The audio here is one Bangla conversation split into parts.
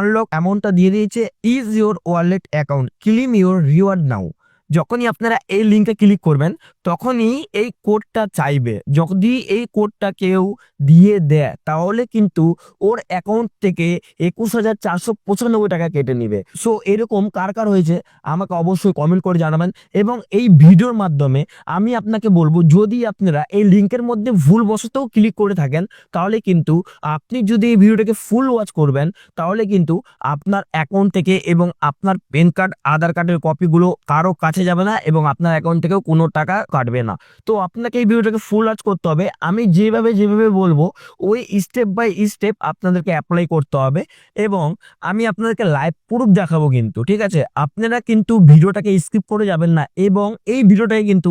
আনলক অ্যামাউন্টটা দিয়ে দিয়েছে, is your wallet account claim your reward now. যখনই আপনারা এই লিঙ্কে ক্লিক করবেন তখনই এই কোডটা চাইবে। যদি এই কোডটা কেউ দিয়ে দেয় তাহলে কিন্তু ওর অ্যাকাউন্ট থেকে 21,495 টাকা কেটে নিবে। সো এরকম কার কার হয়েছে আমাকে অবশ্যই কমেন্ট করে জানাবেন। এবং এই ভিডিওর মাধ্যমে আমি আপনাকে বলবো, যদি আপনারা এই লিঙ্কের মধ্যে ভুলবশতও ক্লিক করে থাকেন তাহলে কিন্তু আপনি যদি এই ভিডিওটাকে ফুল ওয়াচ করবেন তাহলে কিন্তু আপনার অ্যাকাউন্ট থেকে এবং আপনার প্যান কার্ড, আধার কার্ডের কপিগুলো কারো কাছে যাবে না এবং আপনার অ্যাকাউন্ট থেকেও কোনো টাকা কাটবে না। তো আপনাকে এই ভিডিওটাকে ফুল ওয়াচ করতে হবে। আমি যেভাবে যেভাবে বলবো ওই স্টেপ বাই স্টেপ আপনাদেরকে অ্যাপ্লাই করতে হবে এবং আমি আপনাদেরকে লাইভ প্রুফ দেখাবো কিন্তু, ঠিক আছে? আপনারা কিন্তু ভিডিওটাকে স্কিপ করে যাবেন না এবং এই ভিডিওটাকে কিন্তু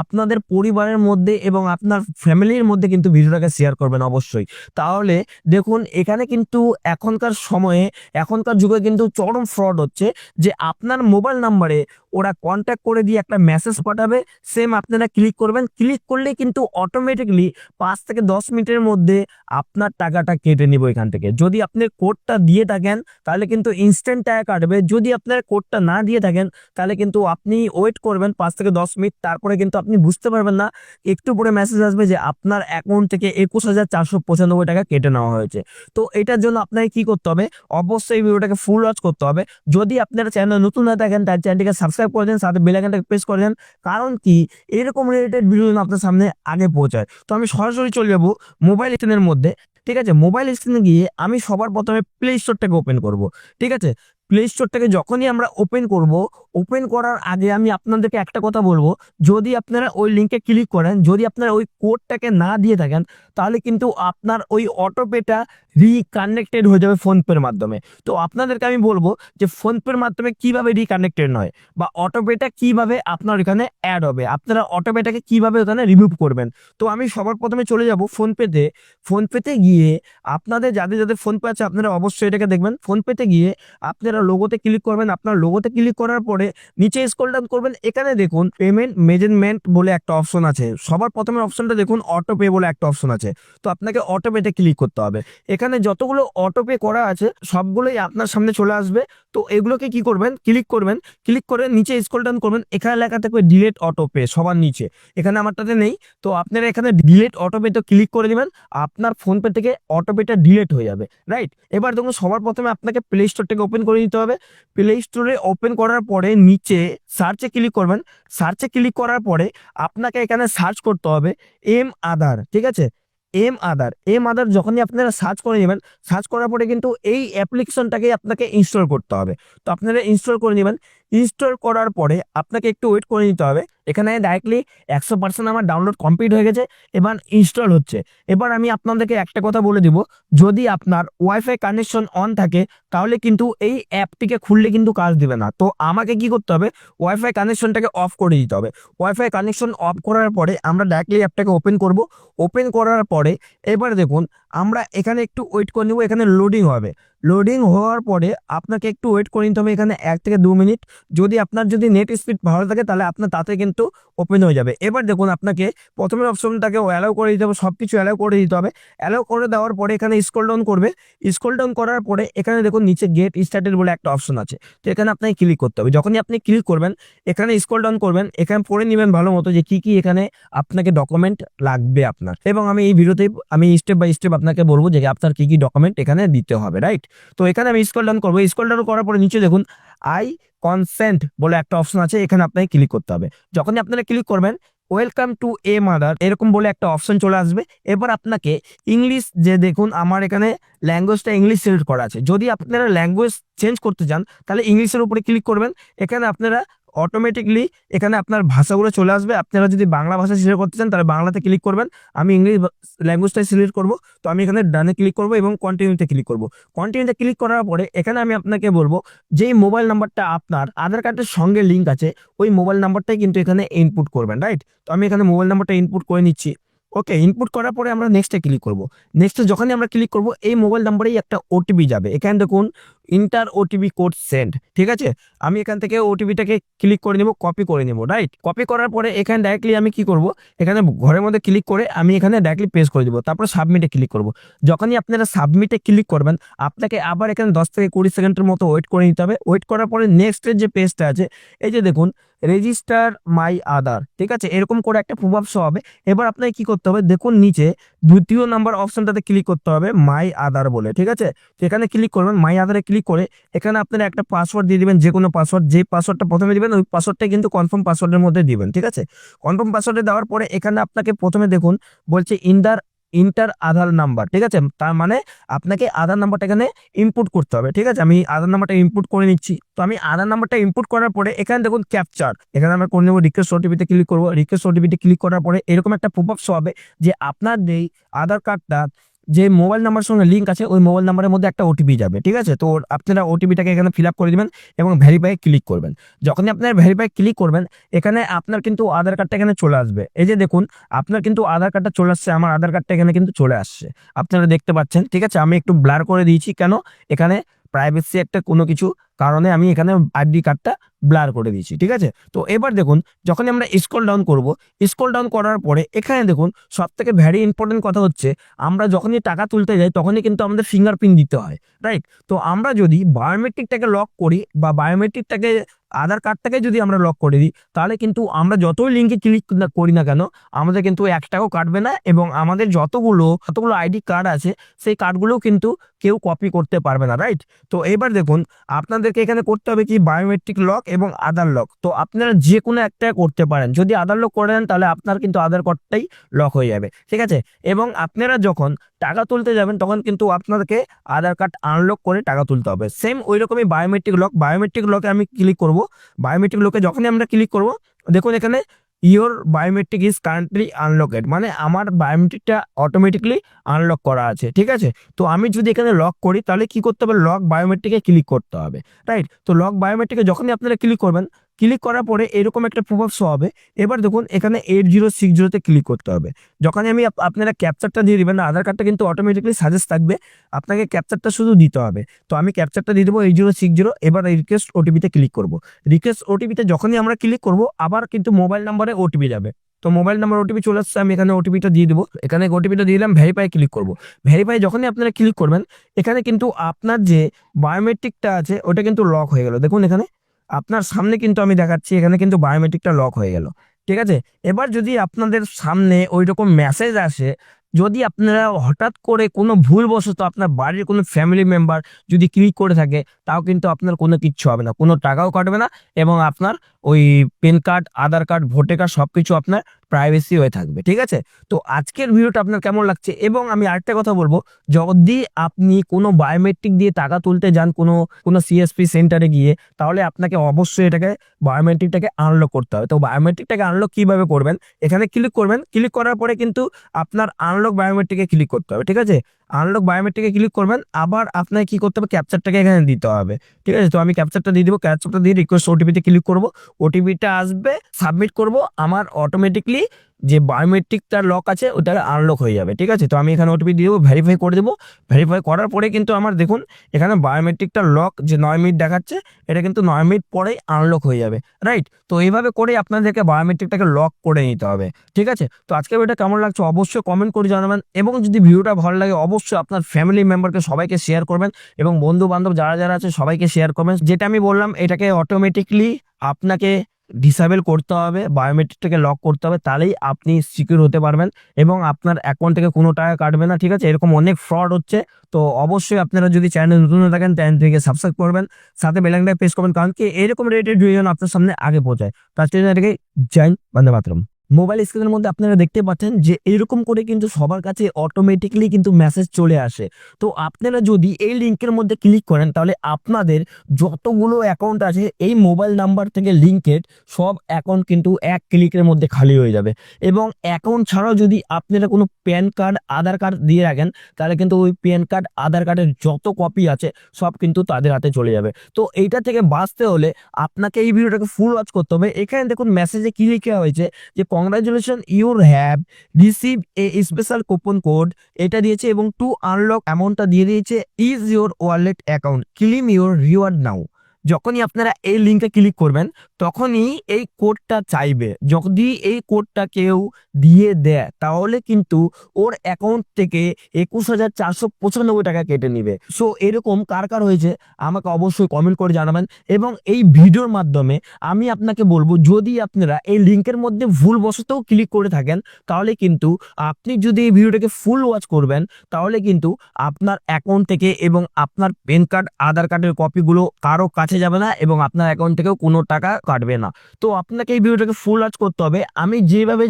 আপনাদের পরিবারের মধ্যে এবং আপনার ফ্যামিলির মধ্যে কিন্তু ভিডিওটাকে শেয়ার করবেন অবশ্যই। তাহলে দেখুন এখানে কিন্তু এখনকার সময়ে, এখনকার যুগে কিন্তু চরম ফ্রড হচ্ছে যে আপনার মোবাইল নাম্বারে ওরা কন্ট্যাক্ট করে দিয়ে একটা মেসেজ পাঠাবে, সেম আপনারা ক্লিক করবেন। ক্লিক করলে কিন্তু অটোমেটিকলি 5 থেকে 10 মিনিটের মধ্যে আপনার টাকাটা কেটে নিব এখান থেকে। যদি আপনি কোডটা দিয়ে থাকেন তাহলে কিন্তু ইনস্ট্যান্ট টাকা কাটবে। যদি আপনার কোডটা না দিয়ে থাকেন তাহলে কিন্তু আপনি ওয়েট করবেন 5 থেকে 10 মিনিট, তারপরে কিন্তু আপনি বুঝতে পারবেন না, একটু পরে মেসেজ আসবে যে আপনার অ্যাকাউন্ট থেকে 21,495 টাকা কেটে নেওয়া হয়েছে। তো এটার জন্য আপনাকে কি করতে হবে, অবশ্যই ভিডিওটাকে ফুল ওয়াচ করতে হবে। যদি আপনারা চ্যানেল নতুন হয়ে থাকেন তার চ্যানেলটিকে সাবস্ক্রাইব করে দেন, সাথে বেল আইকনটাকে প্রেস করে দেন, কারণ কি এরকম রিলেটেড ভিডিও যেন আপনার সামনে আগে পৌঁছায়। তো আমি সরাসরি চলে যাবো মোবাইল স্ক্রিনের মধ্যে, ঠিক আছে? মোবাইল স্ক্রিনে গিয়ে আমি সবার প্রথমে প্লে স্টোরটাকে ওপেন করব, ঠিক আছে? প্লে স্টোরটাকে যখনই আমরা ওপেন করব, ওপেন করার আগে আমি আপনাদেরকে একটা কথা বলবো, যদি আপনারা ওই লিঙ্কে ক্লিক করেন, যদি আপনারা ওই কোডটাকে না দিয়ে থাকেন তাহলে কিন্তু আপনার ওই অটোপেটা রিকানেক্টেড হয়ে যাবে ফোনপের মাধ্যমে। তো আপনাদেরকে আমি বলবো যে ফোনপের মাধ্যমে কিভাবে রিকানেক্টেড নয় বা অটোপেটা কিভাবে আপনার এখানে অ্যাড হবে, আপনারা অটোপেটাকে কিভাবে ওখানে রিমুভ করবেন। তো আমি সবার প্রথমে চলে যাব ফোনপেতে। ফোনপেতে গিয়ে আপনাদের যাদের যাদের ফোনপে আছে আপনারা অবশ্যই এটাকে দেখবেন। ফোনপেতে গিয়ে আপনারা লোগোতে ক্লিক করবেন। আপনার লোগোতে ক্লিক করার পরে নিচে স্ক্রল ডাউন করবেন, এখানে দেখুন পেমেন্ট মেজারমেন্ট বলে একটা অপশন আছে। সবার প্রথমে অপশনটা দেখুন অটো পে বলে একটা অপশন আছে। তো আপনাকে অটো পেতে ক্লিক করতে হবে। এখানে যতগুলো অটো পে করা আছে সবগুলোই আপনার সামনে চলে আসবে। তো এগুলোকে কি করবেন, ক্লিক করবেন। ক্লিক করে নিচে স্ক্রল ডাউন করবেন, এখানে লেখা থাকবে ডিলেট অটো পে সবার নিচে। এখানে আমারটাতে নেই, তো আপনারা এখানে ডিলেট অটো পেতে ক্লিক করে দিবেন। আপনার ফোনপে থেকে অটো পেটা ডিলেট হয়ে যাবে, রাইট? এবার দেখুন সবার প্রথমে আপনাকে প্লে স্টোরটাকে ওপেন করে নিতে হবে। প্লে স্টোরে ওপেন করার পরে নিচে সার্চে ক্লিক করবেন। সার্চে ক্লিক করার পরে আপনাকে এখানে সার্চ করতে হবে এম আধার, ঠিক আছে? এম আধার যখনই আপনারা সার্চ করে নেবেন, সার্চ করার পরে কিন্তু এই অ্যাপ্লিকেশনটাকে আপনাকে ইনস্টল করতে হবে। তো আপনারা ইনস্টল করে নেবেন। ইনস্টল করার পরে আপনাকে একটু ওয়েট করে নিতে হবে। এখানে ডাইরেক্টলি 100% আমার ডাউনলোড কমপ্লিট হয়ে গেছে, এবার ইনস্টল হচ্ছে। এবার আমি আপনাদেরকে একটা কথা বলে দিব, যদি আপনার ওয়াইফাই কানেকশন অন থাকে তাহলে কিন্তু এই অ্যাপটিকে খুললে কিন্তু কাজ দিবে না। তো আমাকে কি করতে হবে, ওয়াইফাই কানেকশনটাকে অফ করে দিতে হবে। ওয়াইফাই কানেকশন অফ করার পরে আমরা ডাইরেক্টলি অ্যাপটাকে ওপেন করব। ওপেন করার পরে এবার দেখুন আমরা এখানে একটু ওয়েট করে নিব, এখানে লোডিং হবে। লোডিং হওয়ার পরে আপনাকে একটু ওয়েট করে নিতে হবে এখানে 1 থেকে 2 মিনিট। যদি আপনার যদি নেট স্পিড ভালো থাকে তাহলে আপনার তাতে কিন্তু ওপেন হয়ে যাবে। এবার দেখুন আপনাকে প্রথমে অপশনটাকে অ্যালাউ করে দিতে হবে, সব কিছু অ্যালাউ করে দিতে হবে। অ্যালাউ করে দেওয়ার পরে এখানে স্ক্রল ডাউন করবে। স্ক্রল ডাউন করার পরে এখানে দেখুন নিচে গেট স্টার্টেড বলে একটা অপশন আছে। তো এখানে আপনাকে ক্লিক করতে হবে। যখনই আপনি ক্লিক করবেন এখানে স্ক্রল ডাউন করবেন, এখানে পড়ে নেবেন ভালো মতো যে কি কি এখানে আপনাকে ডকুমেন্ট লাগবে আপনার। এবং আমি এই ভিডিওতে আমি স্টেপ বাই স্টেপ আপনাকে বলবো যে আপনার কি কি ডকুমেন্ট এখানে দিতে হবে, রাইট? তো এখানে আমি স্ক্রল ডাউন করবো। স্ক্রল ডাউন করার পরে নিচে দেখুন আই কনসেন্ট বলে একটা অপশন আছে, এখানে আপনাকে ক্লিক করতে হবে। যখনই আপনারা ক্লিক করবেন ওয়েলকাম টু এ মাদার এরকম বলে একটা অপশন চলে আসবে। এবার আপনাকে ইংলিশ, যে দেখুন আমার এখানে ল্যাঙ্গুয়েজটা ইংলিশ সিলেক্ট করা আছে, যদি আপনারা ল্যাঙ্গুয়েজ চেঞ্জ করতে চান তাহলে ইংলিশের উপরে ক্লিক করবেন। এখানে আপনারা অটোমেটিকলি এখানে আপনার ভাষাগুলো চলে আসবে। আপনারা যদি বাংলা ভাষা সিলেক্ট করতে চান তাহলে বাংলাতে ক্লিক করবেন। আমি ইংলিশ ল্যাঙ্গুয়েজটাই সিলেক্ট করব। তো আমি এখানে ডানে ক্লিক করব এবং কন্টিনিউতে ক্লিক করব। কন্টিনিউতে ক্লিক করার পরে এখানে আমি আপনাকে বলবো যেই মোবাইল নাম্বারটা আপনার আধার কার্ডের সঙ্গে লিঙ্ক আছে ওই মোবাইল নাম্বারটাই কিন্তু এখানে ইনপুট করবেন, রাইট? তো আমি এখানে মোবাইল নাম্বারটা ইনপুট করে নিচ্ছি। ওকে, ইনপুট করার পরে আমরা নেক্সটে ক্লিক করব। নেক্সটে যখনই আমরা ক্লিক করব এই মোবাইল নাম্বারেই একটা ওটিপি যাবে। এখানে দেখুন ইন্টার ওটিপি কোড সেন্ড, ঠিক আছে। আমি এখান থেকে ওটিপিটাকে ক্লিক করে নেব, কপি করে নেব, রাইট। কপি করার পরে এখানে ডাইরেক্টলি আমি কি করব, এখানে ঘরের মধ্যে ক্লিক করে আমি এখানে ডাইরেক্টলি পেস্ট করে দেবো, তারপর সাবমিটে ক্লিক করব। যখনই আপনারা সাবমিটে ক্লিক করবেন আপনাকে আবার এখানে 10 থেকে 20 সেকেন্ডের মতো ওয়েট করে নিতে হবে। ওয়েট করার পরে নেক্সটের যে পেজটা আছে এই যে দেখুন রেজিস্টার মাই আধার, ঠিক আছে, এরকম করে একটা প্রভাব শো হবে। এবার আপনাকে কি করতে হবে, দেখুন নিচে দ্বিতীয় নাম্বার অপশনটাতে ক্লিক করতে হবে মাই আধার বলে, ঠিক আছে। তো এখানে ক্লিক করবেন, মাই আধারে ক্লিক করে এখানে আপনারা একটা পাসওয়ার্ড দিয়ে দিবেন, যে কোনো পাসওয়ার্ড, যে পাসওয়ার্ডটা প্রথমে দিবেন ওই পাসওয়ার্ডটা কিন্তু কনফার্ম পাসওয়ার্ডের মধ্যে দিবেন, ঠিক আছে। কনফার্ম পাসওয়ার্ডে দেওয়ার পরে এখানে আপনাকে প্রথমে দেখুন বলছে ইন্টার আধার নাম্বার, ঠিক আছে। তার মানে আপনাকে আধার নাম্বারটা এখানে ইনপুট করতে হবে, ঠিক আছে। আমি আধার নাম্বারটা ইনপুট করে নিচ্ছি। তো আমি আধার নাম্বারটা ইনপুট করার পরে এখানে দেখুন ক্যাপচার, এখানে আমরা করে নেবো রিকোয়েস্ট ওটিপিতে ক্লিক করবো। রিকোয়েস্ট ওটিপিতে ক্লিক করার পরে এরকম একটা পপআপ শো হবে যে আপনার যেই আধার কার্ডটা যে মোবাইল নাম্বার সঙ্গে লিঙ্ক আছে ওই মোবাইল নাম্বারের মধ্যে একটা ওটিপি যাবে, ঠিক আছে। তো আপনারা ওটিপিটাকে এখানে ফিল আপ করে দিবেন এবং ভেরিফাই ক্লিক করবেন। যখনই আপনারা ভেরিফাই ক্লিক করবেন এখানে আপনার কিন্তু আধার কার্ডটা এখানে চলে আসবে। এই যে দেখুন আপনার কিন্তু আধার কার্ডটা চলে আসছে, আমার আধার কার্ডটা এখানে কিন্তু চলে আসছে, আপনারা দেখতে পাচ্ছেন, ঠিক আছে। আমি একটু ব্লার করে দিয়েছি, কেন, এখানে প্রাইভেসি একটা কোনো কিছু কারণে আমি এখানে আইডি কার্ডটা ব্লার করে দিয়েছি, ঠিক আছে। তো এবার দেখুন যখনই আমরা স্ক্রল ডাউন করব, স্ক্রল ডাউন করার পরে এখানে দেখুন সব থেকে ভেরি ইম্পর্টেন্ট কথা হচ্ছে আমরা যখনই টাকা তুলতে যাই তখনই কিন্তু আমাদের ফিঙ্গারপ্রিন্ট দিতে হয়, রাইট। তো আমরা যদি বায়োমেট্রিকটাকে লক করি বা বায়োমেট্রিকটাকে আধার কার্ডটাকে যদি আমরা লক করে দিই তাহলে কিন্তু আমরা যতই লিঙ্কে ক্লিক করি না কেন আমাদের কিন্তু 1 টাকাও কাটবে না এবং আমাদের যতগুলো আইডি কার্ড আছে সেই কার্ডগুলোও কিন্তু কেউ কপি করতে পারবে না, রাইট। তো এবার দেখুন আপনাদেরকে এখানে করতে হবে কি বায়োমেট্রিক লক এবং আধার লক। তো আপনারা যে কোনো একটা করতে পারেন, যদি আধার লক করে দেন তাহলে আপনার কিন্তু আধার কার্ডটাই লক হয়ে যাবে, ঠিক আছে। এবং আপনারা যখন টাকা তুলতে যাবেন তখন কিন্তু আপনাদেরকে আধার কার্ড আনলক করে টাকা তুলতে হবে। সেম ওই রকমই বায়োমেট্রিক লকে আমি ক্লিক করব। বায়োমেট্রিক লকে যখনই আমরা ক্লিক করব দেখুন এখানে ইওর বায়োমেট্রিক ইজ কারেন্টলি আনলকেড, মানে আমার বায়োমেট্রিকটা অটোমেটিকলি আনলক করা আছে, ঠিক আছে। তো আমি যদি এখানে লক করি তাহলে কি করতে হবে, লক বায়োমেট্রিকে ক্লিক করতে হবে, রাইট। তো লক বায়োমেট্রিকে যখনই আপনারা ক্লিক করবেন, ক্লিক করার পরে এরকম একটা প্রভাব শো হবে। এবার দেখুন এখানে 8060-তে ক্লিক করতে হবে। যখনই আমি আপনারা ক্যাপচারটা দিয়ে দিবেন, আধার কার্ডটা কিন্তু অটোমেটিকলি সাজেস্ট থাকবে, আপনাকে ক্যাপচারটা শুধু দিতে হবে। তো আমি ক্যাপচারটা দিয়ে দেবো 8060। এবার রিকোয়েস্ট ওটিপিতে ক্লিক করব। রিকোয়েস্ট ওটিপিতে যখনই আমরা ক্লিক করব আবার কিন্তু মোবাইল নাম্বারে ওটিপি যাবে। তো মোবাইল নাম্বার ওটিপি চলে আসছে, আমি এখানে ওটিপিটা দিয়ে দেবো। এখানে ওটিপিটা দিয়ে দিলাম, ভেরিফাই ক্লিক করব। ভেরিফাই যখনই আপনারা ক্লিক করবেন এখানে কিন্তু আপনার যে বায়োমেট্রিকটা আছে ওটা কিন্তু লক হয়ে গেল। দেখুন এখানে আপনার সামনে কিন্তু আমি দেখাচ্ছি এখানে কিন্তু বায়োমেট্রিকটা লক হয়ে গেল, ঠিক আছে। এবার যদি আপনাদের সামনে ওই রকম মেসেজ আসে, যদি আপনারা হঠাৎ করে কোনো ভুলবশত আপনার বাড়ির কোনো ফ্যামিলি মেম্বার যদি ক্লিক করে থাকে তাও কিন্তু আপনার কোনো কিচ্ছু হবে না, কোনো টাকাও কাটবে না এবং আপনার ওই পেন কার্ড, আধার কার্ড, ভোটার কার্ড সবকিছু আপনার প্রাইভেসি হয়ে থাকবে, ঠিক আছে। তো আজকের ভিডিওটা আপনার কেমন লাগছে, এবং আমি আরেকটা কথা বলবো, যদি আপনি কোনো বায়োমেট্রিক দিয়ে টাকা তুলতে যান কোনো সিএসপি সেন্টারে গিয়ে, তাহলে আপনাকে অবশ্যই এটাকে বায়োমেট্রিকটাকে আনলক করতে হবে। তো বায়োমেট্রিকটাকে আনলক কিভাবে করবেন, এখানে ক্লিক করবেন, ক্লিক করার পরে কিন্তু আপনার আনলক বায়োমেট্রিকে ক্লিক করতে হবে, ঠিক আছে। আনলক বায়োমেট্রিকে ক্লিক করবেন, আবার আপনাকে কি করতে হবে, ক্যাপচারটাকে এখানে দিতে হবে, ঠিক আছে। তো আমি ক্যাপচারটা দিয়ে দিব, ক্যাপচারটা দিয়ে রিকোয়েস্ট ওটিপিতে ক্লিক করব। ওটিপিটা আসবে, সাবমিট করব, আমার অটোমেটিকলি যে বায়োমেট্রিকটার লক আছে ওটা আনলক হয়ে যাবে, ঠিক আছে। তো আমি এখানে ওটিপি দিয়ে দেবো, ভেরিফাই করে দেবো। ভেরিফাই করার পরে কিন্তু আমার দেখুন এখানে বায়োমেট্রিকটার লক যে 9 মিনিট দেখাচ্ছে এটা কিন্তু 9 মিনিট পরেই আনলক হয়ে যাবে, রাইট। তো এইভাবে করে আপনাদেরকে বায়োমেট্রিকটাকে লক করে নিতে হবে, ঠিক আছে। তো আজকের ভিডিওটা কেমন লাগছে অবশ্যই কমেন্ট করে জানাবেন, এবং যদি ভিডিওটা ভালো লাগে অবশ্যই আপনার ফ্যামিলি মেম্বারকে সবাইকে শেয়ার করবেন এবং বন্ধু বান্ধব যারা যারা আছে সবাইকে শেয়ার করবেন। যেটা আমি বললাম এটাকে অটোমেটিকলি আপনাকে ডিসেবল করতে হবে, বায়োমেট্রিকটাকে লক করতে হবে, তাহলেই আপনি সিকিউর হতে পারবেন এবং আপনার অ্যাকাউন্ট থেকে কোনো টাকা কাটবে না, ঠিক আছে। এরকম অনেক ফ্রড হচ্ছে, তো অবশ্যই আপনারা যদি চ্যানেল নতুন হয়ে থাকেন চ্যানেলটিকে সাবস্ক্রাইব করবেন, সাথে বেল আইকনটা প্রেস করবেন, কারণ কি এরকম রিলেটেড ভিডিও আপনার সামনে আগে পৌঁছায়। তার জন্য এটাকে জয়েন বন্দে মাতরম। মোবাইল স্ক্রিনের মধ্যে আপনারা দেখতে পাচ্ছেন যে এরকম করে কিন্তু সবার কাছে অটোমেটিকলি কিন্তু মেসেজ চলে আসে। তো আপনারা যদি এই লিঙ্কের মধ্যে ক্লিক করেন তাহলে আপনাদের যতগুলো অ্যাকাউন্ট আছে এই মোবাইল নাম্বার থেকে লিঙ্কেড সব অ্যাকাউন্ট কিন্তু এক ক্লিকের মধ্যে খালি হয়ে যাবে। এবং অ্যাকাউন্ট ছাড়াও যদি আপনারা কোনো প্যান কার্ড, আধার কার্ড দিয়ে রাখেন তাহলে কিন্তু ওই প্যান কার্ড, আধার কার্ডের যত কপি আছে সব কিন্তু তাদের হাতে চলে যাবে। তো এইটা থেকে বাঁচতে হলে আপনাকে এই ভিডিওটাকে ফুল ওয়াচ করতে হবে। এখানে দেখুন মেসেজে কি লেখা হয়েছে যে congratulation your have receive a special coupon code, এটা দিয়েছে এবং টু আনলক অ্যামাউন্টটা দিয়ে দিয়েছে is your wallet account claim your reward now. যখনই আপনারা এই লিঙ্কে ক্লিক করবেন তখনই এই কোডটা চাইবে। যদি এই কোডটা কেউ দিয়ে দেয় তাহলে কিন্তু ওর অ্যাকাউন্ট থেকে 21,495 টাকা কেটে নিবে। সো এরকম কার কার হয়েছে আমাকে অবশ্যই কমেন্ট করে জানাবেন। এবং এই ভিডিওর মাধ্যমে আমি আপনাকে বলবো, যদি আপনারা এই লিঙ্কের মধ্যে ভুলবশতও ক্লিক করে থাকেন তাহলে কিন্তু আপনি যদি এই ভিডিওটাকে ফুল ওয়াচ করবেন তাহলে কিন্তু আপনার অ্যাকাউন্ট থেকে এবং আপনার প্যান কার্ড, আধার কার্ডের কপিগুলো কারো কাছে যাবে না এবং আপনার অ্যাকাউন্ট থেকেও কোনো টাকা কাটবে না। তো আপনাকে এই ভিডিওটাকে ফুল ওয়াচ করতে হবে। আমি যেভাবে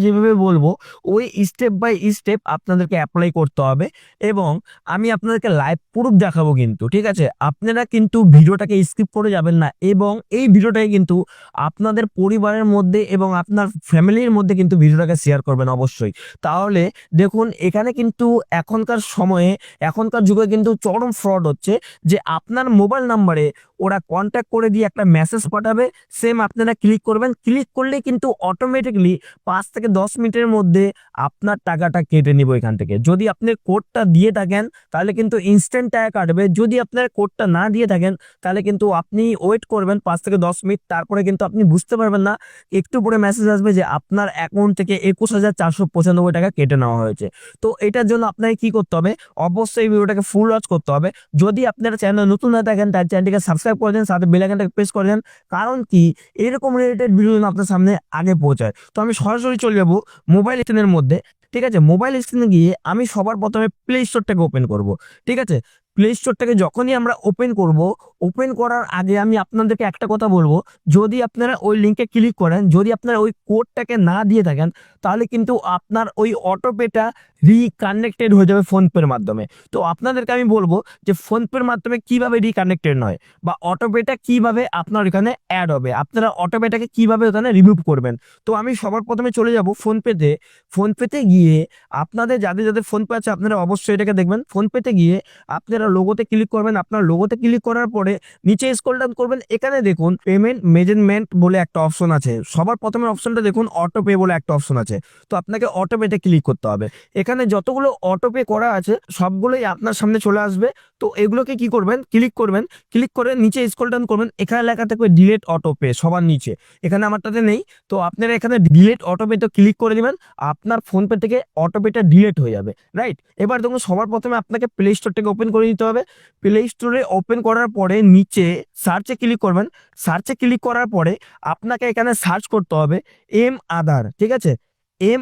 বলবো ওই স্টেপ বাই স্টেপ আপনাদেরকে অ্যাপ্লাই করতে হবে এবং আমি আপনাদেরকে লাইভ প্রুফ দেখাবো কিন্তু, ঠিক আছে? আপনারা কিন্তু ভিডিওটাকে স্কিপ করে যাবেন না এবং এই ভিডিওটাকে কিন্তু আপনাদের পরিবারের মধ্যে এবং আপনার ফ্যামিলির মধ্যে কিন্তু ভিডিওটাকে শেয়ার করবেন অবশ্যই। তাহলে দেখুন এখানে কিন্তু এখনকার যুগে কিন্তু চরম ফ্রড হচ্ছে, যে আপনার মোবাইল নাম্বারে ওরা কন্ট্যাক্ট করে দিয়ে একটা মেসেজ পাঠাবে, সেম আপনারা ক্লিক করবেন। ক্লিক করলে কিন্তু অটোমেটিকলি 5 থেকে 10 মিনিটের মধ্যে আপনার টাকাটা কেটে নিব এখান থেকে। যদি আপনি কোডটা দিয়ে থাকেন তাহলে কিন্তু ইনস্ট্যান্ট টাকা কাটবে। যদি আপনার কোডটা না দিয়ে থাকেন তাহলে কিন্তু আপনি ওয়েট করবেন 5 থেকে 10 মিনিট, তারপরে কিন্তু আপনি বুঝতে পারবেন না, একটু পরে মেসেজ আসবে যে আপনার অ্যাকাউন্ট থেকে 21,495 টাকা কেটে নেওয়া হয়েছে। তো এটার জন্য আপনাকে কি করতে হবে, অবশ্যই ভিডিওটাকে ফুল ওয়াচ করতে হবে। যদি আপনারা চ্যানেল নতুন না থাকেন তার চ্যানেলটিকে সাবস্ক্রাইব করে দেন, সাথে বেল আইকনটাকে প্রেস করে দেন, কারণ কি এরকম রিলেটেড ভিডিও যেন আপনার সামনে আগে পৌঁছায়। তো আমি সরাসরি চলে যাবো মোবাইল স্ক্রিনের মধ্যে, ঠিক আছে? মোবাইল স্ক্রিনে গিয়ে আমি সবার প্রথমে প্লে স্টোরটাকে ওপেন করব, ঠিক আছে? প্লে স্টোরটাকে যখনই আমরা ওপেন করব, ওপেন করার আগে আমি আপনাদেরকে একটা কথা বলবো, যদি আপনারা ওই লিঙ্কে ক্লিক করেন, যদি আপনারা ওই কোডটাকে না দিয়ে থাকেন তাহলে কিন্তু আপনার ওই অটোপেটা রিকানেক্টেড হয়ে যাবে ফোনপের মাধ্যমে। তো আপনাদেরকে আমি বলবো যে ফোনপের মাধ্যমে কিভাবে রিকানেক্টেড নয় বা অটোপেটা কিভাবে আপনার এখানে অ্যাড হবে, আপনারা অটোপেটাকে কিভাবে ওখানে রিমুভ করবেন। তো আমি সবার প্রথমে চলে যাব ফোনপেতে। ফোনপেতে গিয়ে আপনাদের যাদের ফোনপে আছে আপনারা অবশ্যই এটাকে দেখবেন। ফোনপেতে গিয়ে আপনারা লোগোতে ক্লিক করবেন। আপনার লোগোতে ক্লিক করার পরে নিচে স্ক্রল ডাউন করবেন, এখানে দেখুন পেমেন্ট মেজারমেন্ট বলে একটা অপশন আছে। সবার প্রথমে অপশনটা দেখুন অটো পে বলে একটা অপশন আছে। তো আপনাকে অটো পেতে ক্লিক করতে হবে। এখানে যতগুলো অটো পে করা আছে সবগুলোই আপনার সামনে চলে আসবে। তো এগুলোকে কি করবেন, ক্লিক করবেন, ক্লিক করে নিচে স্ক্রল ডাউন করবেন, এখানে লেখা থাকবে ডিলেট অটো পে সবার নিচে। এখানে আমারটাতে নেই, তো আপনারা এখানে ডিলেট অটো পে তো ক্লিক করে দিবেন, আপনার ফোনপে থেকে অটো পেটা ডিলেট হয়ে যাবে, রাইট? এবার দেখুন সবার প্রথমে আপনাকে প্লে স্টোরটাকে ওপেন করে দিতে হবে। প্লে স্টোরে ওপেন করার পরে নিচে সার্চে ক্লিক করবেন। সার্চে ক্লিক করার পরে আপনাকে এখানে সার্চ করতে হবে এম আধার, ঠিক আছে? এম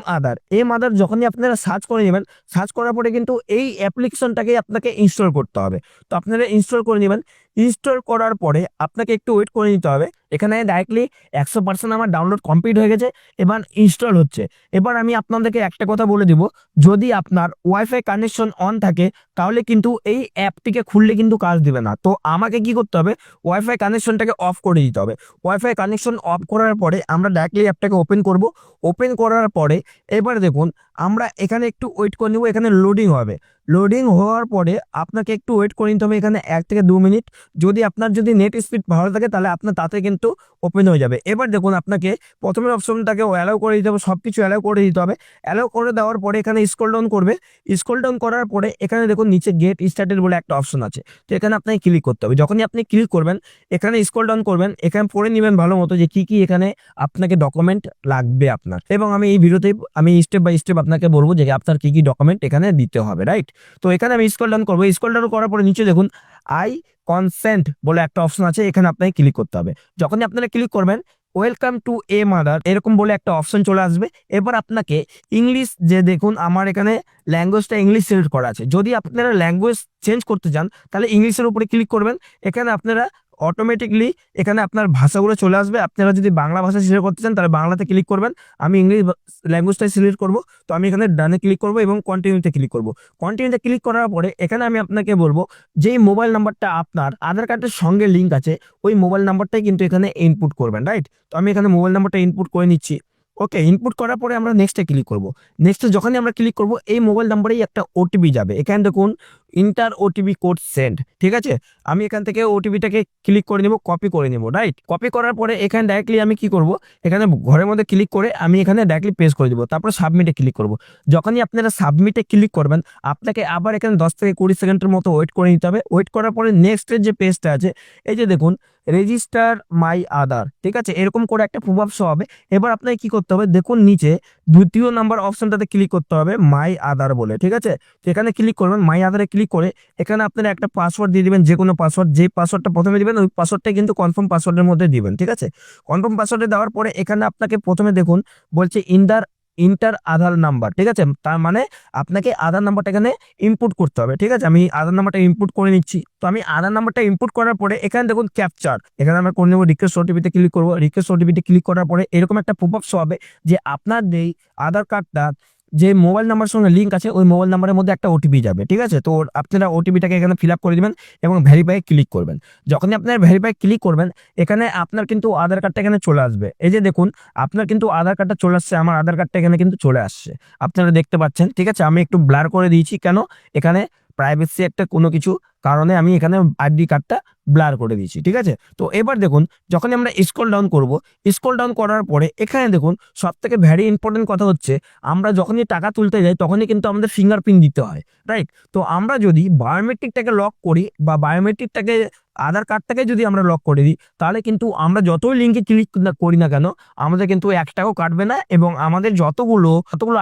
আধার যখনই আপনারা সার্চ করে নেবেন, সার্চ করার পরে কিন্তু এই অ্যাপ্লিকেশনটাকে আপনাকে ইনস্টল করতে হবে। তো আপনারা ইনস্টল করে নেবেন। ইনস্টল করার পরে আপনাকে একটু ওয়েট করে নিতে হবে। এখানে ডাইরেক্টলি 100% আমার ডাউনলোড কমপ্লিট হয়ে গেছে, এবার ইনস্টল হচ্ছে। এবার আমি আপনাদেরকে একটা কথা বলে দিব, যদি আপনার ওয়াইফাই কানেকশন অন থাকে তাহলে কিন্তু এই অ্যাপটিকে খুললে কিন্তু কাজ দিবে না। তো আমাকে কি করতে হবে, ওয়াইফাই কানেকশনটাকে অফ করে দিতে হবে। ওয়াইফাই কানেকশন অফ করার পরে আমরা ডাইরেক্টলি অ্যাপটাকে ওপেন করব। ওপেন করার পরে এবার দেখুন আমরা এখানে একটু ওয়েট করে নিব, এখানে লোডিং হবে। লোডিং হওয়ার পরে আপনাকে একটু ওয়েট করে নিতে হবে, এখানে 1 থেকে 2 মিনিট। যদি নেট স্পিড ভালো থাকে তাহলে আপনার তাতে কিন্তু ওপেন হয়ে যাবে। এবার দেখুন আপনাকে প্রথমের অপশনটাকে অ্যালাউ করে দিতে হবে, সব কিছু অ্যালাউ করে দিতে হবে। অ্যালাউ করে দেওয়ার পরে এখানে স্ক্রল ডাউন করবে। স্ক্রল ডাউন করার পরে এখানে দেখুন নিচে গেট স্টার্টেড বলে একটা অপশন আছে। তো এখানে আপনাকে ক্লিক করতে হবে। যখনই আপনি ক্লিক করবেন এখানে স্ক্রল ডাউন করবেন, এখানে পড়ে নেবেন ভালো মতো যে কি কি এখানে আপনাকে ডকুমেন্ট লাগবে আপনার, এবং আমি এই ভিডিওতে আমি স্টেপ বাই স্টেপ আপনাকে বলবো যে আপনার কি কি ডকুমেন্ট এখানে দিতে হবে, রাইট? তো এখানে আমি স্ক্রল ডাউন করবো। স্ক্রল ডাউন করার পরে নিচে দেখুন আই কনসেন্ট বলে একটা অপশন আছে, এখানে আপনাকে ক্লিক করতে হবে। যখনই আপনারা ক্লিক করবেন ওয়েলকাম টু এ মাদার এরকম বলে একটা অপশন চলে আসবে। এবার আপনাকে ইংলিশ, যে দেখুন আমার এখানে ল্যাঙ্গুয়েজটা ইংলিশ সিলেক্ট করা আছে, যদি আপনারা ল্যাঙ্গুয়েজ চেঞ্জ করতে চান তাহলে ইংলিশের উপরে ক্লিক করবেন। এখানে আপনারা অটোমেটিকলি এখানে আপনার ভাষাগুলো চলে আসবে। আপনারা যদি বাংলা ভাষা সিলেক্ট করতে চান তাহলে বাংলাতে ক্লিক করবেন। আমি ইংলিশ ল্যাঙ্গুয়েজটাই সিলেক্ট করব। তো আমি এখানে ডানে ক্লিক করব এবং কন্টিনিউতে ক্লিক করব। কন্টিনিউতে ক্লিক করার পরে এখানে আমি আপনাকে বলবো যেই মোবাইল নাম্বারটা আপনার আধার কার্ডের সঙ্গে লিঙ্ক আছে ওই মোবাইল নাম্বারটাই কিন্তু এখানে ইনপুট করবেন, রাইট? তো আমি এখানে মোবাইল নাম্বারটা ইনপুট করে নিচ্ছি। ওকে, ইনপুট করার পরে আমরা নেক্সটে ক্লিক করব। নেক্সটে যখনই আমরা ক্লিক করব এই মোবাইল নাম্বারেই একটা ওটিপি যাবে। এখানে দেখুন ইন্টার ওটিপি কোড সেন্ড, ঠিক আছে। আমি এখান থেকে ওটিপিটাকে ক্লিক করে নিব, কপি করে নিব, রাইট। কপি করার পরে এখানে ডাইরেক্টলি আমি কি করব, এখানে ঘরের মধ্যে ক্লিক করে আমি এখানে ডাইরেক্টলি পেস্ট করে দিব, তারপর সাবমিটে ক্লিক করব। যখনই আপনারা সাবমিটে ক্লিক করবেন আপনাকে আবার এখানে 10 থেকে 20 সেকেন্ডের মতো ওয়েট করে নিতে হবে। ওয়েট করার পরে নেক্সটের যে পেজটা আছে, এই যে দেখুন রেজিস্টার মাই আধার, ঠিক আছে, এরকম করে একটা প্রভাব শো হবে। এবার আপনাকে কি করতে হবে, দেখুন নিচে দ্বিতীয় নাম্বার অপশনটাতে ক্লিক করতে হবে মাই আধার বলে, ঠিক আছে। তো এখানে ক্লিক করবেন, মাই আধারে ক্লিক করে এখানে আপনারা একটা পাসওয়ার্ড দিয়ে দিবেন, যে কোনো পাসওয়ার্ড, যে পাসওয়ার্ডটা প্রথমে দিবেন ওই পাসওয়ার্ডটাই কিন্তু কনফার্ম পাসওয়ার্ডের মধ্যে দিবেন, ঠিক আছে। কনফার্ম পাসওয়ার্ডে দেওয়ার পরে এখানে আপনাকে প্রথমে দেখুন বলছে ইন্টার আধার নাম্বার, ঠিক আছে, তার মানে আপনাকে আধার নাম্বারটা এখানে ইনপুট করতে হবে, ঠিক আছে। আমি আধার নাম্বারটা ইনপুট করে নিচ্ছি। তো আমি আধার নাম্বারটা ইনপুট করার পরে এখানে দেখুন ক্যাপচার, এখানে আমরা করে নেব, রিকোয়েস্ট ওটিপিতে ক্লিক করবো। রিকোয়েস্ট ওটিপিতে ক্লিক করার পরে এরকম একটা পপআপ শো হবে যে আপনার যেই আধার কার্ডটা যে মোবাইল নাম্বারের সঙ্গে লিঙ্ক আছে ওই মোবাইল নাম্বারের মধ্যে একটা ওটিপি যাবে, ঠিক আছে। তো আপনারা ওটিপিটাকে এখানে ফিল আপ করে দিবেন এবং ভেরিফাই ক্লিক করবেন। যখনই আপনারা ভেরিফাই ক্লিক করবেন এখানে আপনার কিন্তু আধার কার্ডটা এখানে চলে আসবে। এই যে দেখুন আপনার কিন্তু আধার কার্ডটা চলে আসছে, আমার আধার কার্ডটা এখানে কিন্তু চলে আসছে, আপনারা দেখতে পাচ্ছেন, ঠিক আছে। আমি একটু ব্লার করে দিয়েছি, কেন, এখানে প্রাইভেসি একটা কোনো কিছু কারণে আমি এখানে আইডি কার্ডটা ব্লার করে দিয়েছি, ঠিক আছে। তো এবার দেখুন যখন আমরা স্ক্রল ডাউন করব, স্ক্রল ডাউন করার পরে এখানে দেখুন সব থেকে ভেরি ইম্পর্টেন্ট কথা হচ্ছে আমরা যখনই টাকা তুলতে যাই তখনই কিন্তু আমাদের ফিঙ্গারপ্রিন্ট দিতে হয়, রাইট। তো আমরা যদি বায়োমেট্রিকটাকে লক করি বা বায়োমেট্রিকটাকে আধার কার্ডটাকে যদি আমরা লক করে দিই তাহলে কিন্তু আমরা যতই লিঙ্কে ক্লিক করি না কেন আমাদের কিন্তু 1 টাকাও কাটবে না এবং আমাদের যতগুলো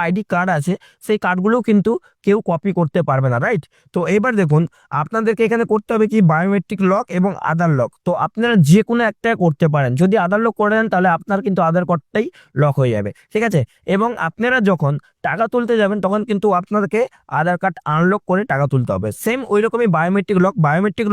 আইডি কার্ড আছে সেই কার্ডগুলোও কিন্তু কেউ কপি করতে পারবে না, রাইট। তো এবার দেখুন আপনাদেরকে এখানে করতে হবে কি বায়োমেট্রিক লক এবং আধার লক। তো আপনারা যে কোনো একটা করতে পারেন, যদি আধার লক করে দেন তাহলে আপনার কিন্তু আধার কার্ডটাই লক হয়ে যাবে, ঠিক আছে। এবং আপনারা যখন টাকা তুলতে যাবেন তখন কিন্তু আপনাদেরকে আধার কার্ড আনলক করে টাকা তুলতে হবে। সেম ওই রকমই বায়োমেট্রিক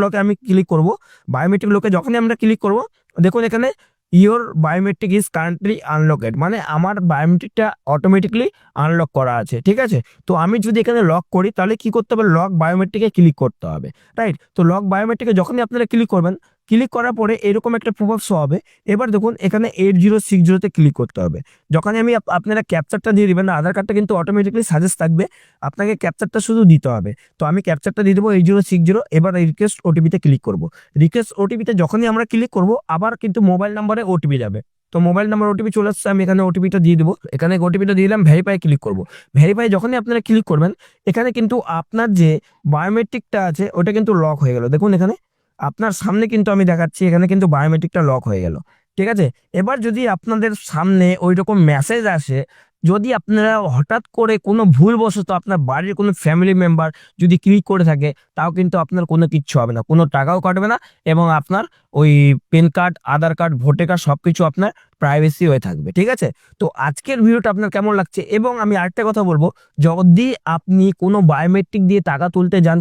লকে আমি ক্লিক করব। বায়োমেট্রিক লকে যখনই আমরা ক্লিক করব দেখুন এখানে ইওর বায়োমেট্রিক ইজ কারেন্টলি আনলকেড, মানে আমার বায়োমেট্রিকটা অটোমেটিকলি আনলক করা আছে, ঠিক আছে। তো আমি যদি এখানে লক করি তাহলে কি করতে হবে, লক বায়োমেট্রিকে ক্লিক করতে হবে, রাইট। তো লক বায়োমেট্রিকে যখনই আপনারা ক্লিক করবেন, ক্লিক করার পরে এরকম একটা প্রভাব শো হবে। এবার দেখুন এখানে 8060 ক্লিক করতে হবে। যখনই আমি আপনারা ক্যাপচারটা দিয়ে দিবেন না, আধার কার্ডটা কিন্তু অটোমেটিকলি সাজেস্ট থাকবে, আপনাকে ক্যাপচারটা শুধু দিতে হবে। তো আমি ক্যাপচারটা দিয়ে দেবো 8060। এবার রিকোয়েস্ট ওটিপিতে ক্লিক করব। রিকোয়েস্ট ওটিপিতে যখনই আমরা ক্লিক করব আবার কিন্তু মোবাইল নাম্বারে ওটিপি যাবে। তো মোবাইল নাম্বার ওটিপি চলে আসছে, আমি এখানে ওটিপিটা দিয়ে দেবো। এখানে ওটিপিটা দিয়ে দিলাম, ভেরিফাই ক্লিক করব। ভেরিফাই যখনই আপনারা ক্লিক করবেন এখানে কিন্তু আপনার যে বায়োমেট্রিকটা আছে ওটা কিন্তু লক হয়ে গেল। দেখুন এখানে আপনার সামনে কিন্তু আমি দেখাচ্ছি এখানে কিন্তু বায়োমেট্রিকটা লক হয়ে গেল, ঠিক আছে। এবার যদি আপনাদের সামনে ওই রকম মেসেজ আসে, যদি আপনারা হঠাৎ করে কোনো ভুলবশত আপনার বাড়ির কোনো ফ্যামিলি মেম্বার যদি ক্লিক করে থাকে তাও কিন্তু আপনার কোনো কিচ্ছু হবে না, কোনো টাকাও কাটবে না এবং আপনার ওই পেন কার্ড, আধার কার্ড, ভোটার কার্ড সবকিছু আপনার প্রাইভেসি হয়ে থাকবে, ঠিক আছে। তো আজকের ভিডিওটা আপনার কেমন লাগছে, এবং আমি আরেকটা কথা বলবো, যদি আপনি কোনো বায়োমেট্রিক দিয়ে টাকা তুলতে যান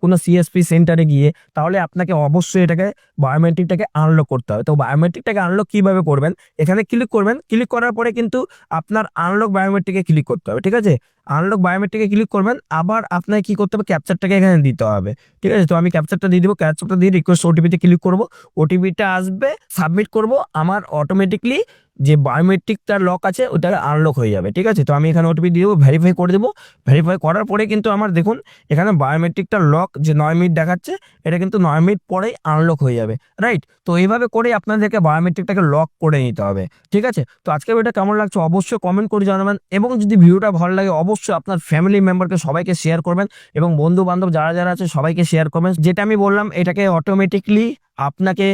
কোনো সিএসপি সেন্টারে গিয়ে, তাহলে আপনাকে অবশ্যই এটাকে বায়োমেট্রিকটাকে আনলক করতে হবে। তো বায়োমেট্রিকটাকে আনলক কিভাবে করবেন, এখানে ক্লিক করবেন, ক্লিক করার পরে কিন্তু আপনার আনলক বায়োমেট্রিকে ক্লিক করতে হবে, ঠিক আছে। আনলক বায়োমেট্রিকে ক্লিক করবেন, আবার আপনাকে কি করতে হবে, ক্যাপচারটাকে এখানে দিতে হবে, ঠিক আছে। তো আমি ক্যাপচারটা দিয়ে দিব, ক্যাপচারটা দিয়ে রিকোয়েস্ট ওটিপিতে ক্লিক করব, ওটিপিটা আসবে, সাবমিট করব, আমার অটোমেটিকলি যে বায়োমেট্রিকটা লক আছে ওটা আনলক হয়ে যাবে, ঠিক আছে। তো আমি এখানে ওটিপি দিয়ে দেবো, ভেরিফাই করে দেবো। ভেরিফাই করার পরে কিন্তু আমার দেখুন এখানে বায়োমেট্রিকটা লক যে 9 মিনিট দেখাচ্ছে এটা কিন্তু 9 মিনিট পরেই আনলক হয়ে যাবে, রাইট। তো এইভাবে করে আপনাদেরকে বায়োমেট্রিকটাকে লক করে নিতে হবে, ঠিক আছে। তো আজকের ভিডিওটা কেমন লাগছে অবশ্যই কমেন্ট করে জানাবেন, এবং যদি ভিডিওটা ভালো লাগে অবশ্যই আপনার ফ্যামিলি মেম্বারকে সবাইকে শেয়ার করবেন এবং বন্ধু বান্ধব যারা যারা আছে সবাইকে শেয়ার করবেন। যেটা আমি বললাম এটাকে অটোমেটিকলি আপনাকে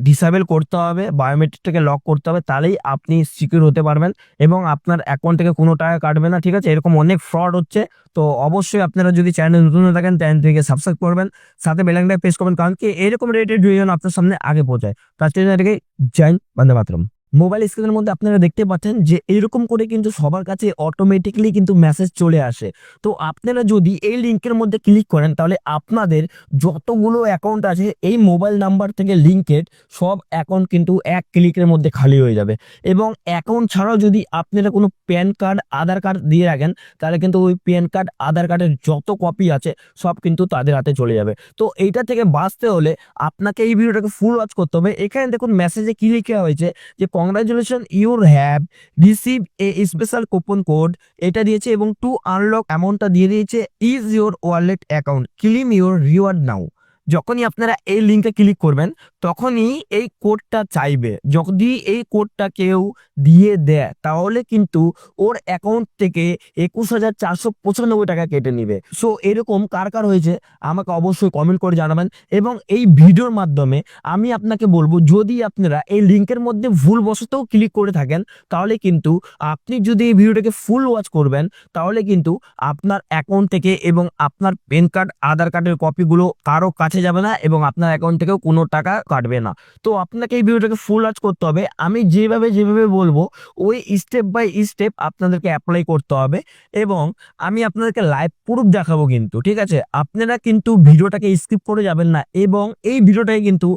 ডিসেবল করতে হবে, বায়োমেট্রিকটাকে লক করতে হবে, তাহলেই আপনি সিকিউর হতে পারবেন এবং আপনার অ্যাকাউন্ট থেকে কোনো টাকা কাটবে না, ঠিক আছে। এরকম অনেক ফ্রড হচ্ছে। তো অবশ্যই আপনারা যদি চ্যানেল নতুন হয়ে থাকেন চ্যানেলটিকে সাবস্ক্রাইব করবেন, সাথে বেল আইকনটা প্রেস করবেন, কারণ কি এরকম রিলেটেড ভিডিও আপনার সামনে আগে পৌঁছায়। তো আজকে এটাকে জয়েন বন্দে মাতরম। মোবাইল স্ক্রিনের মধ্যে আপনারা দেখতে পাচ্ছেন যে এরকম করে কিন্তু সবার কাছে অটোমেটিকলি কিন্তু মেসেজ চলে আসে। তো আপনারা যদি এই লিঙ্কের মধ্যে ক্লিক করেন তাহলে আপনাদের যতগুলো অ্যাকাউন্ট আছে এই মোবাইল নাম্বার থেকে লিঙ্কেড সব অ্যাকাউন্ট কিন্তু এক ক্লিকের মধ্যে খালি হয়ে যাবে। এবং অ্যাকাউন্ট ছাড়াও যদি আপনারা কোনো প্যান কার্ড, আধার কার্ড দিয়ে রাখেন তাহলে কিন্তু ওই প্যান কার্ড, আধার কার্ডের যত কপি আছে সব কিন্তু তাদের হাতে চলে যাবে। তো এইটা থেকে বাঁচতে হলে আপনাকে এই ভিডিওটাকে ফুল ওয়াচ করতে হবে। এখানে দেখুন মেসেজে কি লেখা হয়েছে যে congratulation you have receive a special coupon code, এটা দিয়েছে এবং টু আনলক অ্যামাউন্টটা দিয়ে দিয়েছে is your wallet account claim your reward now. যখনই আপনারা এই লিঙ্কে ক্লিক করবেন তখনই এই কোডটা চাইবে। যদি এই কোডটা কেউ দিয়ে দেয় তাহলে কিন্তু ওর অ্যাকাউন্ট থেকে 21,495 টাকা কেটে নিবে। সো এরকম কার কার হয়েছে আমাকে অবশ্যই কমেন্ট করে জানাবেন। এবং এই ভিডিওর মাধ্যমে আমি আপনাকে বলবো, যদি আপনারা এই লিঙ্কের মধ্যে ভুলবশতও ক্লিক করে থাকেন তাহলে কিন্তু আপনি যদি এই ভিডিওটাকে ফুল ওয়াচ করবেন তাহলে কিন্তু আপনার অ্যাকাউন্ট থেকে এবং আপনার প্যান কার্ড আধার কার্ডের কপিগুলো কারো কাছে যাবে না এবং আপনার অ্যাকাউন্ট থেকেও কোনো টাকা কাটবে না। তো আপনাকে এই ভিডিওটাকে ফুল ওয়াচ করতে হবে। আমি যেভাবে বলবো ওই স্টেপ বাই স্টেপ আপনাদেরকে অ্যাপ্লাই করতে হবে এবং আমি আপনাদেরকে লাইভ প্রুফ দেখাবো কিন্তু, ঠিক আছে? আপনারা কিন্তু ভিডিওটাকে স্কিপ করে যাবেন না এবং এই ভিডিওটাকে কিন্তু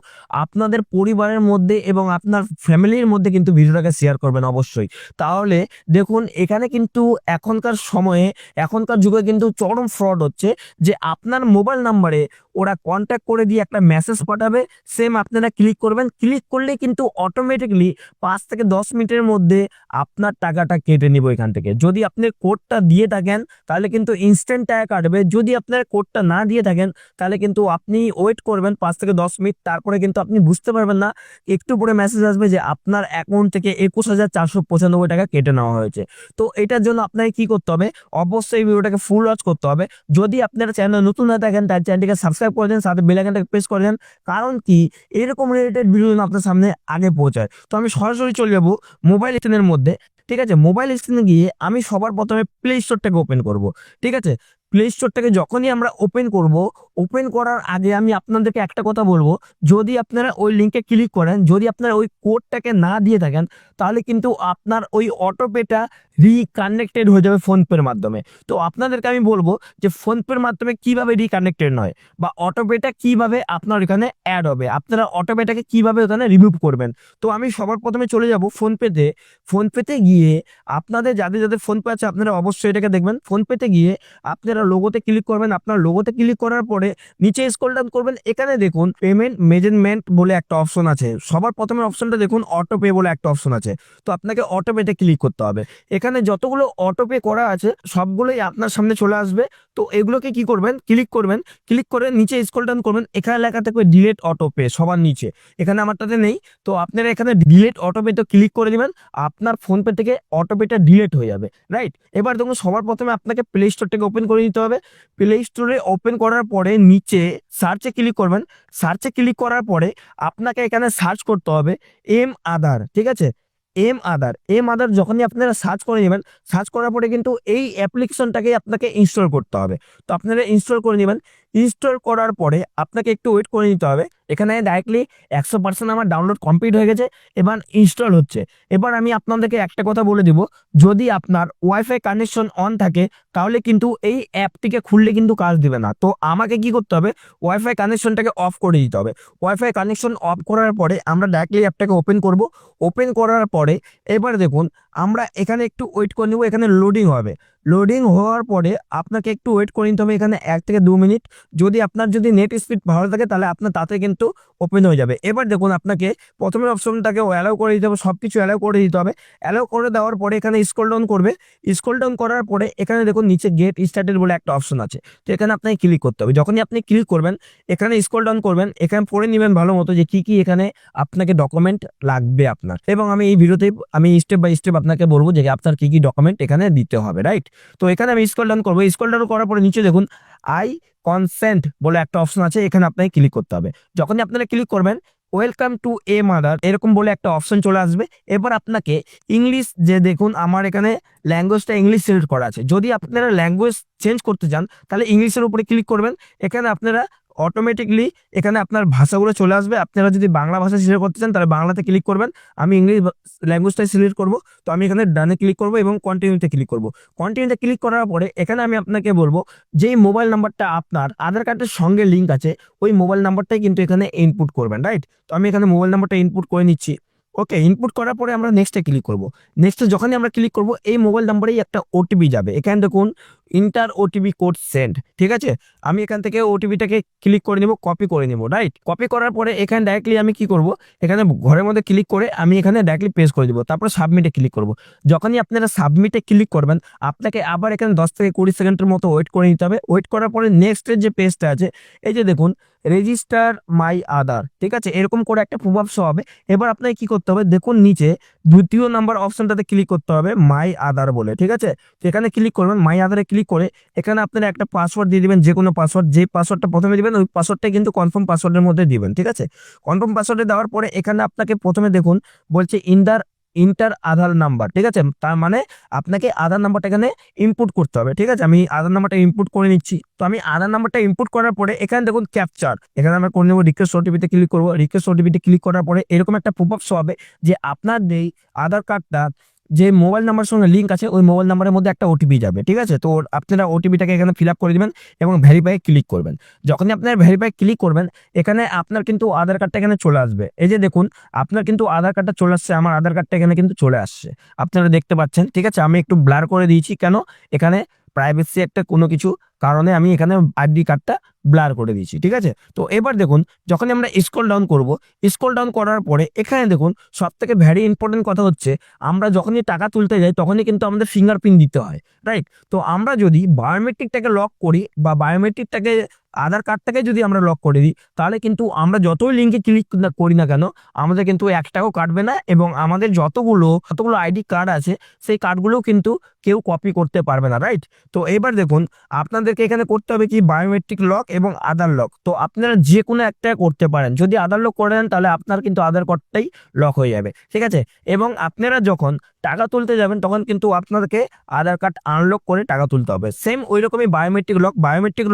আপনাদের পরিবারের মধ্যে এবং আপনার ফ্যামিলির মধ্যে কিন্তু ভিডিওটাকে শেয়ার করবেন অবশ্যই। তাহলে দেখুন এখানে কিন্তু এখনকার সময়ে এখনকার যুগে কিন্তু চরম ফ্রড হচ্ছে যে আপনার মোবাইল নাম্বারে ওরা কন্ট্যাক্ট করে দিয়ে একটা মেসেজ পাঠাবে, সেম আপনারা ক্লিক করবেন। ক্লিক করলে কিন্তু অটোমেটিকলি 5 থেকে 10 মিনিটের মধ্যে আপনার টাকাটা কেটে নিব এখান থেকে। যদি আপনি কোডটা দিয়ে থাকেন তাহলে কিন্তু ইনস্ট্যান্ট টাকা কাটবে। যদি আপনার কোডটা না দিয়ে থাকেন তাহলে কিন্তু আপনি ওয়েট করবেন 5 থেকে 10 মিনিট, তারপরে কিন্তু আপনি বুঝতে পারবেন না, একটু পরে মেসেজ আসবে যে আপনার অ্যাকাউন্ট থেকে 21,495 টাকা কেটে নেওয়া হয়েছে। তো এটার জন্য আপনাকে কি করতে হবে, অবশ্যই ভিডিওটাকে ফুল ওয়াচ করতে হবে। যদি আপনারা চ্যানেল নতুন না থাকেন তার চ্যানেলটিকে সাবস্ক্রাইব করে দেন, সাথে বেল আইকনটাকে প্রেস করে দেন, কারণ কি এরকম রিলেটেড ভিডিও যেন আপনার সামনে আগে পৌঁছায়। তো আমি সরাসরি চলে যাবো মোবাইল স্ক্রিনের মধ্যে, ঠিক আছে? মোবাইল স্ক্রিনে গিয়ে আমি সবার প্রথমে প্লে স্টোরটাকে ওপেন করব, ঠিক আছে? প্লে স্টোরটাকে যখনই আমরা ওপেন করব, ওপেন করার আগে আমি আপনাদেরকে একটা কথা বলবো, যদি আপনারা ওই লিঙ্কে ক্লিক করেন, যদি আপনারা ওই কোডটাকে না দিয়ে থাকেন তাহলে কিন্তু আপনার ওই অটোপেটা রিকানেক্টেড হয়ে যাবে ফোনপের মাধ্যমে। তো আপনাদেরকে আমি বলবো যে ফোনপের মাধ্যমে কিভাবে রিকানেক্টেড হয় বা অটোপেটা কিভাবে আপনার এখানে অ্যাড হবে, আপনারা অটোপেটাকে কিভাবে ওখানে রিমুভ করবেন। তো আমি সবার প্রথমে চলে যাব ফোনপেতে। ফোনপেতে গিয়ে আপনাদের যাদের যাদের ফোনপে আছে আপনারা অবশ্যই এটাকে দেখবেন। ফোনপেতে গিয়ে আপনারা লোগোতে ক্লিক করবেন। আপনার লোগোতে ক্লিক করার পরে নিচে স্ক্রল ডাউন করবেন, এখানে দেখুন পেমেন্ট মেজারমেন্ট বলে একটা অপশন আছে। সবার প্রথমে অপশনটা দেখুন অটো পে বলে একটা অপশন আছে। তো আপনাকে অটো পেতে ক্লিক করতে হবে। এখানে যতগুলো অটো পে করা আছে সবগুলোই আপনার সামনে চলে আসবে। তো এগুলোকে কি করবেন, ক্লিক করবেন, ক্লিক করে নিচে স্ক্রল ডাউন করবেন, এখানে লেখা থাকবে ডিলেট অটো পে সবার নিচে। এখানে আমারটাতে নেই, তো আপনারা এখানে ডিলেট অটো পে তো ক্লিক করে দিবেন, আপনার ফোনপে থেকে অটো পেটা ডিলেট হয়ে যাবে, রাইট? এবার দেখুন সবার প্রথমে আপনাকে প্লে স্টোরটাকে ওপেন করে নিতে হবে। প্লে স্টোরে ওপেন করার পরে নিচে সার্চে ক্লিক করবেন। সার্চে ক্লিক করার পরে আপনাকে এখানে সার্চ করতে হবে এম আধার, ঠিক আছে? এম আধার যখনই আপনারা সার্চ করে নেবেন, সার্চ করার পরে কিন্তু এই অ্যাপ্লিকেশনটাকে আপনাকে ইনস্টল করতে হবে। তো আপনারা ইনস্টল করে নেবেন। ইনস্টল করার পরে আপনাকে একটু ওয়েট করে নিতে হবে। এখানে ডাইরেক্টলি 100% আমার ডাউনলোড কমপ্লিট হয়ে গেছে, এবার ইনস্টল হচ্ছে। এবার আমি আপনাদেরকে একটা কথা বলে দিব, যদি আপনার ওয়াইফাই কানেকশন অন থাকে তাহলে কিন্তু এই অ্যাপটিকে খুললে কিন্তু কাজ দিবে না। তো আমাকে কি করতে হবে, ওয়াইফাই কানেকশনটাকে অফ করে দিতে হবে। ওয়াইফাই কানেকশন অফ করার পরে আমরা ডাইরেক্টলি অ্যাপটাকে ওপেন করব। ওপেন করার পরে এবার দেখুন আমরা এখানে একটু ওয়েট করে নেব, এখানে লোডিং হবে। লোডিং হওয়ার পরে আপনাকে একটু ওয়েট করে নিতে হবে, এখানে 1 থেকে 2 মিনিট। যদি আপনার যদি নেট স্পিড ভালো থাকে তাহলে আপনার তাতে কিন্তু ওপেন হয়ে যাবে। এবার দেখুন আপনাকে প্রথমের অপশনটাকে অ্যালাউ করে দিতে হবে, সব কিছু অ্যালাউ করে দিতে হবে। অ্যালাউ করে দেওয়ার পরে এখানে স্ক্রল ডাউন করবে। স্ক্রল ডাউন করার পরে এখানে দেখুন নিচে গেট স্টার্টেড বলে একটা অপশন আছে। তো এখানে আপনাকে ক্লিক করতে হবে। যখনই আপনি ক্লিক করবেন এখানে স্ক্রল ডাউন করবেন, এখানে পড়ে নেবেন ভালো মতো যে কি কি এখানে আপনাকে ডকুমেন্ট লাগবে আপনার। এবং আমি এই ভিডিওতে আমি স্টেপ বাই স্টেপ আপনাকে বলবো যে আপনার কি কি ডকুমেন্ট এখানে দিতে হবে, রাইট? তো এখানে আমি স্ক্রল ডাউন করবো। স্ক্রল ডাউন করার পরে নিচে দেখুন আই কনসেন্ট বলে একটা অপশন আছে, এখানে আপনাকে ক্লিক করতে হবে। যখনই আপনারা ক্লিক করবেন ওয়েলকাম টু এ মাদার এরকম বলে একটা অপশন চলে আসবে। এবার আপনাকে ইংলিশ, যে দেখুন আমার এখানে ল্যাঙ্গুয়েজটা ইংলিশ সিলেক্ট করা আছে, যদি আপনারা ল্যাঙ্গুয়েজ চেঞ্জ করতে চান তাহলে ইংলিশের উপরে ক্লিক করবেন। এখানে আপনারা অটোমেটিকলি এখানে আপনার ভাষাগুলো চলে আসবে। আপনারা যদি বাংলা ভাষা সিলেক্ট করতে চান তাহলে বাংলাতে ক্লিক করবেন। আমি ইংলিশ ল্যাঙ্গুয়েজটাই সিলেক্ট করব। তো আমি এখানে ডানে ক্লিক করব এবং কন্টিনিউতে ক্লিক করব। কন্টিনিউতে ক্লিক করার পরে এখানে আমি আপনাকে বলবো যেই মোবাইল নাম্বারটা আপনার আধার কার্ডের সঙ্গে লিঙ্ক আছে ওই মোবাইল নাম্বারটাই কিন্তু এখানে ইনপুট করবেন, রাইট? তো আমি এখানে মোবাইল নাম্বারটা ইনপুট করে নিচ্ছি। ওকে, ইনপুট করার পরে আমরা নেক্সটে ক্লিক করব। নেক্সটে যখনই আমরা ক্লিক করব এই মোবাইল নাম্বারেই একটা ওটিপি যাবে। এখানে দেখুন ইন্টার ওটিপি কোড সেন্ড, ঠিক আছে। আমি এখান থেকে ওটিপিটাকে ক্লিক করে নিব, কপি করে নিব, রাইট। কপি করার পরে এখানে ডাইরেক্টলি আমি কি করব, এখানে ঘরের মধ্যে ক্লিক করে আমি এখানে ডাইরেক্টলি পেস্ট করে দিব, তারপর সাবমিটে ক্লিক করব। যখনই আপনারা সাবমিটে ক্লিক করবেন আপনাকে আবার এখানে 10 থেকে 20 সেকেন্ডের মতো ওয়েট করে নিতে হবে। ওয়েট করার পরে নেক্সটের যে পেজটা আছে, এই যে দেখুন রেজিস্টার মাই আধার, ঠিক আছে, এরকম করে একটা প্রভাব শো হবে। এবার আপনাকে কি করতে হবে, দেখুন নিচে দ্বিতীয় নাম্বার অপশনটাতে ক্লিক করতে হবে মাই আধার বলে, ঠিক আছে। তো এখানে ক্লিক করবেন, মাই আধারে ক্লিক করে এখানে আপনারা একটা পাসওয়ার্ড দিয়ে দিবেন, যে কোনো পাসওয়ার্ড। যে পাসওয়ার্ডটা প্রথমে দিবেন ওই পাসওয়ার্ডটাই কিন্তু কনফার্ম পাসওয়ার্ডের মধ্যে দিবেন, ঠিক আছে। কনফার্ম পাসওয়ার্ডে দেওয়ার পরে এখানে আপনাকে প্রথমে দেখুন বলছে ইন্টার আধার নাম্বার, ঠিক আছে। তার মানে আপনাকে আধার নাম্বারটা এখানে ইনপুট করতে হবে, ঠিক আছে। আমি আধার নাম্বারটা ইনপুট করে নিচ্ছি। তো আমি আধার নাম্বারটা ইনপুট করার পরে এখানে দেখুন ক্যাপচার, এখানে আমরা করে নেবো, রিকোয়েস্ট ওটিপিতে ক্লিক করবো। রিকোয়েস্ট ওটিপিতে ক্লিক করার পরে এরকম একটা পপআপ শো হবে যে আপনার যেই আধার কার্ডটা যে মোবাইল নাম্বারের সঙ্গে লিঙ্ক আছে ওই মোবাইল নাম্বারের মধ্যে একটা ওটিপি যাবে, ঠিক আছে। তো আপনারা ওটিপিটাকে এখানে ফিল আপ করে দিবেন এবং ভেরিফাই ক্লিক করবেন। যখনই আপনারা ভেরিফাই ক্লিক করবেন এখানে আপনার কিন্তু আধার কার্ডটা এখানে চলে আসবে। এই যে দেখুন আপনার কিন্তু আধার কার্ডটা চলে আসছে, আমার আধার কার্ডটা এখানে কিন্তু চলে আসছে, আপনারা দেখতে পাচ্ছেন, ঠিক আছে। আমি একটু ব্লার করে দিয়েছি, কেন, এখানে প্রাইভেসি একটা কোনো কিছু কারণে আমি এখানে আইডি কার্ডটা ব্লার করে দিয়েছি, ঠিক আছে। তো এবার দেখুন যখন আমরা স্ক্রল ডাউন করব, স্ক্রল ডাউন করার পরে এখানে দেখুন সব থেকে ভেরি ইম্পর্টেন্ট কথা হচ্ছে আমরা যখনই টাকা তুলতে যাই তখনই কিন্তু আমাদের ফিঙ্গারপ্রিন্ট দিতে হয়, রাইট। তো আমরা যদি বায়োমেট্রিকটাকে লক করি বা বায়োমেট্রিকটাকে আধার কার্ডটাকে যদি আমরা লক করে দিই তাহলে কিন্তু আমরা যতই লিঙ্কে ক্লিক করি না কেন আমাদের কিন্তু 1 টাকাও কাটবে না এবং আমাদের যতগুলো আইডি কার্ড আছে সেই কার্ডগুলোও কিন্তু কেউ কপি করতে পারবে না, রাইট। তো এবার দেখুন আপনাদেরকে এখানে করতে হবে কি বায়োমেট্রিক লক এবং আধার লক। তো আপনারা যে কোনো একটা করতে পারেন, যদি আধার লক করে দেন তাহলে আপনার কিন্তু আধার কার্ডটাই লক হয়ে যাবে, ঠিক আছে। এবং আপনারা যখন টাকা তুলতে যাবেন তখন কিন্তু আপনাদেরকে আধার কার্ড আনলক করে টাকা তুলতে হবে। সেম ওই রকমই বায়োমেট্রিক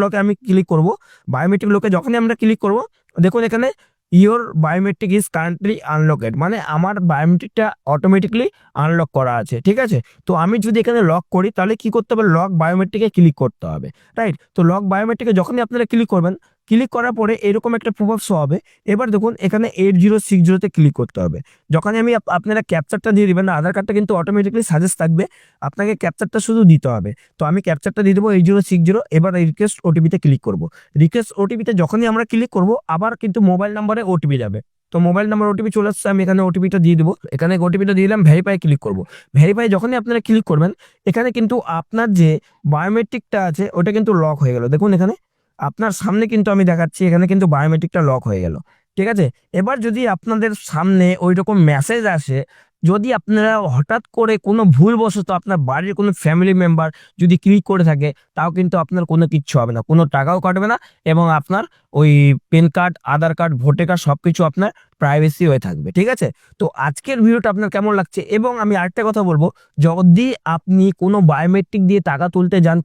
লকে আমি ক্লিক করব। বায়োমেট্রিক লকে যখনই আমরা ক্লিক করব দেখুন এখানে ইওর বায়োমেট্রিক ইজ কারেন্টলি আনলকেড, মানে আমার বায়োমেট্রিকটা অটোমেটিকলি আনলক করা আছে, ঠিক আছে। তো আমি যদি এখানে লক করি তাহলে কি করতে হবে, লক বায়োমেট্রিকে ক্লিক করতে হবে, রাইট। তো লক বায়োমেট্রিকে যখনই আপনারা ক্লিক করবেন, ক্লিক করার পরে এরকম একটা প্রভাব শো হবে। এবার দেখুন এখানে 8060-তে ক্লিক করতে হবে। যখনই আমি আপনারা ক্যাপচারটা দিয়ে দিবেন, আধার কার্ডটা কিন্তু অটোমেটিকলি সাজেস্ট থাকবে, আপনাকে ক্যাপচারটা শুধু দিতে হবে। তো আমি ক্যাপচারটা দিয়ে দেবো 8060। এবার রিকোয়েস্ট ওটিপিতে ক্লিক করব। রিকোয়েস্ট ওটিপিতে যখনই আমরা ক্লিক করব আবার কিন্তু মোবাইল নাম্বারে ওটিপি যাবে। তো মোবাইল নাম্বার ওটিপি চলে আসছে, আমি এখানে ওটিপিটা দিয়ে দেবো। এখানে ওটিপিটা দিয়ে দিলাম, ভেরিফাই ক্লিক করব। ভেরিফাই যখনই আপনারা ক্লিক করবেন এখানে কিন্তু আপনার যে বায়োমেট্রিকটা আছে ওটা কিন্তু লক হয়ে গেল। দেখুন এখানে আপনার সামনে কিন্তু আমি দেখাচ্ছি এখানে কিন্তু বায়োমেট্রিকটা লক হয়ে গেল, ঠিক আছে। এবার যদি আপনাদের সামনে ওই রকম মেসেজ আসে, যদি আপনারা হঠাৎ করে কোনো ভুলবশত আপনার বাড়ির কোনো ফ্যামিলি মেম্বার যদি ক্লিক করে থাকে তাও কিন্তু আপনার কোনো কিচ্ছু হবে না, কোনো টাকাও কাটবে না এবং আপনার ওই প্যান কার্ড, আধার কার্ড, ভোটার কার্ড সবকিছু আপনার প্রাইভেসি হয়ে থাকবে, ঠিক আছে। তো আজকের ভিডিওটা আপনার কেমন লাগছে, এবং আমি আরেকটা কথা বলবো, যদি আপনি কোনো বায়োমেট্রিক দিয়ে টাকা তুলতে যান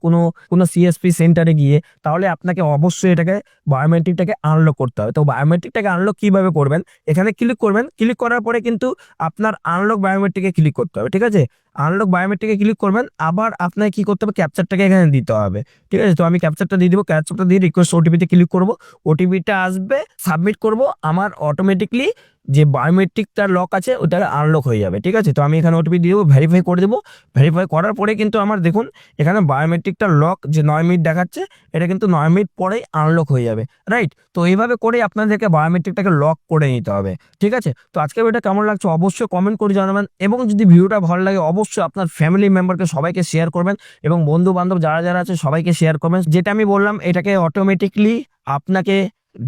কোনো সিএসপি সেন্টারে গিয়ে, তাহলে আপনাকে অবশ্যই এটাকে বায়োমেট্রিকটাকে আনলক করতে হবে। তো বায়োমেট্রিকটাকে আনলক কিভাবে করবেন, এখানে ক্লিক করবেন, ক্লিক করার পরে কিন্তু আপনার আনলক বায়োমেট্রিকে ক্লিক করতে হবে, ঠিক আছে। আনলক বায়োমেট্রিকে ক্লিক করবেন, আবার আপনাকে কি করতে হবে, ক্যাপচারটাকে এখানে দিতে হবে, ঠিক আছে। তো আমি ক্যাপচারটা দিয়ে দিব, ক্যাপচারটা দিয়ে রিকোয়েস্ট ওটিপিতে ক্লিক করব। ওটিপিটা আসবে, সাবমিট করব, আমার অটোমেটিকলি যে বায়োমেট্রিকটার লক আছে ওটা আনলক হয়ে যাবে, ঠিক আছে। তো আমি এখানে ওটিপি দিয়ে দেবো, ভেরিফাই করে দেবো। ভেরিফাই করার পরে কিন্তু আমার দেখুন এখানে বায়োমেট্রিকটা লক যে 9 মিনিট দেখাচ্ছে এটা কিন্তু 9 মিনিট পরেই আনলক হয়ে যাবে, রাইট। তো এইভাবে করে আপনাদেরকে বায়োমেট্রিকটাকে লক করে নিতে হবে, ঠিক আছে। তো আজকের ভিডিওটা কেমন লাগছে অবশ্যই কমেন্ট করে জানাবেন, এবং যদি ভিডিওটা ভালো লাগে অবশ্যই আপনার ফ্যামিলি মেম্বারকে সবাইকে শেয়ার করবেন এবং বন্ধু বান্ধব যারা যারা আছে সবাইকে শেয়ার করবেন। যেটা আমি বললাম এটাকে অটোমেটিকলি আপনাকে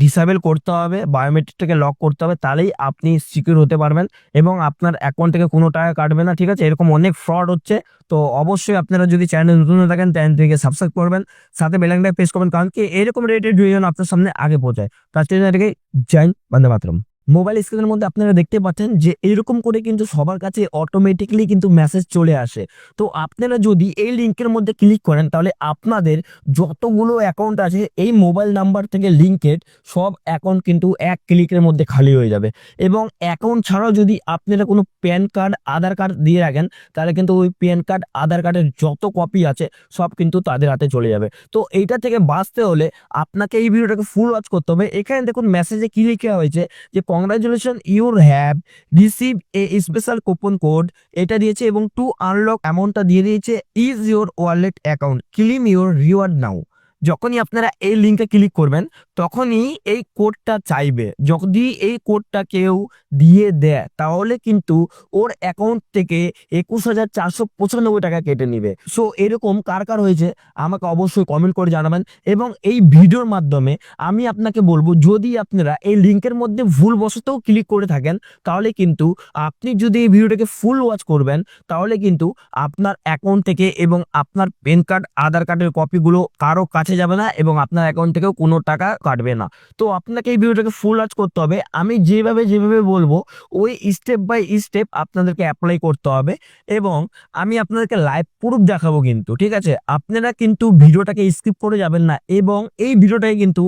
ডিসেবল করতে হবে, বায়োমেট্রিকটাকে লক করতে হবে, তাহলেই আপনি সিকিউর হতে পারবেন এবং আপনার অ্যাকাউন্ট থেকে কোনো টাকা কাটবে না, ঠিক আছে। এরকম অনেক ফ্রড হচ্ছে। তো অবশ্যই আপনারা যদি চ্যানেল নতুন হয়ে থাকেন চ্যানেলটিকে সাবস্ক্রাইব করবেন, সাথে বেল আইকনটা প্রেস করবেন, কারণ কি এরকম রিলেটেড ভিডিও আপনার সামনে আগে পৌঁছায়। তো আজকে এটাকে জয় বন্দে মাতরম। মোবাইল স্ক্রিনের মধ্যে আপনারা দেখতে পাচ্ছেন যে এরকম করে কিন্তু সবার কাছে অটোমেটিকলি কিন্তু মেসেজ চলে আসে। তো আপনারা যদি এই লিঙ্কের মধ্যে ক্লিক করেন তাহলে আপনাদের যতগুলো অ্যাকাউন্ট আছে এই মোবাইল নাম্বার থেকে লিঙ্কেড সব অ্যাকাউন্ট কিন্তু এক ক্লিকের মধ্যে খালি হয়ে যাবে। এবং অ্যাকাউন্ট ছাড়াও যদি আপনারা কোনো প্যান কার্ড, আধার কার্ড দিয়ে রাখেন তাহলে কিন্তু ওই প্যান কার্ড, আধার কার্ডের যত কপি আছে সব কিন্তু তাদের হাতে চলে যাবে। তো এইটা থেকে বাঁচতে হলে আপনাকে এই ভিডিওটাকে ফুল ওয়াচ করতে হবে। এখানে দেখুন মেসেজে কি লেখা হয়েছে যে congratulation you have receive a special coupon code, এটা দিয়েছে এবং টু আনলক অ্যামাউন্টটা দিয়ে দিয়েছে is your wallet account claim your reward now. যখনই আপনারা এই লিঙ্কে ক্লিক করবেন তখনই এই কোডটা চাইবে। যদি এই কোডটা কেউ দিয়ে দেয় তাহলে কিন্তু ওর অ্যাকাউন্ট থেকে 21,495 টাকা কেটে নিবে। সো এরকম কার কার হয়েছে আমাকে অবশ্যই কমেন্ট করে জানাবেন। এবং এই ভিডিওর মাধ্যমে আমি আপনাকে বলবো, যদি আপনারা এই লিঙ্কের মধ্যে ভুলবশতও ক্লিক করে থাকেন তাহলে কিন্তু আপনি যদি এই ভিডিওটাকে ফুল ওয়াচ করবেন তাহলে কিন্তু আপনার অ্যাকাউন্ট থেকে এবং আপনার প্যান কার্ড আধার কার্ডের কপিগুলো কারো কাছে যাবে না এবং আপনার অ্যাকাউন্ট থেকেও কোনো টাকা কাটবে না। তো আপনাকে এই ভিডিওটাকে ফুল ওয়াচ করতে হবে। আমি যেভাবে যেভাবে বলবো ওই স্টেপ বাই স্টেপ আপনাদেরকে অ্যাপ্লাই করতে হবে এবং আমি আপনাদেরকে লাইভ প্রুফ দেখাবো কিন্তু, ঠিক আছে? আপনারা কিন্তু ভিডিওটাকে স্কিপ করে যাবেন না এবং এই ভিডিওটাকে কিন্তু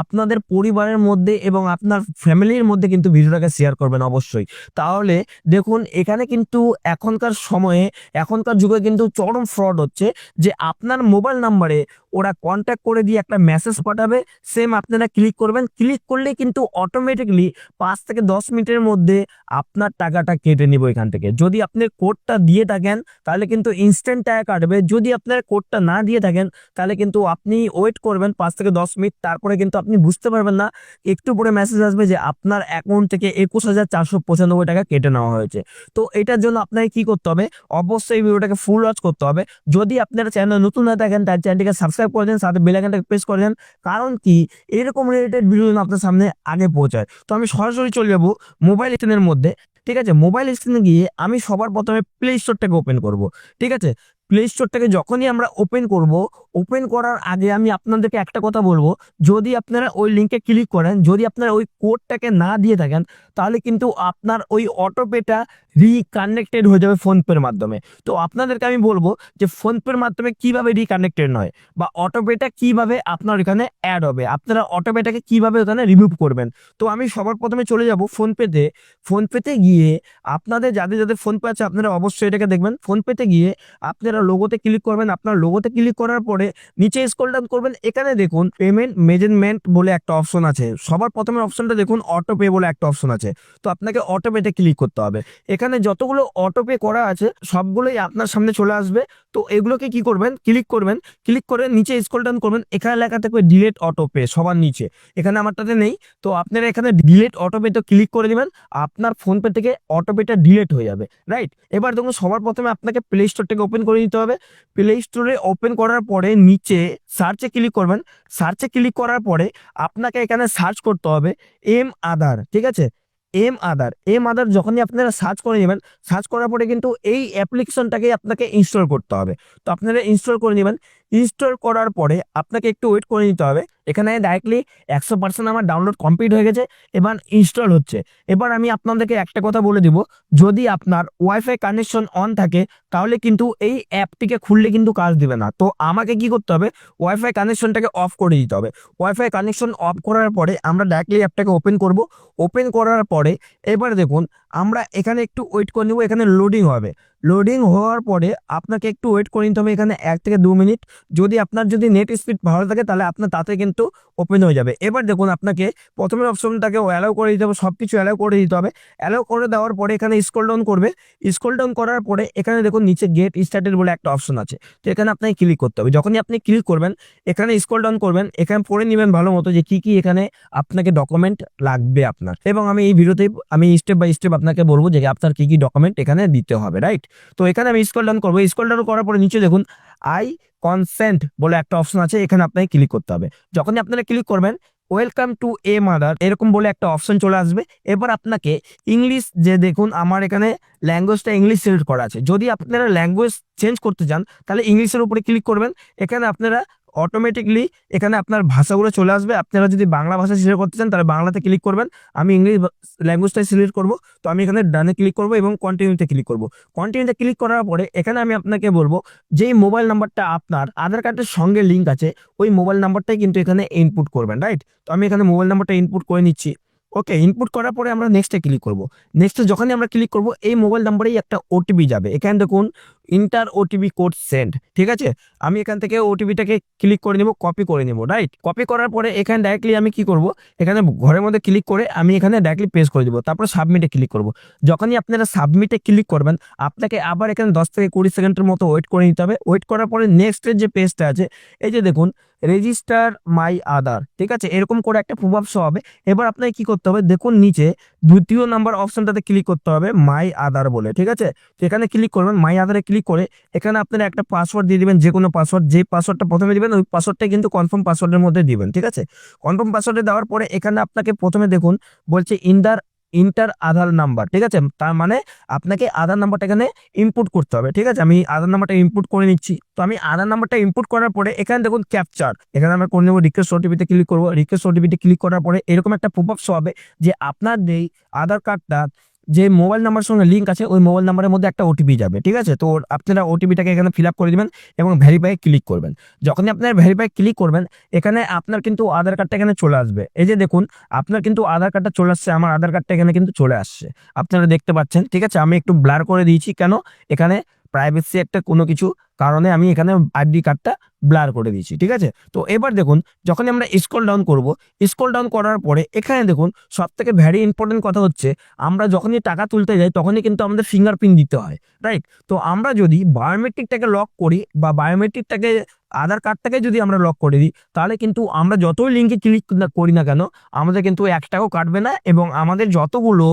আপনাদের পরিবারের মধ্যে এবং আপনার ফ্যামিলির মধ্যে কিন্তু ভিডিওটাকে শেয়ার করবেন অবশ্যই। তাহলে দেখুন এখানে কিন্তু এখনকার সময়ে এখনকার যুগে কিন্তু চরম ফ্রড হচ্ছে যে আপনার মোবাইল নাম্বারে ওরা কন্ট্যাক্ট করে দিয়ে একটা মেসেজ পাঠাবে, সেম আপনারা ক্লিক করবেন। ক্লিক করলে কিন্তু অটোমেটিকলি 5 থেকে 10 মিনিটের মধ্যে আপনার টাকাটা কেটে নিব এখান থেকে। যদি আপনি কোডটা দিয়ে থাকেন তাহলে কিন্তু ইনস্ট্যান্ট টাকা কাটবে। যদি আপনার কোডটা না দিয়ে থাকেন তাহলে কিন্তু আপনি ওয়েট করবেন 5 থেকে 10 মিনিট, তারপরে কিন্তু আপনি বুঝতে পারবেন না, একটু পরে মেসেজ আসবে যে আপনার অ্যাকাউন্ট থেকে 21,495 টাকা কেটে নেওয়া হয়েছে। তো এটার জন্য আপনাকে কি করতে হবে, অবশ্যই ভিডিওটাকে ফুল ওয়াচ করতে হবে। যদি আপনারা চ্যানেল নতুন না থাকেন তার চ্যানেলটিকে সাবস্ক্রাইব করে দেন, সাথে বেল আইকনটাকে প্রেস করে দেন, কারণ কি এরকম রিলেটেড ভিডিও যেন আপনার সামনে আগে পৌঁছায়। তো আমি সরাসরি চলে যাবো মোবাইল স্ক্রিনের মধ্যে, ঠিক আছে? মোবাইল স্ক্রিনে গিয়ে আমি সবার প্রথমে প্লে স্টোরটাকে ওপেন করব, ঠিক আছে? প্লে স্টোরটাকে যখনই আমরা ওপেন করব, ওপেন করার আগে আমি আপনাদেরকে একটা কথা বলবো, যদি আপনারা ওই লিঙ্কে ক্লিক করেন, যদি আপনারা ওই কোডটাকে না দিয়ে থাকেন তাহলে কিন্তু আপনার ওই অটোপেটা রিকানেক্টেড হয়ে যাবে ফোনপের মাধ্যমে। তো আপনাদেরকে আমি বলবো যে ফোনপের মাধ্যমে কিভাবে রিকানেক্টেড নয় বা অটোপেটা কিভাবে আপনার এখানে অ্যাড হবে, আপনারা অটোপেটাকে কিভাবে ওখানে রিমুভ করবেন। তো আমি সবার প্রথমে চলে যাব ফোনপেতে। ফোনপেতে গিয়ে আপনাদের যাদের যাদের ফোনপে আছে আপনারা অবশ্যই এটাকে দেখবেন। ফোনপেতে গিয়ে আপনারা লোগোতে ক্লিক করবেন। আপনার লোগোতে ক্লিক করার পরে নিচে স্ক্রল ডাউন করবেন, এখানে দেখুন পেমেন্ট মেজারমেন্ট বলে একটা অপশন আছে। সবার প্রথমে অপশনটা দেখুন অটো পে বলে একটা অপশন আছে। তো আপনাকে অটো পেতে ক্লিক করতে হবে। এখানে যতগুলো অটো পে করা আছে সবগুলোই আপনার সামনে চলে আসবে। তো এগুলোকে কি করবেন, ক্লিক করবেন, ক্লিক করে নিচে স্ক্রল ডাউন করবেন, এখানে লেখা থাকবে ডিলেট অটো পে সবার নিচে। এখানে আমারটাতে নেই, তো আপনারা এখানে ডিলেট অটো পে তো ক্লিক করে দিবেন, আপনার ফোনপে থেকে অটো পেটা ডিলেট হয়ে যাবে, রাইট? এবার দেখুন সবার প্রথমে আপনাকে প্লে স্টোরটাকে ওপেন করে নিতে হবে। প্লে স্টোরে ওপেন করার পরে নিচে সার্চে ক্লিক করবেন। সার্চে ক্লিক করার পরে আপনাকে এখানে সার্চ করতে হবে এম আধার, ঠিক আছে? এম আধার যখনই আপনারা সার্চ করে নেবেন, সার্চ করার পরে কিন্তু এই অ্যাপ্লিকেশনটাকে আপনাকে ইনস্টল করতে হবে। তো আপনারা ইনস্টল করে নেবেন। ইনস্টল করার পরে আপনাকে একটু ওয়েট করে নিতে হবে। এখানে ডাইরেক্টলি 100% আমার ডাউনলোড কমপ্লিট হয়ে গেছে, এবার ইনস্টল হচ্ছে। এবার আমি আপনাদেরকে একটা কথা বলে দিব, যদি আপনার ওয়াইফাই কানেকশন অন থাকে তাহলে কিন্তু এই অ্যাপটিকে খুললে কিন্তু কাজ দিবে না। তো আমাকে কি করতে হবে, ওয়াইফাই কানেকশনটাকে অফ করে দিতে হবে। ওয়াইফাই কানেকশন অফ করার পরে আমরা ডাইরেক্টলি অ্যাপটাকে ওপেন করব। ওপেন করার পরে এবার দেখুন আমরা এখানে একটু ওয়েট করে নেব, এখানে লোডিং হবে। লোডিং হওয়ার পরে আপনাকে একটু ওয়েট করে নিতে হবে এখানে 1 থেকে 2 মিনিট। যদি আপনার যদি নেট স্পিড ভালো থাকে তাহলে আপনার তাতে কিন্তু ওপেন হয়ে যাবে। এবার দেখুন আপনাকে প্রথমে অপশনটাকে অ্যালাউ করে দিতে হবে, সব কিছু অ্যালাউ করে দিতে হবে। অ্যালাউ করে দেওয়ার পরে এখানে স্ক্রল ডাউন করবে। স্ক্রল ডাউন করার পরে এখানে দেখুন নিচে গেট স্টার্টেড বলে একটা অপশন আছে। তো এখানে আপনাকে ক্লিক করতে হবে। যখনই আপনি ক্লিক করবেন এখানে স্ক্রল ডাউন করবেন, এখানে পড়ে নেবেন ভালো মতো যে কি কি এখানে আপনাকে ডকুমেন্ট লাগবে আপনার। এবং আমি এই ভিডিওতে আমি স্টেপ বাই স্টেপ আপনাকে বলবো যে আপনার কি কি ডকুমেন্ট এখানে দিতে হবে, রাইট? তো এখানে আমি স্ক্রল ডাউন করবো। স্ক্রল ডাউন করার পরে নিচে দেখুন আই কনসেন্ট বলে একটা অপশন আছে, এখানে আপনাকে ক্লিক করতে হবে। যখনই আপনারা ক্লিক করবেন ওয়েলকাম টু এ মাদার এরকম বলে একটা অপশন চলে আসবে। এবার আপনাকে ইংলিশ, যে দেখুন আমার এখানে ল্যাঙ্গুয়েজটা ইংলিশ সিলেক্ট করা আছে, যদি আপনারা ল্যাঙ্গুয়েজ চেঞ্জ করতে চান তাহলে ইংলিশের উপরে ক্লিক করবেন। এখানে আপনারা অটোমেটিকলি এখানে আপনার ভাষাগুলো চলে আসবে। আপনারা যদি বাংলা ভাষা সিলেক্ট করতে চান তাহলে বাংলাতে ক্লিক করবেন। আমি ইংলিশ ল্যাঙ্গুয়েজটাই সিলেক্ট করব। তো আমি এখানে ডানে ক্লিক করব এবং কন্টিনিউতে ক্লিক করব। কন্টিনিউতে ক্লিক করার পরে এখানে আমি আপনাকে বলবো যেই মোবাইল নাম্বারটা আপনার আধার কার্ডের সঙ্গে লিঙ্ক আছে ওই মোবাইল নাম্বারটাই কিন্তু এখানে ইনপুট করবেন, রাইট? তো আমি এখানে মোবাইল নাম্বারটা ইনপুট করে নিচ্ছি। ওকে, ইনপুট করার পরে আমরা নেক্সটে ক্লিক করব। নেক্সটে যখনই আমরা ক্লিক করব এই মোবাইল নাম্বারেই একটা ওটিপি যাবে। এখানে দেখুন ইন্টার ওটিপি কোড সেন্ড, ঠিক আছে। আমি এখান থেকে ওটিপিটাকে ক্লিক করে নিব, কপি করে নিব, রাইট। কপি করার পরে এখানে ডাইরেক্টলি আমি কি করব, এখানে ঘরের মধ্যে ক্লিক করে আমি এখানে ডাইরেক্টলি পেস্ট করে দিব, তারপর সাবমিটে ক্লিক করব। যখনই আপনারা সাবমিটে ক্লিক করবেন আপনাকে আবার এখানে 10 থেকে 20 সেকেন্ডের মতো ওয়েট করে নিতে হবে। ওয়েট করার পরে নেক্সটের যে পেজটা আছে, এই যে দেখুন রেজিস্টার মাই আধার, ঠিক আছে, এরকম করে একটা প্রভাব শো হবে। এবার আপনাকে কি করতে হবে, দেখুন নিচে দ্বিতীয় নাম্বার অপশনটাতে ক্লিক করতে হবে মাই আধার বলে, ঠিক আছে। তো এখানে ক্লিক করবেন, মাই আধারে ক্লিক করে এখানে আপনারা একটা পাসওয়ার্ড দিয়ে দিবেন, যে কোনো পাসওয়ার্ড, যে পাসওয়ার্ডটা প্রথমে দিবেন ওই পাসওয়ার্ডটা কিন্তু কনফার্ম পাসওয়ার্ডের মধ্যে দিবেন, ঠিক আছে। কনফার্ম পাসওয়ার্ডে দেওয়ার পরে এখানে আপনাকে প্রথমে দেখুন বলছে ইন্টার আধার নাম্বার, ঠিক আছে, তার মানে আপনাকে আধার নাম্বারটা এখানে ইনপুট করতে হবে, ঠিক আছে। আমি আধার নাম্বারটা ইনপুট করে নিচ্ছি। তো আমি আধার নাম্বারটা ইনপুট করার পরে এখানে দেখুন ক্যাপচার, এখানে আমরা করে নেবো রিকোয়েস্ট ওটিপিতে ক্লিক করবো। রিকোয়েস্ট ওটিপিতে ক্লিক করার পরে এরকম একটা পপআপ শো হবে যে আপনার যেই আধার কার্ডটা যে মোবাইল নাম্বার সঙ্গে লিঙ্ক আছে ওই মোবাইল নাম্বারের মধ্যে একটা ওটিপি যাবে, ঠিক আছে। তো আপনারা ওটিপিটাকে এখানে ফিল আপ করে দিবেন এবং ভেরিফাই ক্লিক করবেন। যখনই আপনারা ভেরিফাই ক্লিক করবেন এখানে আপনার কিন্তু আধার কার্ডটা এখানে চলে আসবে। এই যে দেখুন আপনার কিন্তু আধার কার্ডটা চলে আসছে, আমার আধার কার্ডটা এখানে কিন্তু চলে আসছে, আপনারা দেখতে পাচ্ছেন, ঠিক আছে। আমি একটু ব্লার করে দিয়েছি, কেন, এখানে প্রাইভেসি একটা কোনো কিছু কারণে আমি এখানে আইডি কার্ডটা ব্লার করে দিয়েছি, ঠিক আছে। তো এবার দেখুন যখনই আমরা স্ক্রল ডাউন করব, স্ক্রল ডাউন করার পরে এখানে দেখুন সব থেকে ভেরি ইম্পর্টেন্ট কথা হচ্ছে আমরা যখনই টাকা তুলতে যাই তখনই কিন্তু আমাদের ফিঙ্গারপ্রিন্ট দিতে হয়, রাইট। তো আমরা যদি বায়োমেট্রিকটাকে লক করি বা বায়োমেট্রিকটাকে আধার কার্ডটাকে যদি আমরা লক করে দিই তাহলে কিন্তু আমরা যতই লিঙ্কে ক্লিক করি না কেন আমাদের কিন্তু 1 টাকাও কাটবে না এবং আমাদের যতগুলো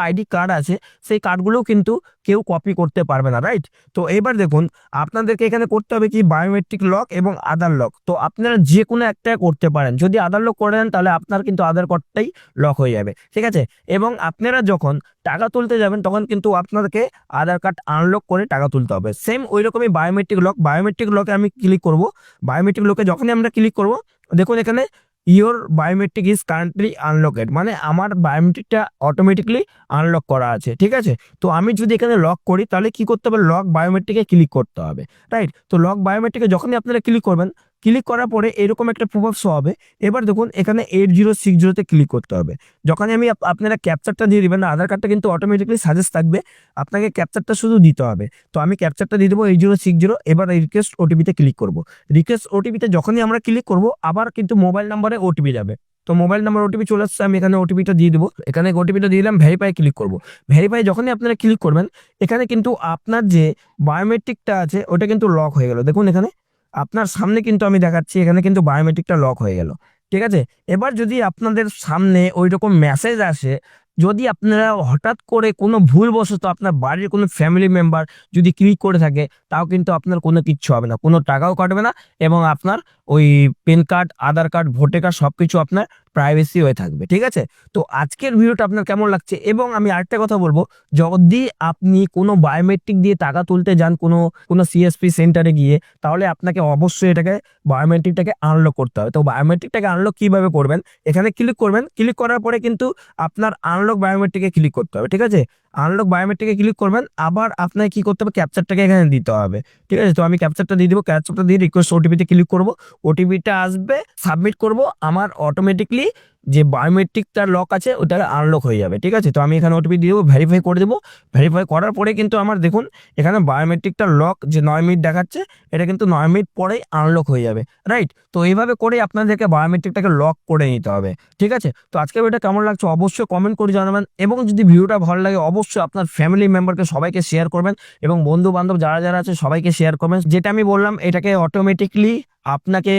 আইডি কার্ড আছে সেই কার্ডগুলোও কিন্তু কেউ কপি করতে পারবে না, রাইট। তো এবার দেখুন আপনাদেরকে এখানে করতে হবে কি বায়োমেট্রিক লক এবং আধার লক। তো আপনারা যে কোনো একটা করতে পারেন, যদি আধার লক করে দেন তাহলে আপনার কিন্তু আধার কার্ডটাই লক হয়ে যাবে, ঠিক আছে। এবং আপনারা যখন টাকা তুলতে যাবেন তখন কিন্তু আপনাদেরকে আধার কার্ড আনলক করে টাকা তুলতে হবে। সেম ওই রকমই বায়োমেট্রিক লকে আমি ক্লিক করব। বায়োমেট্রিক লকে যখনই আমরা ক্লিক করব দেখুন এখানে ইওর বায়োমেট্রিক ইজ কারেন্টলি আনলকেড, মানে আমার বায়োমেট্রিকটা অটোমেটিকলি আনলক করা আছে, ঠিক আছে। তো আমি যদি এখানে লক করি তাহলে কি করতে হবে, লক বায়োমেট্রিকে ক্লিক করতে হবে, রাইট। তো লক বায়োমেট্রিকে যখনই আপনারা ক্লিক করবেন, ক্লিক করার পরে এরকম একটা প্রভাব শো হবে। এবার দেখুন এখানে 8060-তে ক্লিক করতে হবে। যখনই আমি আপনারা ক্যাপচারটা দিয়ে দিবেন, আধার কার্ডটা কিন্তু অটোমেটিকলি সাজেস্ট থাকবে, আপনাকে ক্যাপচারটা শুধু দিতে হবে। তো আমি ক্যাপচারটা দিয়ে দেবো 8060। এবার রিকোয়েস্ট ওটিপিতে ক্লিক করব। রিকোয়েস্ট ওটিপিতে যখনই আমরা ক্লিক করব আবার কিন্তু মোবাইল নাম্বারে ওটিপি যাবে। তো মোবাইল নাম্বার ওটিপি চলে আসছে, আমি এখানে ওটিপিটা দিয়ে দেবো। এখানে ওটিপিটা দিয়ে দিলাম, ভেরিফাই ক্লিক করব। ভেরিফাই যখনই আপনারা ক্লিক করবেন এখানে কিন্তু আপনার যে বায়োমেট্রিকটা আছে ওটা কিন্তু লক হয়ে গেল। দেখুন এখানে আপনার সামনে কিন্তু আমি দেখাচ্ছি এখানে কিন্তু বায়োমেট্রিকটা লক হয়ে গেল, ঠিক আছে। এবার যদি আপনাদের সামনে ওই রকম মেসেজ আসে, যদি আপনারা হঠাৎ করে কোনো ভুলবশত আপনার বাড়ির কোনো ফ্যামিলি মেম্বার যদি ক্লিক করে থাকে তাও কিন্তু আপনার কোনো কিচ্ছু হবে না, কোনো টাকাও কাটবে না এবং আপনার ওই পেন কার্ড, আধার কার্ড, ভোটার কার্ড সবকিছু আপনার প্রাইভেসি হয়ে থাকবে, ঠিক আছে। তো আজকের ভিডিওটা আপনার কেমন লাগছে, এবং আমি আরেকটা কথা বলবো, যদি আপনি কোনো বায়োমেট্রিক দিয়ে টাকা তুলতে যান কোনো সিএসপি সেন্টারে গিয়ে, তাহলে আপনাকে অবশ্যই এটাকে বায়োমেট্রিকটাকে আনলক করতে হবে। তো বায়োমেট্রিকটাকে আনলক কিভাবে করবেন, এখানে ক্লিক করবেন, ক্লিক করার পরে কিন্তু আপনার আনলক বায়োমেট্রিকে ক্লিক করতে হবে, ঠিক আছে। আনলক বায়োমেট্রিকে ক্লিক করবেন, আবার আপনাকে কি করতে হবে, ক্যাপচারটাকে এখানে দিতে হবে, ঠিক আছে। তো আমি ক্যাপচারটা দিয়ে দিব, ক্যাপচারটা দিয়ে রিকোয়েস্ট ওটিপিতে ক্লিক করব। ওটিপিটা আসবে, সাবমিট করব, আমার অটোমেটিকলি যে বায়োমেট্রিকটার লক আছে ওটা আনলক হয়ে যাবে, ঠিক আছে। তো আমি এখানে ওটিপি দিয়ে দেবো, ভেরিফাই করে দেবো। ভেরিফাই করার পরে কিন্তু আমার দেখুন এখানে বায়োমেট্রিকটার লক যে 9 মিনিট দেখাচ্ছে এটা কিন্তু 9 মিনিট পরেই আনলক হয়ে যাবে, রাইট। তো এইভাবে করে আপনাদেরকে বায়োমেট্রিকটাকে লক করে নিতে হবে, ঠিক আছে। তো আজকে ভিডিওটা কেমন লাগছে অবশ্যই কমেন্ট করে জানাবেন, এবং যদি ভিডিওটা ভালো লাগে অবশ্যই আপনার ফ্যামিলি মেম্বারকে সবাইকে শেয়ার করবেন এবং বন্ধু বান্ধব যারা যারা আছে সবাইকে শেয়ার করবেন। যেটা আমি বললাম এটাকে অটোমেটিকলি আপনাকে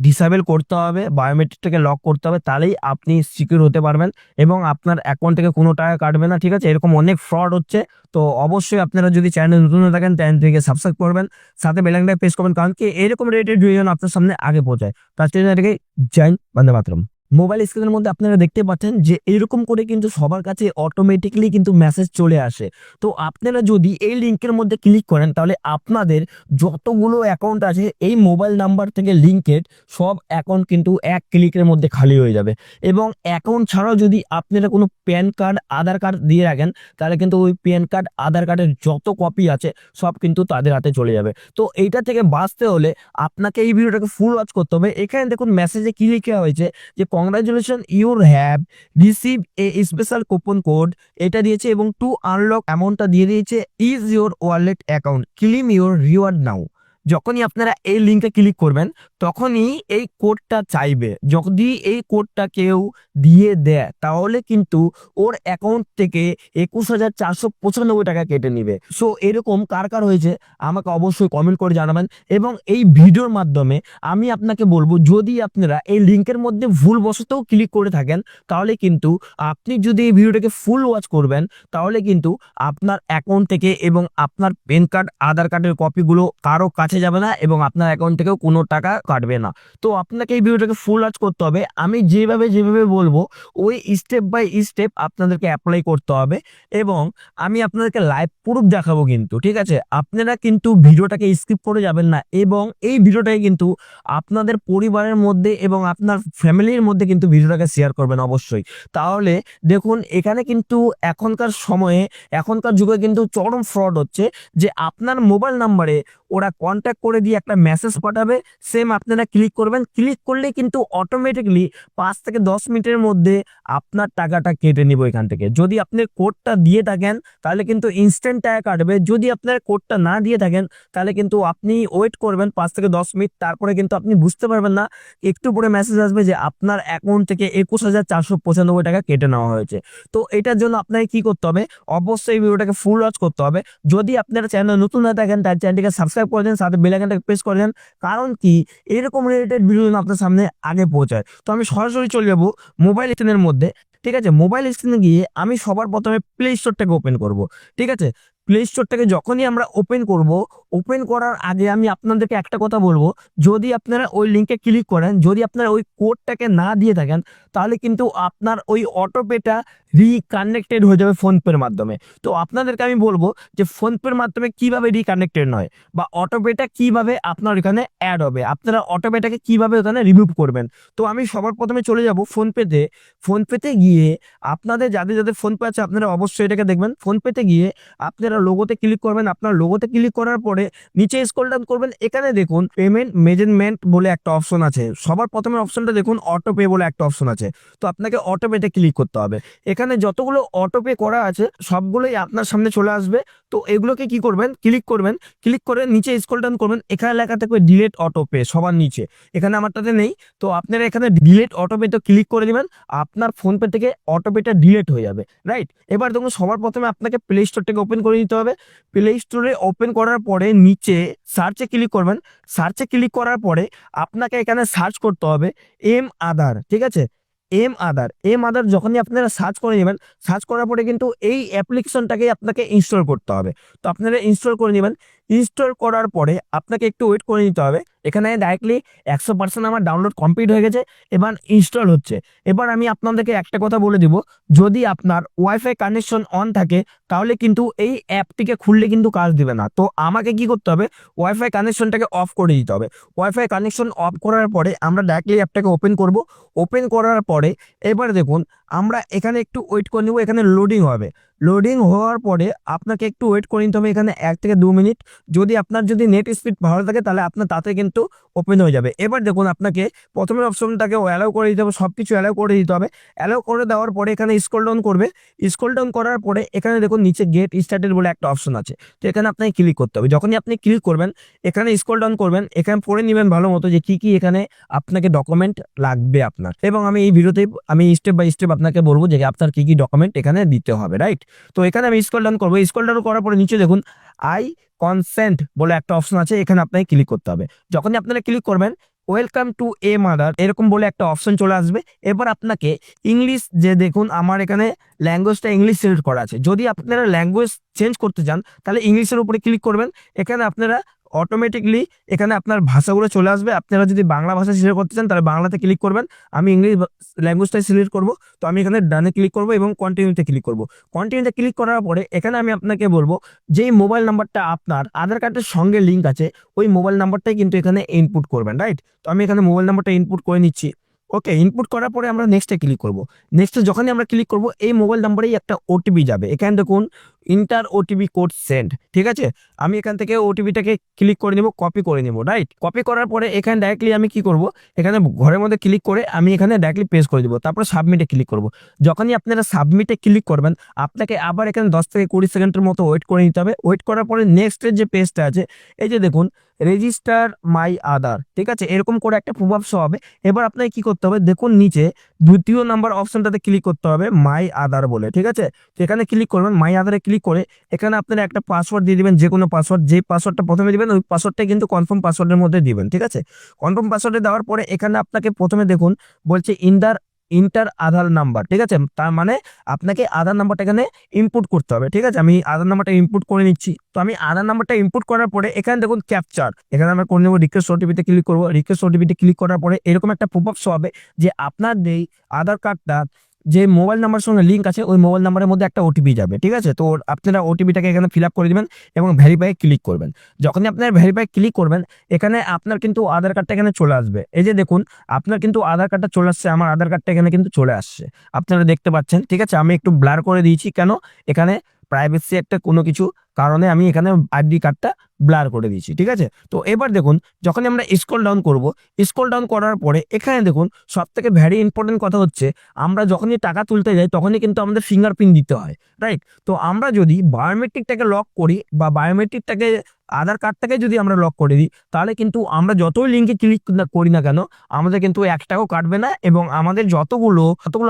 ডিসেবল করতে হবে, বায়োমেট্রিকটাকে লক করতে হবে, তাহলেই আপনি সিকিউর হতে পারবেন এবং আপনার অ্যাকাউন্ট থেকে কোনো টাকা কাটবে না, ঠিক আছে। এরকম অনেক ফ্রড হচ্ছে, তো অবশ্যই আপনারা যদি চ্যানেল নতুন হয়ে থাকেন চ্যানেলটিকে সাবস্ক্রাইব করবেন, সাথে বেল আইকনটা প্রেস করবেন, কারণ কি এরকম রিলেটেড ভিডিও আপনার সামনে আগে পৌঁছায়। তার জন্য এটাকে জয়েন বন্দে মাতরম। মোবাইল স্ক্রিনের মধ্যে আপনারা দেখতে পাচ্ছেন যে এরকম করে কিন্তু সবার কাছে অটোমেটিকলি কিন্তু মেসেজ চলে আসে। তো আপনারা যদি এই লিঙ্কের মধ্যে ক্লিক করেন তাহলে আপনাদের যতগুলো অ্যাকাউন্ট আছে এই মোবাইল নাম্বার থেকে লিঙ্কেড সব অ্যাকাউন্ট কিন্তু এক ক্লিকের মধ্যে খালি হয়ে যাবে। এবং অ্যাকাউন্ট ছাড়াও যদি আপনারা কোনো প্যান কার্ড, আধার কার্ড দিয়ে রাখেন তাহলে কিন্তু ওই প্যান কার্ড, আধার কার্ডের যত কপি আছে সব কিন্তু তাদের হাতে চলে যাবে। তো এইটা থেকে বাঁচতে হলে আপনাকে এই ভিডিওটাকে ফুল ওয়াচ করতে হবে। এখানে দেখুন মেসেজে কি লেখা হয়েছে যে congratulation your have receive a special coupon code, এটা দিয়েছে এবং টু আনলক অ্যামাউন্টটা দিয়ে দিয়েছে is your wallet account claim your reward now. যখনই আপনারা এই লিঙ্কে ক্লিক করবেন তখনই এই কোডটা চাইবে। যদি এই কোডটা কেউ দিয়ে দেয় তাহলে কিন্তু ওর অ্যাকাউন্ট থেকে 21,495 টাকা কেটে নিবে। সো এরকম কার কার হয়েছে আমাকে অবশ্যই কমেন্ট করে জানাবেন। এবং এই ভিডিওর মাধ্যমে আমি আপনাকে বলবো, যদি আপনারা এই লিঙ্কের মধ্যে ভুলবশতও ক্লিক করে থাকেন তাহলে কিন্তু আপনি যদি এই ভিডিওটাকে ফুল ওয়াচ করবেন তাহলে কিন্তু আপনার অ্যাকাউন্ট থেকে এবং আপনার প্যান কার্ড, আধার কার্ডের কপিগুলো কারো কাছে যাবে না এবং আপনার অ্যাকাউন্ট থেকেও কোনো টাকা কাটবে না। তো আপনাকে এই ভিডিওটাকে ফুল ওয়াচ করতে হবে। আমি যেভাবে বলবো ওই স্টেপ বাই স্টেপ আপনাদেরকে অ্যাপ্লাই করতে হবে এবং আমি আপনাদেরকে লাইভ প্রুফ দেখাবো কিন্তু, ঠিক আছে? আপনারা কিন্তু ভিডিওটাকে স্কিপ করে যাবেন না এবং এই ভিডিওটাকে কিন্তু আপনাদের পরিবারের মধ্যে এবং আপনার ফ্যামিলির মধ্যে কিন্তু ভিডিওটাকে শেয়ার করবেন অবশ্যই। তাহলে দেখুন এখানে কিন্তু এখনকার যুগে কিন্তু চরম ফ্রড হচ্ছে, যে আপনার মোবাইল নাম্বারে ওরা কন্ট্যাক্ট করে দিয়ে একটা মেসেজ পাঠাবে, সেম আপনারা ক্লিক করবেন। ক্লিক করলে কিন্তু অটোমেটিকলি 5 থেকে 10 মিনিটের মধ্যে আপনার টাকাটা কেটে নিব এখান থেকে। যদি আপনি কোডটা দিয়ে থাকেন তাহলে কিন্তু ইনস্ট্যান্ট টাকা কাটবে। যদি আপনার কোডটা না দিয়ে থাকেন তাহলে কিন্তু আপনি ওয়েট করবেন 5 থেকে 10 মিনিট, তারপরে কিন্তু আপনি বুঝতে পারবেন না, একটু পরে মেসেজ আসবে যে আপনার অ্যাকাউন্ট থেকে 21,495 টাকা কেটে নেওয়া হয়েছে। তো এটার জন্য আপনাকে কি করতে হবে, অবশ্যই ভিডিওটাকে ফুল ওয়াচ করতে হবে। যদি আপনারা চ্যানেল নতুন না থাকেন তাহলে চ্যানেলটিকে সাবস্ক্রাইব করে দেন, সাথে বেল আইকনটাকে প্রেস করে দেন, কারণ কি এরকম রিলেটেড ভিডিও যেন আপনার সামনে আগে পৌঁছায়। তো আমি সরাসরি চলে যাবো মোবাইল স্ক্রিনের মধ্যে, ঠিক আছে? মোবাইল স্ক্রিনে গিয়ে আমি সবার প্রথমে প্লে স্টোরটাকে ওপেন করব, ঠিক আছে? প্লে স্টোরটাকে যখনই আমরা ওপেন করব, ওপেন করার আগে আমি আপনাদেরকে একটা কথা বলবো, যদি আপনারা ওই লিঙ্কে ক্লিক করেন, যদি আপনারা ওই কোডটাকে না দিয়ে থাকেন তাহলে কিন্তু আপনার ওই অটোপেটা রিকানেক্টেড হয়ে যাবে ফোনপের মাধ্যমে। তো আপনাদেরকে আমি বলবো যে ফোনপের মাধ্যমে কিভাবে রিকানেক্টেড নয় বা অটোপেটা কিভাবে আপনার এখানে অ্যাড হবে, আপনারা অটোপেটাকে কিভাবে ওখানে রিমুভ করবেন। তো আমি সবার প্রথমে চলে যাব ফোনপেতে। ফোনপেতে গিয়ে আপনাদের যাদের ফোনপে আছে আপনারা অবশ্যই এটাকে দেখবেন। ফোনপেতে গিয়ে আপনারা লোগোতে ক্লিক করবেন। আপনার লোগোতে ক্লিক করার পরে নিচে স্ক্রল ডাউন করবেন, এখানে দেখুন পেমেন্ট মেজারমেন্ট বলে একটা অপশন আছে। সবার প্রথমে অপশনটা দেখুন অটো পে বলে একটা অপশন আছে। তো আপনাকে অটো পেতে ক্লিক করতে হবে। এখানে যতগুলো অটো পে করা আছে সবগুলোই আপনার সামনে চলে আসবে। তো এগুলোকে কি করবেন, ক্লিক করবেন, ক্লিক করে নিচে স্ক্রল ডাউন করবেন, এখানে লেখা থাকবে ডিলেট অটো পে সবার নিচে। এখানে আমারটাতে নেই, তো আপনারা এখানে ডিলেট অটো পে তো ক্লিক করে দিবেন, আপনার ফোনপে থেকে অটো পেটা ডিলেট হয়ে যাবে, রাইট? এবার দেখুন সবার প্রথমে আপনাকে প্লে স্টোরটাকে ওপেন করে নিতে হবে। প্লে স্টোরে ওপেন করার পরে নিচে সার্চে ক্লিক করবেন। সার্চে ক্লিক করার পরে আপনাকে এখানে সার্চ করতে হবে এম আধার, ঠিক আছে? এম আধার যখনই আপনারা সার্চ করে নেবেন, সার্চ করার পরে কিন্তু এই অ্যাপ্লিকেশনটাকে আপনাকে ইনস্টল করতে হবে। তো আপনারা ইনস্টল করে নেবেন। ইনস্টল করার পরে আপনাকে একটু ওয়েট করে নিতে হবে। এখানে ডাইরেক্টলি 100% আমার ডাউনলোড কমপ্লিট হয়ে গেছে, এবার ইনস্টল হচ্ছে। এবার আমি আপনাদেরকে একটা কথা বলে দিব, যদি আপনার ওয়াইফাই কানেকশন অন থাকে তাহলে কিন্তু এই অ্যাপটিকে খুললে কিন্তু কাজ দিবে না। তো আমাকে কি করতে হবে, ওয়াইফাই কানেকশনটাকে অফ করে দিতে হবে। ওয়াইফাই কানেকশন অফ করার পরে আমরা ডাইরেক্টলি অ্যাপটাকে ওপেন করব। ওপেন করার পরে এবার দেখুন আমরা এখানে একটু ওয়েট করে নেব, এখানে লোডিং হবে। লোডিং হওয়ার পরে আপনাকে একটু ওয়েট করে নিতে হবে, এখানে 1 থেকে 2 মিনিট। যদি নেট স্পিড ভালো থাকে তাহলে আপনার তাতে কিন্তু ওপেন হয়ে যাবে। এবার দেখুন আপনাকে প্রথমের অপশনটাকে অ্যালাউ করে দিতে হবে, সব কিছু অ্যালাউ করে দিতে হবে। অ্যালাউ করে দেওয়ার পরে এখানে স্ক্রল ডাউন করবে। স্ক্রল ডাউন করার পরে এখানে দেখুন নিচে গেট স্টার্টেড বলে একটা অপশন আছে। তো এখানে আপনাকে ক্লিক করতে হবে। যখনই আপনি ক্লিক করবেন এখানে স্ক্রল ডাউন করবেন, এখানে পড়ে নেবেন ভালো মতো যে কি কি এখানে আপনাকে ডকুমেন্ট লাগবে আপনার, এবং আমি এই ভিডিওতে আমি স্টেপ বাই স্টেপ আপনাকে বলবো যে আপনার কি কি ডকুমেন্ট এখানে দিতে হবে, রাইট? তো এখানে আমি স্ক্রল ডাউন করবো। স্ক্রল ডাউন করার পরে নিচে দেখুন আই কনসেন্ট বলে একটা অপশন আছে, এখানে আপনাকে ক্লিক করতে হবে। যখনই আপনারা ক্লিক করবেন ওয়েলকাম টু এ মাদার এরকম বলে একটা অপশন চলে আসবে। এবার আপনাকে ইংলিশ, যে দেখুন আমার এখানে ল্যাঙ্গুয়েজটা ইংলিশ সিলেক্ট করা আছে, যদি আপনারা ল্যাঙ্গুয়েজ চেঞ্জ করতে চান তাহলে ইংলিশের উপরে ক্লিক করবেন। এখানে আপনারা অটোমেটিকলি এখানে আপনার ভাষাগুলো চলে আসবে। আপনারা যদি বাংলা ভাষা সিলেক্ট করতে চান তাহলে বাংলাতে ক্লিক করবেন। আমি ইংলিশ ল্যাঙ্গুয়েজটাই সিলেক্ট করব। তো আমি এখানে ডানে ক্লিক করব এবং কন্টিনিউতে ক্লিক করব। কন্টিনিউতে ক্লিক করার পরে এখানে আমি আপনাকে বলবো যেই মোবাইল নাম্বারটা আপনার আধার কার্ডের সঙ্গে লিঙ্ক আছে ওই মোবাইল নাম্বারটাই কিন্তু এখানে ইনপুট করবেন, রাইট? তো আমি এখানে মোবাইল নাম্বারটা ইনপুট করে নিচ্ছি। ওকে, ইনপুট করার পরে আমরা নেক্সটে ক্লিক করব। নেক্সটে যখনই আমরা ক্লিক করব এই মোবাইল নাম্বারেই একটা ওটিপি যাবে। এখানে দেখুন ইন্টার ওটিপি কোড সেন্ড, ঠিক আছে। আমি এখান থেকে ওটিপিটাকে ক্লিক করে নিব, কপি করে নিব, রাইট। কপি করার পরে এখানে ডাইরেক্টলি আমি কি করব, এখানে ঘরের মধ্যে ক্লিক করে আমি এখানে ডাইরেক্টলি পেস্ট করে দিব, তারপর সাবমিটে ক্লিক করব। যখনই আপনারা সাবমিটে ক্লিক করবেন আপনাকে আবার এখানে 10 থেকে 20 সেকেন্ডের মতো ওয়েট করে নিতে হবে। ওয়েট করার পরে নেক্সটের যে পেজটা আছে, এই যে দেখুন রেজিস্টার মাই আধার, ঠিক আছে, এরকম করে একটা প্রভাব শো হবে। এবার আপনাকে কি করতে হবে, দেখুন নিচে দ্বিতীয় নাম্বার অপশনটাতে ক্লিক করতে হবে মাই আধার বলে, ঠিক আছে। তো এখানে ক্লিক করবেন, মাই আধারে ক্লিক করে এখানে আপনারা একটা পাসওয়ার্ড দিয়ে দিবেন, যে কোনো পাসওয়ার্ড, যে পাসওয়ার্ডটা প্রথমে দিবেন ওই পাসওয়ার্ডটাই কিন্তু কনফার্ম পাসওয়ার্ডের মধ্যে দিবেন, ঠিক আছে। কনফার্ম পাসওয়ার্ডে দেওয়ার পরে এখানে আপনাকে প্রথমে দেখুন বলছে ইন্টার আধার নাম্বার, ঠিক আছে, তার মানে আপনাকে আধার নাম্বারটা এখানে ইনপুট করতে হবে, ঠিক আছে। আমি আধার নাম্বারটা ইনপুট করে নিচ্ছি। তো আমি আধার নাম্বারটা ইনপুট করার পরে এখানে দেখুন ক্যাপচার, এখানে আমরা করে নেব, রিকোয়েস্ট ওটিপিতে ক্লিক করবো। রিকোয়েস্ট ওটিপিতে ক্লিক করার পরে এরকম একটা পপআপ শো হবে যে আপনার যেই আধার কার্ডটা যে মোবাইল নাম্বারের সঙ্গে লিঙ্ক আছে ওই মোবাইল নাম্বারের মধ্যে একটা ওটিপি যাবে, ঠিক আছে। তো আপনারা ওটিপিটাকে এখানে ফিল আপ করে দিবেন এবং ভেরিফাই ক্লিক করবেন। যখনই আপনারা ভেরিফাই ক্লিক করবেন এখানে আপনার কিন্তু আধার কার্ডটা এখানে চলে আসবে। এই যে দেখুন আপনার কিন্তু আধার কার্ডটা চলে আসছে, আমার আধার কার্ডটা এখানে কিন্তু চলে আসছে, আপনারা দেখতে পাচ্ছেন, ঠিক আছে। আমি একটু ব্লার করে দিয়েছি, কেন, এখানে প্রাইভেসি একটা কোনো কিছু কারণে আমি এখানে আইডি কার্ডটা ব্লার করে দিয়েছি, ঠিক আছে। তো এবার দেখুন যখন আমরা স্ক্রল ডাউন করব, স্ক্রল ডাউন করার পরে এখানে দেখুন সব থেকে ভেরি ইম্পর্টেন্ট কথা হচ্ছে আমরা যখনই টাকা তুলতে যাই তখনই কিন্তু আমাদের ফিঙ্গারপ্রিন্ট দিতে হয়, রাইট। তো আমরা যদি বায়োমেট্রিকটাকে লক করি বা বায়োমেট্রিকটাকে আধার কার্ডটাকে যদি আমরা লক করে দিই তাহলে কিন্তু আমরা যতই লিঙ্কে ক্লিক করি না কেন আমাদের কিন্তু 1 টাকাও কাটবে না এবং আমাদের যতগুলো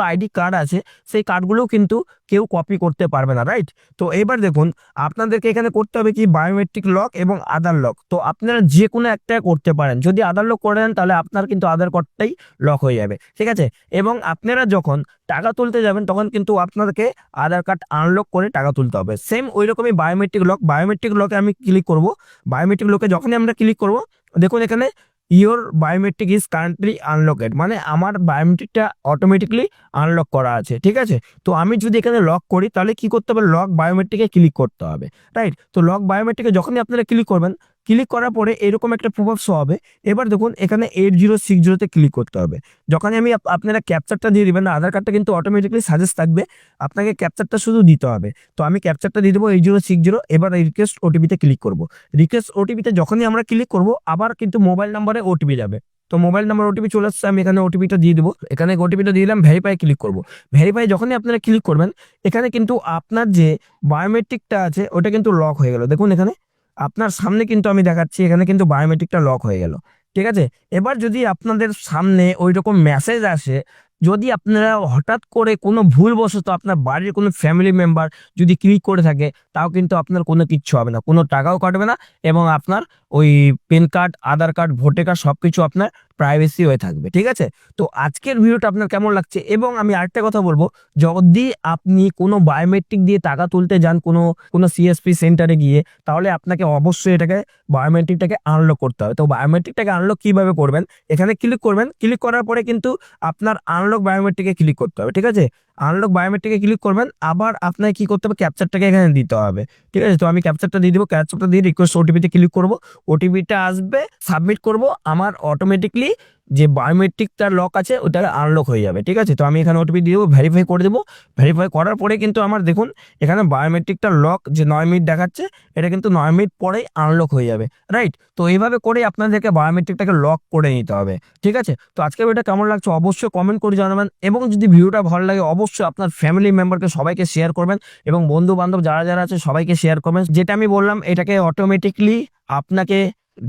আইডি কার্ড আছে সেই কার্ডগুলোও কিন্তু কেউ কপি করতে পারবে না, রাইট। তো এবার দেখুন আপনাদেরকে এখানে করতে হবে কি বায়োমেট্রিক লক এবং আধার লক। তো আপনারা যে কোনো একটা করতে পারেন, যদি আধার লক করে দেন তাহলে আপনার কিন্তু আধার কার্ডটাই লক হয়ে যাবে, ঠিক আছে। এবং আপনারা যখন টাকা তুলতে যাবেন তখন কিন্তু আপনাদেরকে আধার কার্ড আনলক করে টাকা তুলতে হবে। সেম ওই রকমই বায়োমেট্রিক লকে আমি ক্লিক করব। বায়োমেট্রিক লকে যখনই আমরা ক্লিক করব দেখুন এখানে ইওর বায়োমেট্রিক ইজ কারেন্টলি আনলকেড, মানে আমার বায়োমেট্রিকটা অটোমেটিকলি আনলক করা আছে, ঠিক আছে। তো আমি যদি এখানে লক করি তাহলে কি করতে হবে, লক বায়োমেট্রিকে ক্লিক করতে হবে, রাইট। তো লক বায়োমেট্রিকে যখনই আপনারা ক্লিক করবেন, ক্লিক করার পরে এরকম একটা প্রভাব শো হবে। এবার দেখুন এখানে 8060-তে ক্লিক করতে হবে। যখনই আমি আপনারা ক্যাপচারটা দিয়ে দিবেন না, আধার কার্ডটা কিন্তু অটোমেটিকলি সাজেস্ট থাকবে, আপনাকে ক্যাপচারটা শুধু দিতে হবে। তো আমি ক্যাপচারটা দিয়ে দেবো 8060। এবার রিকোয়েস্ট ওটিপিতে ক্লিক করব। রিকোয়েস্ট ওটিপিতে যখনই আমরা ক্লিক করব আবার কিন্তু মোবাইল নাম্বারে ওটিপি যাবে। তো মোবাইল নাম্বার ওটিপি চলে আসছে, আমি এখানে ওটিপিটা দিয়ে দেবো। এখানে ওটিপিটা দিয়ে দিলাম, ভেরিফাই ক্লিক করব। ভেরিফাই যখনই আপনারা ক্লিক করবেন এখানে কিন্তু আপনার যে বায়োমেট্রিকটা আছে ওটা কিন্তু লক হয়ে গেল। দেখুন এখানে আপনার সামনে কিন্তু আমি দেখাচ্ছি এখানে কিন্তু বায়োমেট্রিকটা লক হয়ে গেল, ঠিক আছে। এবার যদি আপনাদের সামনে ওই রকম মেসেজ আসে, যদি আপনারা হঠাৎ করে কোনো ভুলবশত আপনার বাড়ির কোনো ফ্যামিলি মেম্বার যদি ক্লিক করে থাকে তাও কিন্তু আপনার কোনো কিচ্ছু হবে না, কোনো টাকাও কাটবে না এবং আপনার ওই প্যান কার্ড, আধার কার্ড, ভোটার কার্ড সবকিছু আপনার প্রাইভেসি হয়ে থাকবে, ঠিক আছে। তো আজকের ভিডিওটা আপনার কেমন লাগছে, এবং আমি আরেকটা কথা বলবো, যদি আপনি কোনো বায়োমেট্রিক দিয়ে টাকা তুলতে যান কোনো সিএসপি সেন্টারে গিয়ে, তাহলে আপনাকে অবশ্যই এটাকে বায়োমেট্রিকটাকে আনলক করতে হবে। তো বায়োমেট্রিকটাকে আনলক কিভাবে করবেন, এখানে ক্লিক করবেন, ক্লিক করার পরে কিন্তু আপনার আনলক বায়োমেট্রিকে ক্লিক করতে হবে, ঠিক আছে। আনলক বায়োমেট্রিকে ক্লিক করবেন, আবার আপনাকে কি করতে হবে, ক্যাপচারটাকে এখানে দিতে হবে, ঠিক আছে। তো আমি ক্যাপচারটা দিয়ে দিব, ক্যাপচারটা দিয়ে রিকোয়েস্ট ওটিপিতে ক্লিক করব, ওটিপিটা আসবে, সাবমিট করব, আমার অটোমেটিকলি যে বায়োমেট্রিকটা লক আছে ওটা আনলক হয়ে যাবে, ঠিক আছে। তো আমি এখানে ওটিপি দিয়ে দেবো, ভেরিফাই করে দেবো। ভেরিফাই করার পরে কিন্তু আমার দেখুন এখানে বায়োমেট্রিকটা লক যে 9 মিনিট দেখাচ্ছে এটা কিন্তু 9 মিনিট পরেই আনলক হয়ে যাবে, রাইট। তো এইভাবে করে আপনাদেরকে বায়োমেট্রিকটাকে লক করে নিতে হবে, ঠিক আছে। তো আজকের ভিডিওটা কেমন লাগছে অবশ্যই কমেন্ট করে জানাবেন, এবং যদি ভিডিওটা ভালো লাগে অবশ্যই আপনার ফ্যামিলি মেম্বারকে সবাইকে শেয়ার করবেন এবং বন্ধু বান্ধব যারা যারা আছে সবাইকে শেয়ার করবেন। যেটা আমি বললাম এটাকে অটোমেটিকলি আপনাকে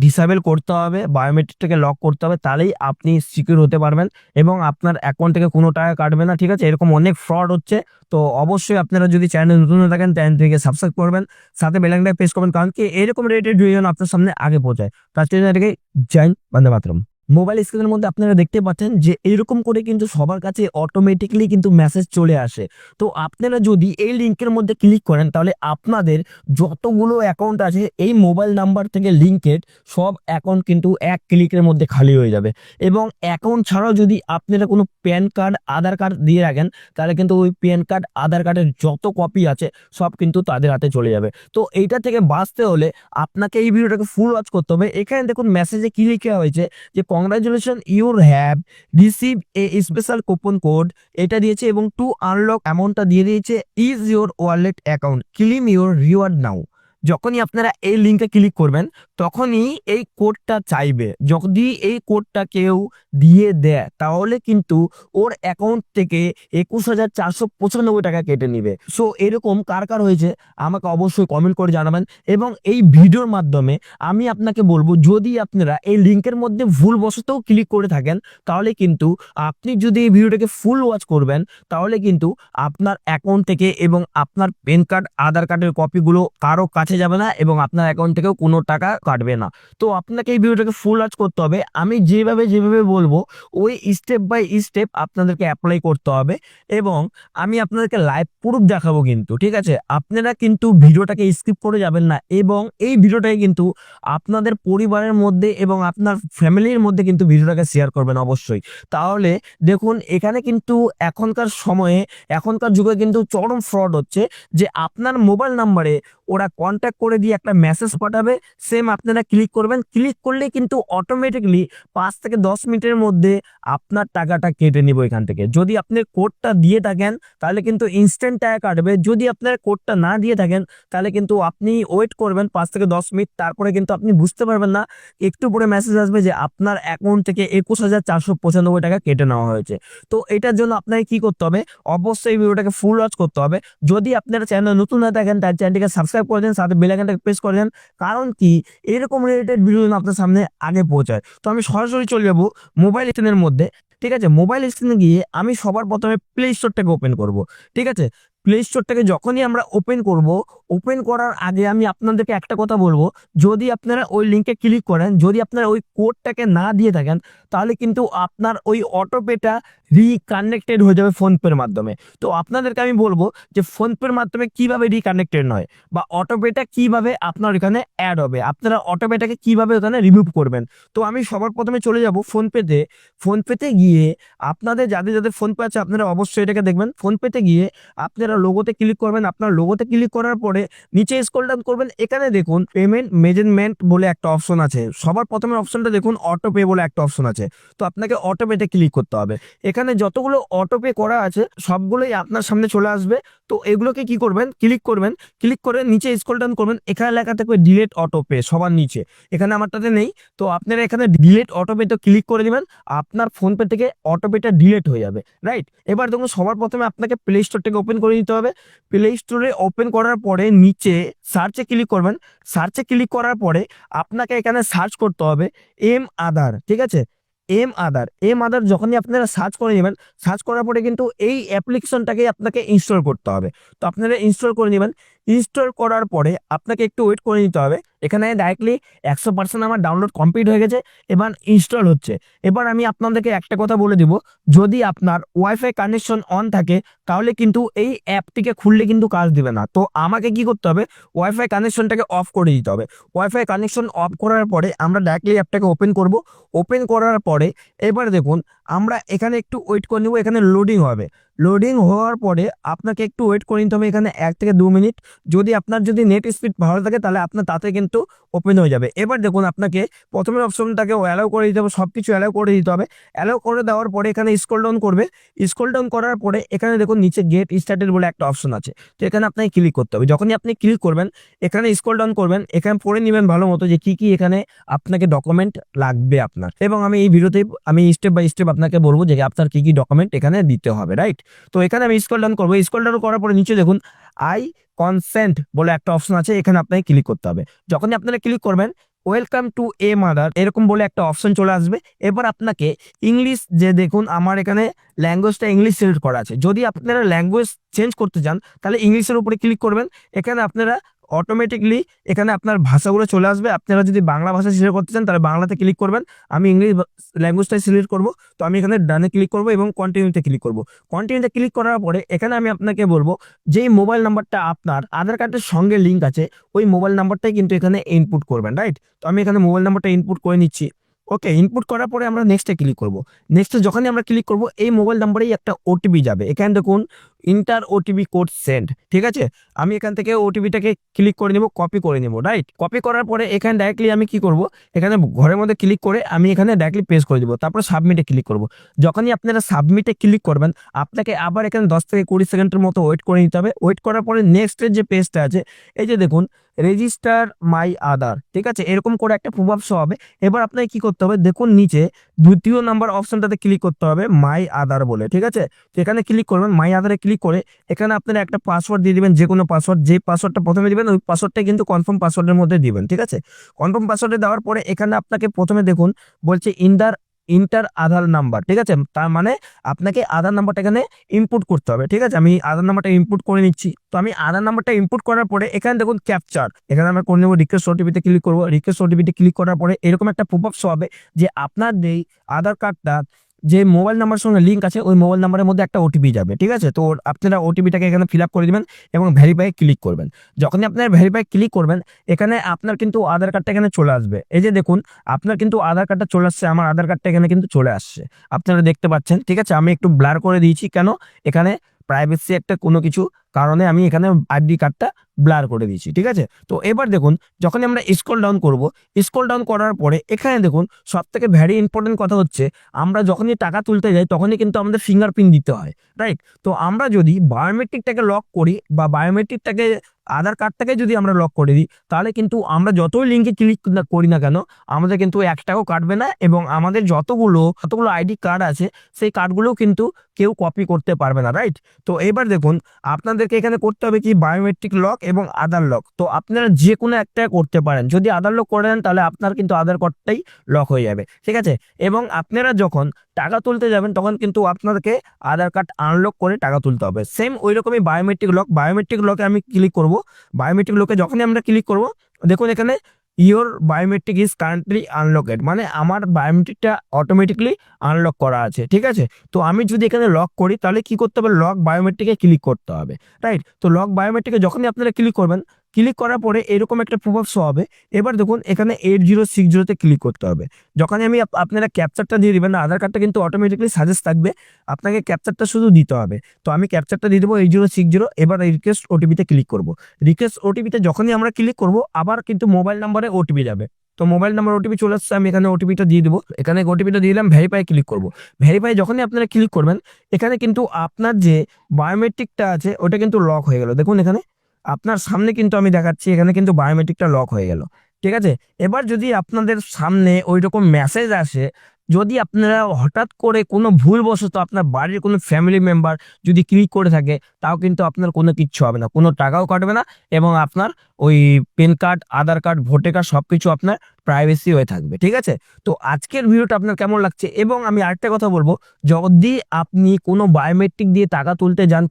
ডিসেবল করতে হবে, বায়োমেট্রিকটাকে লক করতে হবে, তাহলেই আপনি সিকিউর হতে পারবেন এবং আপনার অ্যাকাউন্ট থেকে কোনো টাকা কাটবে না, ঠিক আছে। এরকম অনেক ফ্রড হচ্ছে। তো অবশ্যই আপনারা যদি চ্যানেল নতুন হয়ে থাকেন চ্যানেলটিকে সাবস্ক্রাইব করবেন, সাথে বেল আইকনটা প্রেস করবেন, কারণ কি এরকম রিলেটেড ভিডিও আপনার সামনে আগে পৌঁছায়। তো আজকে এটাকে জয় বন্দে মাতরম। মোবাইল স্ক্রিনের মধ্যে আপনারা দেখতে পাচ্ছেন যে এরকম করে কিন্তু সবার কাছে অটোমেটিকলি কিন্তু মেসেজ চলে আসে। তো আপনারা যদি এই লিঙ্কের মধ্যে ক্লিক করেন তাহলে আপনাদের যতগুলো অ্যাকাউন্ট আছে এই মোবাইল নাম্বার থেকে লিঙ্কেড সব অ্যাকাউন্ট কিন্তু এক ক্লিকের মধ্যে খালি হয়ে যাবে। এবং অ্যাকাউন্ট ছাড়াও যদি আপনারা কোনো প্যান কার্ড, আধার কার্ড দিয়ে রাখেন তাহলে কিন্তু ওই প্যান কার্ড, আধার কার্ডের যত কপি আছে সব কিন্তু তাদের হাতে চলে যাবে। তো এইটা থেকে বাঁচতে হলে আপনাকে এই ভিডিওটাকে ফুল ওয়াচ করতে হবে। এখানে দেখুন মেসেজে কি লেখা হয়েছে যে congratulation you have receive a special coupon code, এটা দিয়েছে এবং টু আনলক অ্যামাউন্টটা দিয়ে দিয়েছে is your wallet account claim your reward now. যখনই আপনারা এই লিঙ্কে ক্লিক করবেন তখনই এই কোডটা চাইবে। যদি এই কোডটা কেউ দিয়ে দেয় তাহলে কিন্তু ওর অ্যাকাউন্ট থেকে 21,495 টাকা কেটে নিবে। সো এরকম কার কার হয়েছে আমাকে অবশ্যই কমেন্ট করে জানাবেন। এবং এই ভিডিওর মাধ্যমে আমি আপনাকে বলবো, যদি আপনারা এই লিঙ্কের মধ্যে ভুলবশতও ক্লিক করে থাকেন তাহলে কিন্তু আপনি যদি এই ভিডিওটাকে ফুল ওয়াচ করবেন তাহলে কিন্তু আপনার অ্যাকাউন্ট থেকে এবং আপনার প্যান কার্ড আধার কার্ডের কপিগুলো কারো কাছে যাবে না এবং আপনার অ্যাকাউন্ট থেকেও কোনো টাকা কাটবে না। তো আপনাকে এই ভিডিওটাকে ফুল ওয়াচ করতে হবে। আমি যেভাবে বলবো ওই স্টেপ বাই স্টেপ আপনাদেরকে অ্যাপ্লাই করতে হবে এবং আমি আপনাদেরকে লাইভ প্রুফ দেখাবো কিন্তু, ঠিক আছে? আপনারা কিন্তু ভিডিওটাকে স্কিপ করে যাবেন না এবং এই ভিডিওটাকে কিন্তু আপনাদের পরিবারের মধ্যে এবং আপনার ফ্যামিলির মধ্যে কিন্তু ভিডিওটাকে শেয়ার করবেন অবশ্যই। তাহলে দেখুন এখানে কিন্তু এখনকার সময়ে এখনকার যুগে কিন্তু চরম ফ্রড হচ্ছে যে আপনার মোবাইল নাম্বারে ওরা কন্ট্যাক্ট করে দিয়ে একটা মেসেজ পাঠাবে, সেম আপনারা ক্লিক করবেন। ক্লিক করলে কিন্তু অটোমেটিকলি 5 থেকে 10 মিনিটের মধ্যে আপনার টাকাটা কেটে নিব এখান থেকে। যদি আপনি কোডটা দিয়ে থাকেন তাহলে কিন্তু ইনস্ট্যান্ট টাকা কাটবে। যদি আপনার কোডটা না দিয়ে থাকেন তাহলে কিন্তু আপনি ওয়েট করবেন 5 থেকে 10 মিনিট, তারপরে কিন্তু আপনি বুঝতে পারবেন না, একটু পরে মেসেজ আসবে যে আপনার অ্যাকাউন্ট থেকে 21,495 টাকা কেটে নেওয়া হয়েছে। তো এটার জন্য আপনাকে কি করতে হবে, অবশ্যই ভিডিওটাকে ফুল ওয়াচ করতে হবে। যদি আপনারা চ্যানেল নতুন না থাকেন তার চ্যানেলটিকে সাবস্ক্রাইব করে দেন, সাথে বেল আইকনটাকে প্রেস করে দেন, কারণ কি এরকম রিলেটেড ভিডিও যেন আপনার সামনে আগে পৌঁছায়। তো আমি সরাসরি চলে যাবো মোবাইল স্ক্রিনের মধ্যে, ঠিক আছে? মোবাইল স্ক্রিনে গিয়ে আমি সবার প্রথমে প্লে স্টোরটাকে ওপেন করব, ঠিক আছে? প্লে স্টোরটাকে যখনই আমরা ওপেন করব, ওপেন করার আগে আমি আপনাদেরকে একটা কথা বলবো, যদি আপনারা ওই লিঙ্কে ক্লিক করেন, যদি আপনারা ওই কোডটাকে না দিয়ে থাকেন তাহলে কিন্তু আপনার ওই অটোপেটা রিকানেক্টেড হয়ে যাবে ফোনপের মাধ্যমে। তো আপনাদেরকে আমি বলবো যে ফোনপের মাধ্যমে কিভাবে রিকানেক্টেড হয় বা অটোপেটা কিভাবে আপনার এখানে অ্যাড হবে, আপনারা অটোপেটাকে কিভাবে ওখানে রিমুভ করবেন। তো আমি সবার প্রথমে চলে যাব ফোনপেতে। ফোনপেতে গিয়ে আপনাদের যাদের যাদের ফোনপে আছে আপনারা অবশ্যই এটাকে দেখবেন। ফোনপেতে গিয়ে আপনারা লোগোতে ক্লিক করবেন। আপনার লোগোতে ক্লিক করার পরে নিচে স্ক্রল ডাউন করবেন, এখানে দেখুন পেমেন্ট মেজারমেন্ট বলে একটা অপশন আছে। সবার প্রথমে অপশনটা দেখুন অটো পে বলে একটা অপশন আছে। তো আপনাকে অটো পেতে ক্লিক করতে হবে। এখানে যতগুলো অটো পে করা আছে সবগুলোই আপনার সামনে চলে আসবে। তো এগুলোকে কি করবেন, ক্লিক করবেন, ক্লিক করে নিচে স্ক্রল ডাউন করবেন, এখানে লেখা থাকবে ডিলেট অটো পে সবার নিচে। এখানে আমারটাতে নেই, তো আপনারা এখানে ডিলেট অটো পে তো ক্লিক করে দিবেন, আপনার ফোনপে থেকে অটো পেটা ডিলেট হয়ে যাবে, রাইট? এবার দেখুন সবার প্রথমে আপনাকে প্লে স্টোরটাকে ওপেন করে নিতে হবে। প্লে স্টোরে ওপেন করার পরে নিচে সার্চে ক্লিক করবেন। সার্চে ক্লিক করার পরে আপনাকে এখানে সার্চ করতে হবে এম আধার, ঠিক আছে? এম আধার যখনই আপনারা সার্চ করে নেবেন, সার্চ করার পরে কিন্তু এই অ্যাপ্লিকেশনটাকে আপনাকে ইনস্টল করতে হবে। তো আপনারা ইনস্টল করে নেবেন। ইনস্টল করার পরে আপনাকে একটু ওয়েট করে নিতে হবে। এখানে ডাইরেক্টলি 100% আমার ডাউনলোড কমপ্লিট হয়ে গেছে, এবার ইনস্টল হচ্ছে। এবার আমি আপনাদেরকে একটা কথা বলে দিব, যদি আপনার ওয়াইফাই কানেকশন অন থাকে তাহলে কিন্তু এই অ্যাপটিকে খুললে কিন্তু কাজ দিবে না। তো আমাকে কি করতে হবে, ওয়াইফাই কানেকশনটাকে অফ করে দিতে হবে। ওয়াইফাই কানেকশন অফ করার পরে আমরা ডাইরেক্টলি অ্যাপটাকে ওপেন করব। ওপেন করার পরে এবার দেখুন আমরা এখানে একটু ওয়েট করে নেব, এখানে লোডিং হবে। লোডিং হওয়ার পরে আপনাকে একটু ওয়েট করে নিতে হবে, এখানে 1 থেকে 2 মিনিট। যদি আপনার যদি নেট স্পিড ভালো থাকে তাহলে আপনার তাতে কিন্তু ওপেন হয়ে যাবে। এবার দেখুন আপনাকে প্রথমের অপশনটাকে অ্যালাউ করে দিতে হবে, সব কিছু অ্যালাউ করে দিতে হবে। অ্যালাউ করে দেওয়ার পরে এখানে স্ক্রল ডাউন করবে। স্ক্রল ডাউন করার পরে এখানে দেখুন নিচে গেট স্টার্টেড বলে একটা অপশন আছে। তো এখানে আপনাকে ক্লিক করতে হবে। যখনই আপনি ক্লিক করবেন এখানে স্ক্রল ডাউন করবেন, এখানে পড়ে নেবেন ভালো মতো যে কি কি এখানে আপনাকে ডকুমেন্ট লাগবে আপনার। এবং আমি এই ভিডিওতে আমি স্টেপ বাই স্টেপ আপনাকে বলবো যে আপনার কি কি ডকুমেন্ট এখানে দিতে হবে, রাইট? তো এখানে আমি স্ক্রল ডাউন করবো। স্ক্রল ডাউন করার পরে নিচে দেখুন আই কনসেন্ট বলে একটা অপশন আছে, এখানে আপনাকে ক্লিক করতে হবে। যখনই আপনারা ক্লিক করবেন ওয়েলকাম টু এ মাদার এরকম বলে একটা অপশন চলে আসবে। এবার আপনাকে ইংলিশ, যে দেখুন আমার এখানে ল্যাঙ্গুয়েজটা ইংলিশ সিলেক্ট করা আছে, যদি আপনারা ল্যাঙ্গুয়েজ চেঞ্জ করতে চান তাহলে ইংলিশের উপরে ক্লিক করবেন। এখানে আপনারা অটোমেটিকলি এখানে আপনার ভাষাগুলো চলে আসবে। আপনারা যদি বাংলা ভাষা সিলেক্ট করতে চান তাহলে বাংলাতে ক্লিক করবেন। আমি ইংলিশ ল্যাঙ্গুয়েজটাই সিলেক্ট করব। তো আমি এখানে ডানে ক্লিক করব এবং কন্টিনিউতে ক্লিক করব। কন্টিনিউতে ক্লিক করার পরে এখানে আমি আপনাকে বলবো যেই মোবাইল নাম্বারটা আপনার আধার কার্ডের সঙ্গে লিঙ্ক আছে ওই মোবাইল নাম্বারটাই কিন্তু এখানে ইনপুট করবেন, রাইট? তো আমি এখানে মোবাইল নাম্বারটা ইনপুট করে নিচ্ছি। ওকে, ইনপুট করার পরে আমরা নেক্সটে ক্লিক করব। নেক্সটে যখনই আমরা ক্লিক করব এই মোবাইল নাম্বারেই একটা ওটিপি যাবে। এখানে দেখুন ইন্টার ওটিপি কোড সেন্ড, ঠিক আছে। আমি এখান থেকে ওটিপিটাকে ক্লিক করে নেব, কপি করে নেব, রাইট। কপি করার পরে এখানে ডাইরেক্টলি আমি কি করব, এখানে ঘরের মধ্যে ক্লিক করে আমি এখানে ডাইরেক্টলি পেস্ট করে দিব, তারপর সাবমিটে ক্লিক করব। যখনই আপনারা সাবমিটে ক্লিক করবেন আপনাকে আবার এখানে 10 থেকে 20 সেকেন্ডের মতো ওয়েট করে নিতে হবে। ওয়েট করার পরে নেক্সটের যে পেজটা আছে, এই যে দেখুন রেজিস্টার মাই আধার, ঠিক আছে, এরকম করে একটা প্রভাব শো হবে। এবার আপনাকে কি করতে হবে, দেখুন নিচে দ্বিতীয় নাম্বার অপশনটাতে ক্লিক করতে হবে মাই আধার বলে, ঠিক আছে। তো এখানে ক্লিক করবেন, মাই আধারে ক্লিক করে এখানে আপনারা একটা পাসওয়ার্ড দিয়ে দিবেন, যে কোনো পাসওয়ার্ড, যে পাসওয়ার্ডটা প্রথমে দিবেন ওই পাসওয়ার্ডটাই কিন্তু কনফার্ম পাসওয়ার্ডের মধ্যে দিবেন, ঠিক আছে। কনফার্ম পাসওয়ার্ডে দেওয়ার পরে এখানে আপনাকে প্রথমে দেখুন বলছে ইন্টার আধার নাম্বার, ঠিক আছে। তার মানে আপনাকে আধার নাম্বারটা এখানে ইনপুট করতে হবে, ঠিক আছে। আমি আধার নাম্বারটা ইনপুট করে নিচ্ছি। তো আমি আধার নাম্বারটা ইনপুট করার পরে এখানে দেখুন ক্যাপচার, এখানে আমরা করে নেবো, রিকোয়েস্ট ওটিপিতে ক্লিক করবো। রিকোয়েস্ট ওটিপিতে ক্লিক করার পরে এরকম একটা পপআপ শো হবে যে আপনার যেই আধার কার্ডটা যে মোবাইল নাম্বারের সঙ্গে লিঙ্ক আছে ওই মোবাইল নাম্বারের মধ্যে একটা ওটিপি যাবে, ঠিক আছে। তো আপনারা ওটিপিটাকে এখানে ফিল আপ করে দিবেন এবং ভেরিফাই ক্লিক করবেন। যখনই আপনারা ভেরিফাই ক্লিক করবেন এখানে আপনার কিন্তু আধার কার্ডটা এখানে চলে আসবে। এই যে দেখুন আপনার কিন্তু আধার কার্ডটা চলে আসছে, আমার আধার কার্ডটা এখানে কিন্তু চলে আসছে, আপনারা দেখতে পাচ্ছেন, ঠিক আছে। আমি একটু ব্লার করে দিয়েছি, কেন, এখানে প্রাইভেসি একটা কোনো কিছু কারণে আমি এখানে আইডি কার্ডটা ব্লার করে দিয়েছি, ঠিক আছে। তো এবার দেখুন যখন আমরা স্ক্রল ডাউন করব, স্ক্রল ডাউন করার পরে এখানে দেখুন সব থেকে ভেরি ইম্পর্টেন্ট কথা হচ্ছে আমরা যখনই টাকা তুলতে যাই তখনই কিন্তু আমাদের ফিঙ্গারপ্রিন্ট দিতে হয়, রাইট। তো আমরা যদি বায়োমেট্রিকটাকে লক করি বা বায়োমেট্রিকটাকে আধার কার্ডটাকে যদি আমরা লক করে দিই তাহলে কিন্তু আমরা যতই লিঙ্কে ক্লিক করি না কেন আমাদের কিন্তু 1 টাকাও কাটবে না এবং আমাদের যতগুলো আইডি কার্ড আছে সেই কার্ডগুলোও কিন্তু কেউ কপি করতে পারবে না, রাইট। তো এবার দেখুন আপনাদেরকে এখানে করতে হবে কি বায়োমেট্রিক লক এবং আধার লক। তো আপনারা যে কোনো একটা করতে পারেন, যদি আধার লক করে দেন তাহলে আপনার কিন্তু আধার কার্ডটাই লক হয়ে যাবে, ঠিক আছে। এবং আপনারা যখন টাকা তুলতে যাবেন তখন কিন্তু আপনাদেরকে আধার কার্ড আনলক করে টাকা তুলতে হবে। সেম ওই রকমই বায়োমেট্রিক লকে আমি ক্লিক করব। বায়োমেট্রিক লকে যখনই আমরা ক্লিক করব দেখুন এখানে ইওর বায়োমেট্রিক ইজ কারেন্টলি আনলকেড, মানে আমার বায়োমেট্রিকটা অটোমেটিকলি আনলক করা আছে, ঠিক আছে। তো আমি যদি এখানে লক করি তাহলে কি করতে হবে, লক বায়োমেট্রিকে ক্লিক করতে হবে, রাইট। তো লক বায়োমেট্রিকে যখনই আপনারা ক্লিক করবেন, ক্লিক করার পরে এরকম একটা প্রভাব শো হবে। এবার দেখুন এখানে 8060-তে ক্লিক করতে হবে। যখনই আমি আপনারা ক্যাপচারটা দিয়ে দিবেন, আধার কার্ডটা কিন্তু অটোমেটিকলি সাজেস্ট থাকবে, আপনাকে ক্যাপচারটা শুধু দিতে হবে। তো আমি ক্যাপচারটা দিয়ে দেবো 8060। এবার রিকোয়েস্ট ওটিপিতে ক্লিক করব। রিকোয়েস্ট ওটিপিতে যখনই আমরা ক্লিক করব আবার কিন্তু মোবাইল নাম্বারে ওটিপি যাবে। তো মোবাইল নাম্বার ওটিপি চলে আসছে, আমি এখানে ওটিপিটা দিয়ে দেবো। এখানে ওটিপিটা দিয়ে দিলাম, ভেরিফাই ক্লিক করব। ভেরিফাই যখনই আপনারা ক্লিক করবেন এখানে কিন্তু আপনার যে বায়োমেট্রিকটা আছে ওটা কিন্তু লক হয়ে গেল। দেখুন এখানে আপনার সামনে কিন্তু আমি দেখাচ্ছি এখানে কিন্তু বায়োমেট্রিকটা লক হয়ে গেল, ঠিক আছে। এবার যদি আপনাদের সামনে ওই রকম মেসেজ আসে, যদি আপনারা হঠাৎ করে কোনো ভুলবশত আপনার বাড়ির কোনো ফ্যামিলি মেম্বার যদি ক্লিক করে থাকে তাও কিন্তু আপনার কোনো কিচ্ছু হবে না, কোনো টাকাও কাটবে না এবং আপনার ওই পেন কার্ড, আধার কার্ড, ভোটার কার্ড সবকিছু আপনার প্রাইভেসি হয়ে থাকবে, ঠিক আছে। তো আজকের ভিডিওটা আপনার কেমন লাগছে, এবং আমি আরেকটা কথা বলবো, যদি আপনি কোনো বায়োমেট্রিক দিয়ে টাকা তুলতে যান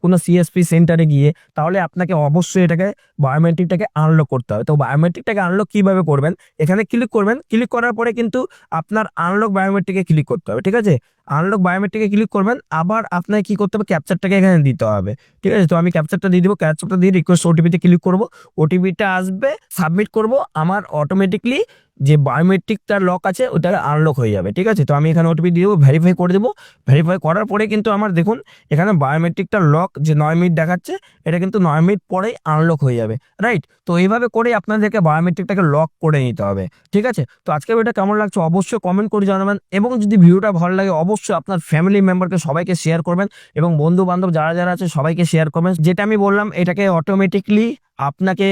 কোনো সিএসপি সেন্টারে গিয়ে, তাহলে আপনাকে অবশ্যই এটাকে বায়োমেট্রিকটাকে আনলক করতে হবে। তো বায়োমেট্রিকটাকে আনলক কিভাবে করবেন, এখানে ক্লিক করবেন, ক্লিক করার পরে কিন্তু আপনার আনলক বায়োমেট্রিকে ক্লিক করতে হবে, ঠিক আছে। আনলক বায়োমেট্রিকে ক্লিক করবেন, আবার আপনাকে কি করতে হবে, ক্যাপচারটাকে এখানে দিতে হবে, ঠিক আছে। তো আমি ক্যাপচারটা দিয়ে দিব, ক্যাপচারটা দিয়ে রিকোয়েস্ট ওটিপিতে ক্লিক করব। ওটিপিটা আসবে, সাবমিট করব, আমার অটোমেটিকলি যে বায়োমেট্রিকটার লক আছে ওটা আনলক হয়ে যাবে, ঠিক আছে। তো আমি এখানে ওটিপি দিয়ে দেবো, ভেরিফাই করে দেবো। ভেরিফাই করার পরে কিন্তু আমার দেখুন এখানে বায়োমেট্রিকটা লক যে 9 মিনিট দেখাচ্ছে এটা কিন্তু 9 মিনিট পরেই আনলক হয়ে যাবে, রাইট। তো এইভাবে করে আপনাদেরকে বায়োমেট্রিকটাকে লক করে নিতে হবে, ঠিক আছে। তো আজকের ভিডিওটা কেমন লাগছে অবশ্যই কমেন্ট করে জানাবেন, এবং যদি ভিডিওটা ভালো লাগে অবশ্যই আপনার ফ্যামিলি মেম্বারকে সবাইকে শেয়ার করবেন এবং বন্ধু বান্ধব যারা যারা আছে সবাইকে শেয়ার করবেন। যেটা আমি বললাম এটাকে অটোমেটিকলি আপনাকে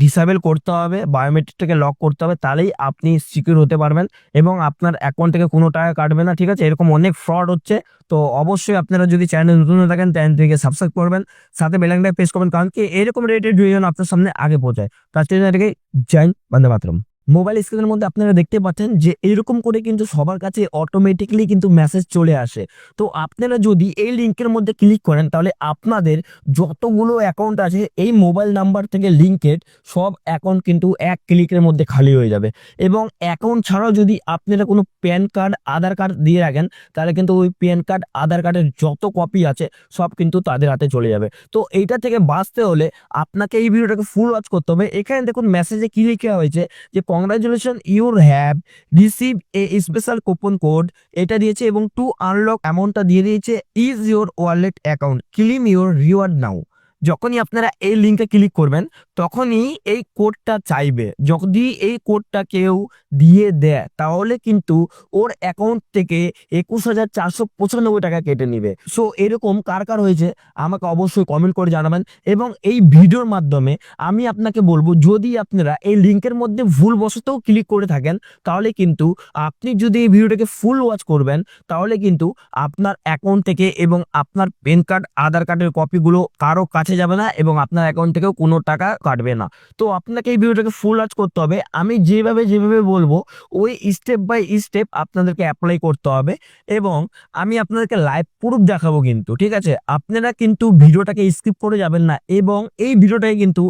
ডিসেবল করতে হবে, বায়োমেট্রিকটাকে লক করতে হবে, তাহলেই আপনি সিকিউর হতে পারবেন এবং আপনার অ্যাকাউন্ট থেকে কোনো টাকা কাটবে না, ঠিক আছে। এরকম অনেক ফ্রড হচ্ছে। তো অবশ্যই আপনারা যদি চ্যানেল নতুন হয়ে থাকেন চ্যানেলটিকে সাবস্ক্রাইব করবেন, সাথে বেল আইকনটা প্রেস করবেন, কারণ কি এরকম রিলেটেড ভিডিও আপনার সামনে আগে পৌঁছায়। তো আজকে এটাকে জয় বন্দে মাতরম। মোবাইল স্ক্রিনের মধ্যে আপনারা দেখতে পাচ্ছেন যে এরকম করে কিন্তু সবার কাছে অটোমেটিকলি কিন্তু মেসেজ চলে আসে। তো আপনারা যদি এই লিঙ্কের মধ্যে ক্লিক করেন তাহলে আপনাদের যতগুলো অ্যাকাউন্ট আছে এই মোবাইল নাম্বার থেকে লিঙ্কেড সব অ্যাকাউন্ট কিন্তু এক ক্লিকের মধ্যে খালি হয়ে যাবে। এবং অ্যাকাউন্ট ছাড়াও যদি আপনারা কোনো প্যান কার্ড, আধার কার্ড দিয়ে রাখেন তাহলে কিন্তু ওই প্যান কার্ড, আধার কার্ডের যত কপি আছে সব কিন্তু তাদের হাতে চলে যাবে। তো এইটা থেকে বাঁচতে হলে আপনাকে এই ভিডিওটাকে ফুল ওয়াচ করতে হবে। এখানে দেখুন মেসেজে কি লেখা হয়েছে যে congratulation you have receive a special coupon code, এটা দিয়েছে, এবং টু আনলক অ্যামাউন্টটা দিয়ে দিয়েছে is your wallet account claim your reward now. যখনই আপনারা এই লিঙ্কে ক্লিক করবেন তখনই এই কোডটা চাইবে। যদি এই কোডটা কেউ দিয়ে দেয় তাহলে কিন্তু ওর অ্যাকাউন্ট থেকে 21,495 টাকা কেটে নিবে। সো এরকম কার কার হয়েছে আমাকে অবশ্যই কমেন্ট করে জানাবেন। এবং এই ভিডিওর মাধ্যমে আমি আপনাকে বলবো, যদি আপনারা এই লিঙ্কের মধ্যে ভুলবশতও ক্লিক করে থাকেন তাহলে কিন্তু আপনি যদি এই ভিডিওটাকে ফুল ওয়াচ করবেন তাহলে কিন্তু আপনার অ্যাকাউন্ট থেকে এবং আপনার প্যান কার্ড, আধার কার্ডের কপিগুলো কারো কাছে যাবে না এবং আপনার অ্যাকাউন্ট থেকেও কোনো টাকা কাটবে না। তো আপনাকে এই ভিডিওটাকে ফুল ওয়াচ করতে হবে। আমি যেভাবে যেভাবে বলবো ওই স্টেপ বাই স্টেপ আপনাদেরকে অ্যাপ্লাই করতে হবে, এবং আমি আপনাদেরকে লাইভ প্রুফ দেখাবো কিন্তু, ঠিক আছে? আপনারা কিন্তু ভিডিওটাকে স্কিপ করে যাবেন না, এবং এই ভিডিওটাকে কিন্তু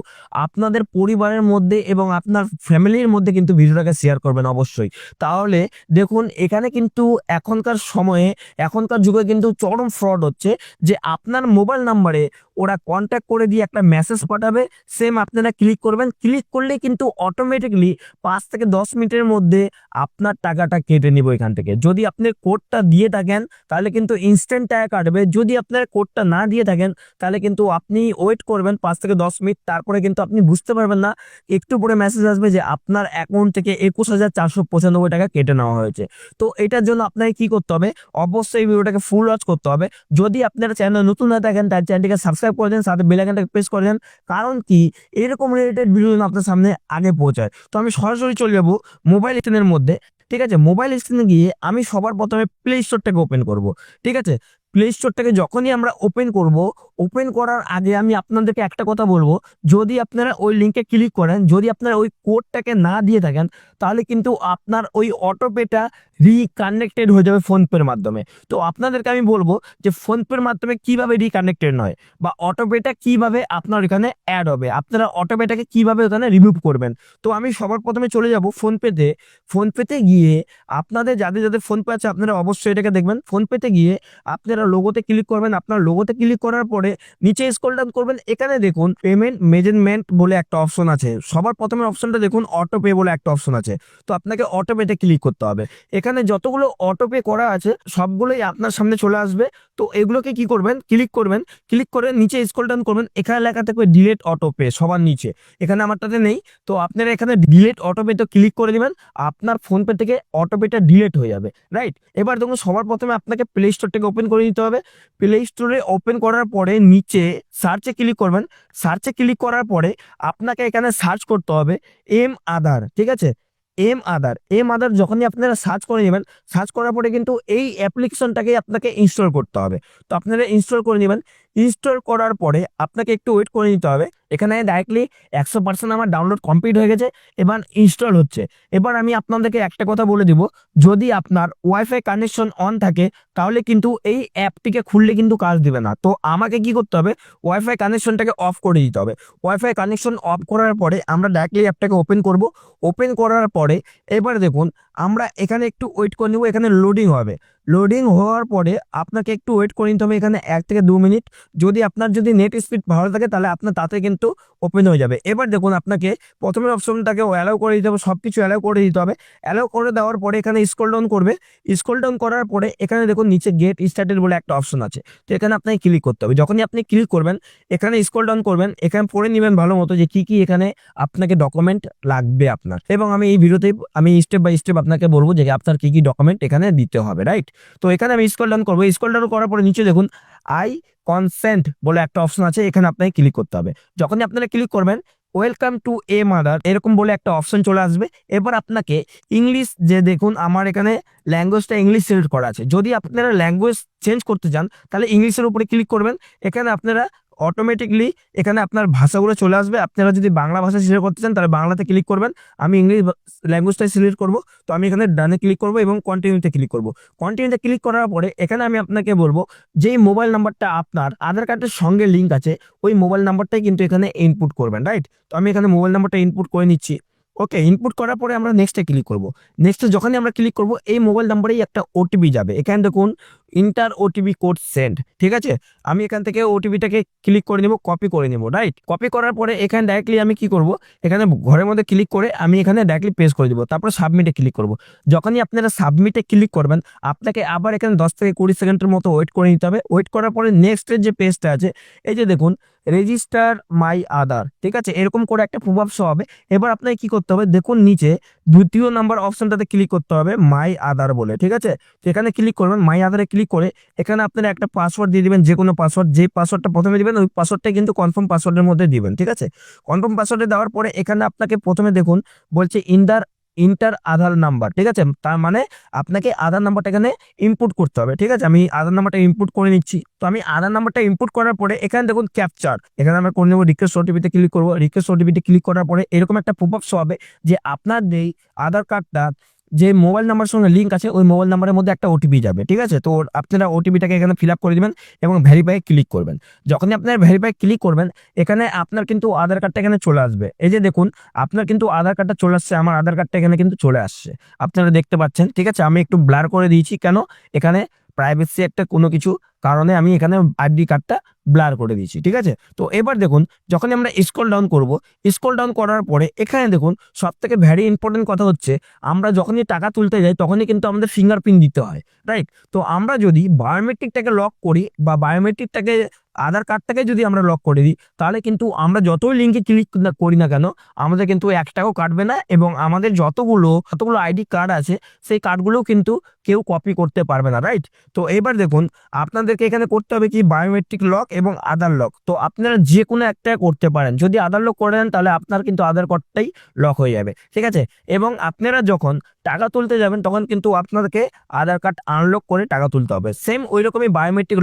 আপনাদের পরিবারের মধ্যে এবং আপনার ফ্যামিলির মধ্যে কিন্তু ভিডিওটাকে শেয়ার করবেন অবশ্যই। তাহলে দেখুন, এখানে কিন্তু এখনকার সময়ে, এখনকার যুগে কিন্তু চরম ফ্রড হচ্ছে, যে আপনার মোবাইল নাম্বারে ওরা কন্ট্যাক্ট করে দিয়ে একটা মেসেজ পাঠাবে, সেম আপনারা ক্লিক করবেন, ক্লিক করলে কিন্তু অটোমেটিকলি 5 থেকে 10 মিনিটের মধ্যে আপনার টাকাটা কেটে নিব এখান থেকে। যদি আপনি কোডটা দিয়ে থাকেন তাহলে কিন্তু ইনস্ট্যান্ট টাকা কাটবে, যদি আপনার কোডটা না দিয়ে থাকেন তাহলে কিন্তু আপনি ওয়েট করবেন 5 থেকে 10 মিনিট, তারপরে কিন্তু আপনি বুঝতে পারবেন না, একটু পরে মেসেজ আসবে যে আপনার অ্যাকাউন্ট থেকে 21,495 টাকা কেটে নেওয়া হয়েছে। তো এটার জন্য আপনাকে কি করতে হবে, অবশ্যই ভিডিওটাকে ফুল ওয়াচ করতে হবে। যদি আপনারা চ্যানেল নতুন না থাকেন তার চ্যানেলটিকে সাবস্ক্রাইব করে দেন, সাথে বেল আইকনটাকে প্রেস করে দেন, কারণ কি এরকম রিলেটেড ভিডিও যেন আপনার সামনে আগে পৌঁছায়। তো আমি সরাসরি চলে যাবো মোবাইল স্ক্রিনের মধ্যে, ঠিক আছে? মোবাইল স্ক্রিনে গিয়ে আমি সবার প্রথমে প্লে স্টোরটাকে ওপেন করব, ঠিক আছে? প্লে স্টোরটাকে যখনই আমরা ওপেন করব, ওপেন করার আগে আমি আপনাদেরকে একটা কথা বলবো, যদি আপনারা ওই লিঙ্কে ক্লিক করেন, যদি আপনারা ওই কোডটাকে না দিয়ে থাকেন তাহলে কিন্তু আপনার ওই অটোপেটা রিকানেক্টেড হয়ে যাবে ফোনপের মাধ্যমে। তো আপনাদেরকে আমি বলবো যে ফোনপের মাধ্যমে কিভাবে রিকানেক্টেড নয়, বা অটোপেটা কিভাবে আপনার এখানে অ্যাড হবে, আপনারা অটোপেটাকে কিভাবে ওখানে রিমুভ করবেন। তো আমি সবার প্রথমে চলে যাব ফোনপেতে। ফোনপেতে গিয়ে আপনাদের যাদের যাদের ফোনপে আছে আপনারা অবশ্যই এটাকে দেখবেন। ফোনপেতে গিয়ে আপনারা লোগোতে ক্লিক করবেন, আপনার লোগোতে ক্লিক করার পরে নিচে স্ক্রল ডাউন করবেন, এখানে দেখুন পেমেন্ট মেজারমেন্ট বলে একটা অপশন আছে। সবার প্রথমে অপশনটা দেখুন অটো পে বলে একটা অপশন আছে, তো আপনাকে অটো পেতে ক্লিক করতে হবে। এখানে যতগুলো অটো পে করা আছে সবগুলোই আপনার সামনে চলে আসবে। তো এগুলোকে কি করবেন, ক্লিক করবেন, ক্লিক করে নিচে স্ক্রল ডাউন করবেন, এখানে লেখা থাকবে ডিলেট অটো পে সবার নিচে, এখানে আমারটাতে নেই। তো আপনারা এখানে ডিলেট অটো পে তো ক্লিক করে দিবেন, আপনার ফোনপে থেকে অটো পেটা ডিলেট হয়ে যাবে, রাইট? এবার দেখুন সবার প্রথমে আপনাকে প্লে স্টোরটাকে ওপেন করে নিতে হবে। প্লে স্টোরে ওপেন করার পরে নিচে সার্চে ক্লিক করবেন। সার্চে ক্লিক করার পরে আপনাকে এখানে সার্চ করতে হবে এম আধার, ঠিক আছে? এম আধার যখনই আপনারা সার্চ করে নেবেন, সার্চ করার পরে কিন্তু এই অ্যাপ্লিকেশনটাকে আপনাকে ইনস্টল করতে হবে। তো আপনারা ইনস্টল করে নেবেন। ইনস্টল করার পরে আপনাকে একটু ওয়েট করে নিতে হবে। এখানে ডাইরেক্টলি 100% আমার ডাউনলোড কমপ্লিট হয়ে গেছে, এবার ইনস্টল হচ্ছে। এবার আমি আপনাদেরকে একটা কথা বলে দিব, যদি আপনার ওয়াইফাই কানেকশন অন থাকে তাহলে কিন্তু এই অ্যাপটিকে খুললে কিন্তু কাজ দিবে না। তো আমাকে কি করতে হবে, ওয়াইফাই কানেকশনটাকে অফ করে দিতে হবে। ওয়াইফাই কানেকশন অফ করার পরে আমরা ডাইরেক্টলি অ্যাপটাকে ওপেন করব। ওপেন করার পরে এবার দেখুন আমরা এখানে একটু ওয়েট করে নেব, এখানে লোডিং হবে। লোডিং হওয়ার পরে আপনাকে একটু ওয়েট করে নিতে হবে, এখানে 1 থেকে 2 মিনিট। যদি আপনার যদি নেট স্পিড ভালো থাকে তাহলে আপনার তাতে কিন্তু ওপেন হয়ে যাবে। এবার দেখুন আপনাকে প্রথমে অপশনটাকে অ্যালাউ করে দিতে হবে, সব কিছু অ্যালাউ করে দিতে হবে। অ্যালাউ করে দেওয়ার পরে এখানে স্ক্রল ডাউন করবে। স্ক্রল ডাউন করার পরে এখানে দেখুন নিচে গেট স্টার্টেড বলে একটা অপশন আছে, তো এখানে আপনাকে ক্লিক করতে হবে। যখনই আপনি ক্লিক করবেন এখানে স্ক্রল ডাউন করবেন, এখানে পড়ে নেবেন ভালো মতো যে কি কি এখানে আপনাকে ডকুমেন্ট লাগবে আপনার, এবং আমি এই ভিডিওতে আমি স্টেপ বাই স্টেপ আপনাকে বলবো যে আপনার কি কি ডকুমেন্ট এখানে দিতে হবে, রাইট? তো এখানে আমি স্ক্রল ডাউন করবো। স্ক্রল ডাউন করার পরে নিচে দেখুন আই কনসেন্ট বলে একটা অপশন আছে, এখানে আপনাকে ক্লিক করতে হবে। যখনই আপনারা ক্লিক করবেন ওয়েলকাম টু এ মাদার এরকম বলে একটা অপশন চলে আসবে। এবার আপনাকে ইংলিশ, যে দেখুন আমার এখানে ল্যাঙ্গুয়েজটা ইংলিশ সিলেক্ট করা আছে, যদি আপনারা ল্যাঙ্গুয়েজ চেঞ্জ করতে চান তাহলে ইংলিশের উপরে ক্লিক করবেন। এখানে আপনারা অটোমেটিকলি এখানে আপনার ভাষাগুলো চলে আসবে। আপনারা যদি বাংলা ভাষা সিলেক্ট করতে চান তাহলে বাংলাতে ক্লিক করবেন, আমি ইংলিশ ল্যাঙ্গুয়েজটাই সিলেক্ট করব। তো আমি এখানে ডানে ক্লিক করব এবং কন্টিনিউতে ক্লিক করব। কন্টিনিউতে ক্লিক করার পরে এখানে আমি আপনাকে বলবো যেই মোবাইল নাম্বারটা আপনার আধার কার্ডের সঙ্গে লিঙ্ক আছে ওই মোবাইল নাম্বারটাই কিন্তু এখানে ইনপুট করবেন, রাইট? তো আমি এখানে মোবাইল নাম্বারটা ইনপুট করে নিচ্ছি। ওকে, ইনপুট করার পরে আমরা নেক্সটে ক্লিক করব। নেক্সটে যখনই আমরা ক্লিক করব এই মোবাইল নাম্বারেই একটা ওটিপি যাবে। এখানে দেখুন ইন্টার ওটিপি কোড সেন্ড, ঠিক আছে। আমি এখান থেকে ওটিপিটাকে ক্লিক করে নিব, কপি করে নিব, রাইট। কপি করার পরে এখানে ডাইরেক্টলি আমি কি করব, এখানে ঘরের মধ্যে ক্লিক করে আমি এখানে ডাইরেক্টলি পেস্ট করে দিব, তারপর সাবমিটে ক্লিক করব। যখনই আপনারা সাবমিটে ক্লিক করবেন আপনাকে আবার এখানে 10 থেকে 20 সেকেন্ডের মতো ওয়েট করে নিতে হবে। ওয়েট করার পরে নেক্সটের যে পেজটা আছে, এই যে দেখুন রেজিস্টার মাই আধার, ঠিক আছে, এরকম করে একটা প্রভাব শো হবে। এবার আপনাকে কি করতে হবে, দেখুন নিচে দ্বিতীয় নাম্বার অপশনটাতে ক্লিক করতে হবে মাই আধার বলে, ঠিক আছে। তো এখানে ক্লিক করবেন, মাই আধারে ক্লিক করে এখানে আপনারা একটা পাসওয়ার্ড দিয়ে দিবেন, যে কোনো পাসওয়ার্ড, যে পাসওয়ার্ডটা প্রথমে দিবেন ওই পাসওয়ার্ডটা কিন্তু কনফার্ম পাসওয়ার্ডের মধ্যে দিবেন, ঠিক আছে। কনফার্ম পাসওয়ার্ডে দেওয়ার পরে এখানে আপনাকে প্রথমে দেখুন বলছে ইন্টার আধার নাম্বার, ঠিক আছে, তার মানে আপনাকে আধার নাম্বারটা এখানে ইনপুট করতে হবে, ঠিক আছে। আমি আধার নাম্বারটা ইনপুট করে নিচ্ছি। তো আমি আধার নাম্বারটা ইনপুট করার পরে এখানে দেখুন ক্যাপচার, এখানে আমরা করে নেবো রিকোয়েস্ট ওটিপিতে ক্লিক করবো। রিকোয়েস্ট ওটিপিতে ক্লিক করার পরে এরকম একটা পপআপ শো হবে যে আপনার যেই আধার কার্ডটা যে মোবাইল নাম্বার সঙ্গে লিঙ্ক আছে ওই মোবাইল নাম্বারের মধ্যে একটা ওটিপি যাবে, ঠিক আছে। তো আপনারা ওটিপিটাকে এখানে ফিল আপ করে দিবেন এবং ভেরিফাই ক্লিক করবেন। যখনই আপনারা ভেরিফাই ক্লিক করবেন এখানে আপনার কিন্তু আধার কার্ডটা এখানে চলে আসবে। এই যে দেখুন আপনার কিন্তু আধার কার্ডটা চলে আসছে, আমার আধার কার্ডটা এখানে কিন্তু চলে আসছে, আপনারা দেখতে পাচ্ছেন, ঠিক আছে। আমি একটু ব্লার করে দিয়েছি, কেন, এখানে প্রাইভেসি একটা কোনো কিছু কারণে আমি এখানে আইডি কার্ডটা ব্লার করে দিয়েছি, ঠিক আছে। তো এবার দেখুন যখনই আমরা স্ক্রল ডাউন করব, স্ক্রল ডাউন করার পরে এখানে দেখুন সব থেকে ভেরি ইম্পর্টেন্ট কথা হচ্ছে আমরা যখনই টাকা তুলতে যাই তখনই কিন্তু আমাদের ফিঙ্গারপ্রিন্ট দিতে হয়, রাইট। তো আমরা যদি বায়োমেট্রিকটাকে লক করি বা বায়োমেট্রিকটাকে আধার কার্ডটাকে যদি আমরা লক করে দিই তাহলে কিন্তু আমরা যতই লিঙ্কে ক্লিক করি না কেন আমাদের কিন্তু 1 টাকাও কাটবে না এবং আমাদের যতগুলো আইডি কার্ড আছে সেই কার্ডগুলোও কিন্তু কেউ কপি করতে পারবে না, রাইট। তো এবার দেখুন আপনাদেরকে এখানে করতে হবে কি বায়োমেট্রিক লক এবং আধার লক। তো আপনারা যে কোনো একটা করতে পারেন, যদি আধার লক করে দেন তাহলে আপনার কিন্তু আধার কার্ডটাই লক হয়ে যাবে, ঠিক আছে। এবং আপনারা যখন টাকা তুলতে যাবেন তখন কিন্তু আপনাদেরকে আধার কার্ড আনলক করে টাকা তুলতে হবে। সেম ওই রকমই বায়োমেট্রিক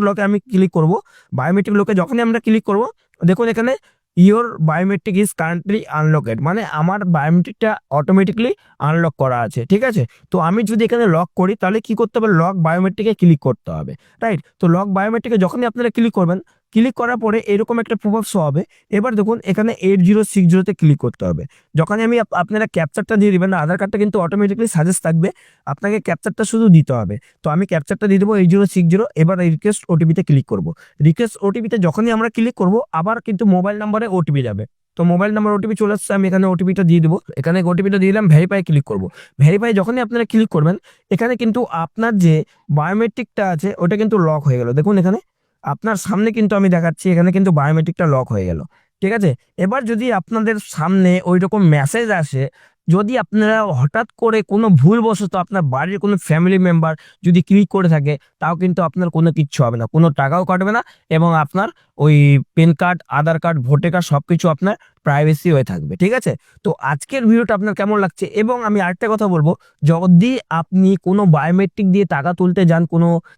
লকে আমি ক্লিক করব। বায়োমেট্রিক লকে যখনই আমরা ক্লিক করব দেখুন এখানে ইওর বায়োমেট্রিক ইজ কারেন্টলি আনলকেড, মানে আমার বায়োমেট্রিকটা অটোমেটিকলি আনলক করা আছে, ঠিক আছে। তো আমি যদি এখানে লক করি তাহলে কি করতে হবে, লক বায়োমেট্রিকে ক্লিক করতে হবে, রাইট। তো লক বায়োমেট্রিকে যখনই আপনারা ক্লিক করবেন, ক্লিক করার পরে এরকম একটা প্রভাব শো হবে। এবার দেখুন এখানে 8060-তে ক্লিক করতে হবে। যখনই আমি আপনারা ক্যাপচারটা দিয়ে দিবেন, আধার কার্ডটা কিন্তু অটোমেটিকলি সাজেস্ট থাকবে, আপনাকে ক্যাপচারটা শুধু দিতে হবে। তো আমি ক্যাপচারটা দিয়ে দেবো 8060। এবার রিকোয়েস্ট ওটিপিতে ক্লিক করব। রিকোয়েস্ট ওটিপিতে যখনই আমরা ক্লিক করব আবার কিন্তু মোবাইল নাম্বারে ওটিপি যাবে। তো মোবাইল নাম্বার ওটিপি চলে আসছে, আমি এখানে ওটিপিটা দিয়ে দেবো। এখানে ওটিপিটা দিয়ে দিলাম, ভেরিফাই ক্লিক করব। ভেরিফাই যখনই আপনারা ক্লিক করবেন এখানে কিন্তু আপনার যে বায়োমেট্রিকটা আছে ওটা কিন্তু লক হয়ে গেল। দেখুন এখানে আপনার সামনে কিন্তু আমি দেখাচ্ছি এখানে কিন্তু বায়োমেট্রিকটা লক হয়ে গেল, ঠিক আছে। এবার যদি আপনাদের সামনে ওই রকম মেসেজ আসে, যদি আপনারা হঠাৎ করে কোনো ভুলবশত আপনার বাড়ির কোনো ফ্যামিলি মেম্বার যদি ক্লিক করে থাকে তাও কিন্তু আপনার কোনো কিচ্ছু হবে না, কোনো টাকাও কাটবে না এবং আপনার ওই পেন কার্ড, আধার কার্ড, ভোটার কার্ড সবকিছু আপনার প্রাইভেসি হয়ে থাকবে, ঠিক আছে। তো আজকের ভিডিওটা আপনার কেমন লাগছে, এবং আমি আরেকটা কথা বলবো, যদি আপনি কোনো বায়োমেট্রিক দিয়ে টাকা তুলতে যান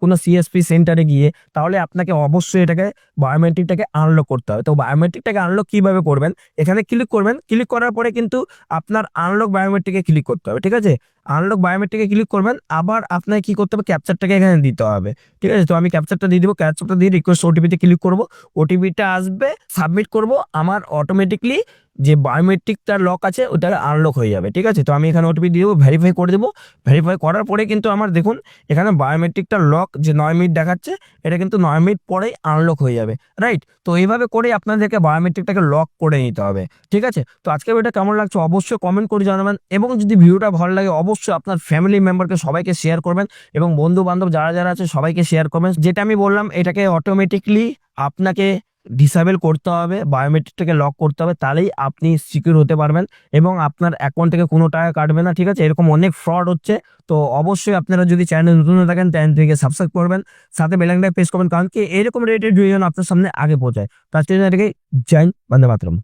কোনো সিএসপি সেন্টারে গিয়ে, তাহলে আপনাকে অবশ্যই এটাকে বায়োমেট্রিকটাকে আনলক করতে হবে। তো বায়োমেট্রিকটাকে আনলক কিভাবে করবেন, এখানে ক্লিক করবেন, ক্লিক করার পরে কিন্তু আপনার আনলক বায়োমেট্রিকে ক্লিক করতে হবে, ঠিক আছে। আনলক বায়োমেট্রিকে ক্লিক করবেন, আবার আপনাকে কি করতে হবে, ক্যাপচারটাকে এখানে দিতে হবে, ঠিক আছে। তো আমি ক্যাপচারটা দিয়ে দিব, ক্যাপচারটা দিয়ে রিকোয়েস্ট ওটিপিতে ক্লিক করব, ওটিপিটা আসবে, সাবমিট করব, আমার অটোমেটিকলি যে বায়োমেট্রিকটার লক আছে ওটা আনলক হয়ে যাবে, ঠিক আছে। তো আমি এখানে ওটিপি দিয়ে দেবো, ভেরিফাই করে দেবো। ভেরিফাই করার পরে কিন্তু আমার দেখুন এখানে বায়োমেট্রিকটার লক যে 9 মিনিট দেখাচ্ছে এটা কিন্তু 9 মিনিট পরেই আনলক হয়ে যাবে, রাইট। তো এইভাবে করে আপনাদেরকে বায়োমেট্রিকটাকে লক করে নিতে হবে, ঠিক আছে। তো আজকের ভিডিওটা কেমন লাগছে অবশ্যই কমেন্ট করে জানাবেন, এবং যদি ভিডিওটা ভালো লাগে অবশ্যই আপনার ফ্যামিলি মেম্বারকে সবাইকে শেয়ার করবেন এবং বন্ধু বান্ধব যারা যারা আছে সবাইকে শেয়ার করবেন। যেটা আমি বললাম এটাকে অটোমেটিকলি আপনাকে ডিসেবল করতে হবে, বায়োমেট্রিকটাকে লক করতে হবে, তাহলেই আপনি সিকিউর হতে পারবেন এবং আপনার অ্যাকাউন্ট থেকে কোনো টাকা কাটবে না, ঠিক আছে। এরকম অনেক ফ্রড হচ্ছে, তো অবশ্যই আপনারা যদি চ্যানেল নতুন হয়ে থাকেন চ্যানেলটিকে সাবস্ক্রাইব করবেন, সাথে বেল আইকনটা প্রেস করবেন, কারণ কি এরকম রিলেটেড ভিডিও আপনার সামনে আগে পৌঁছায়। তার জন্য এটাকে জয়েন বন্দে মাতরম।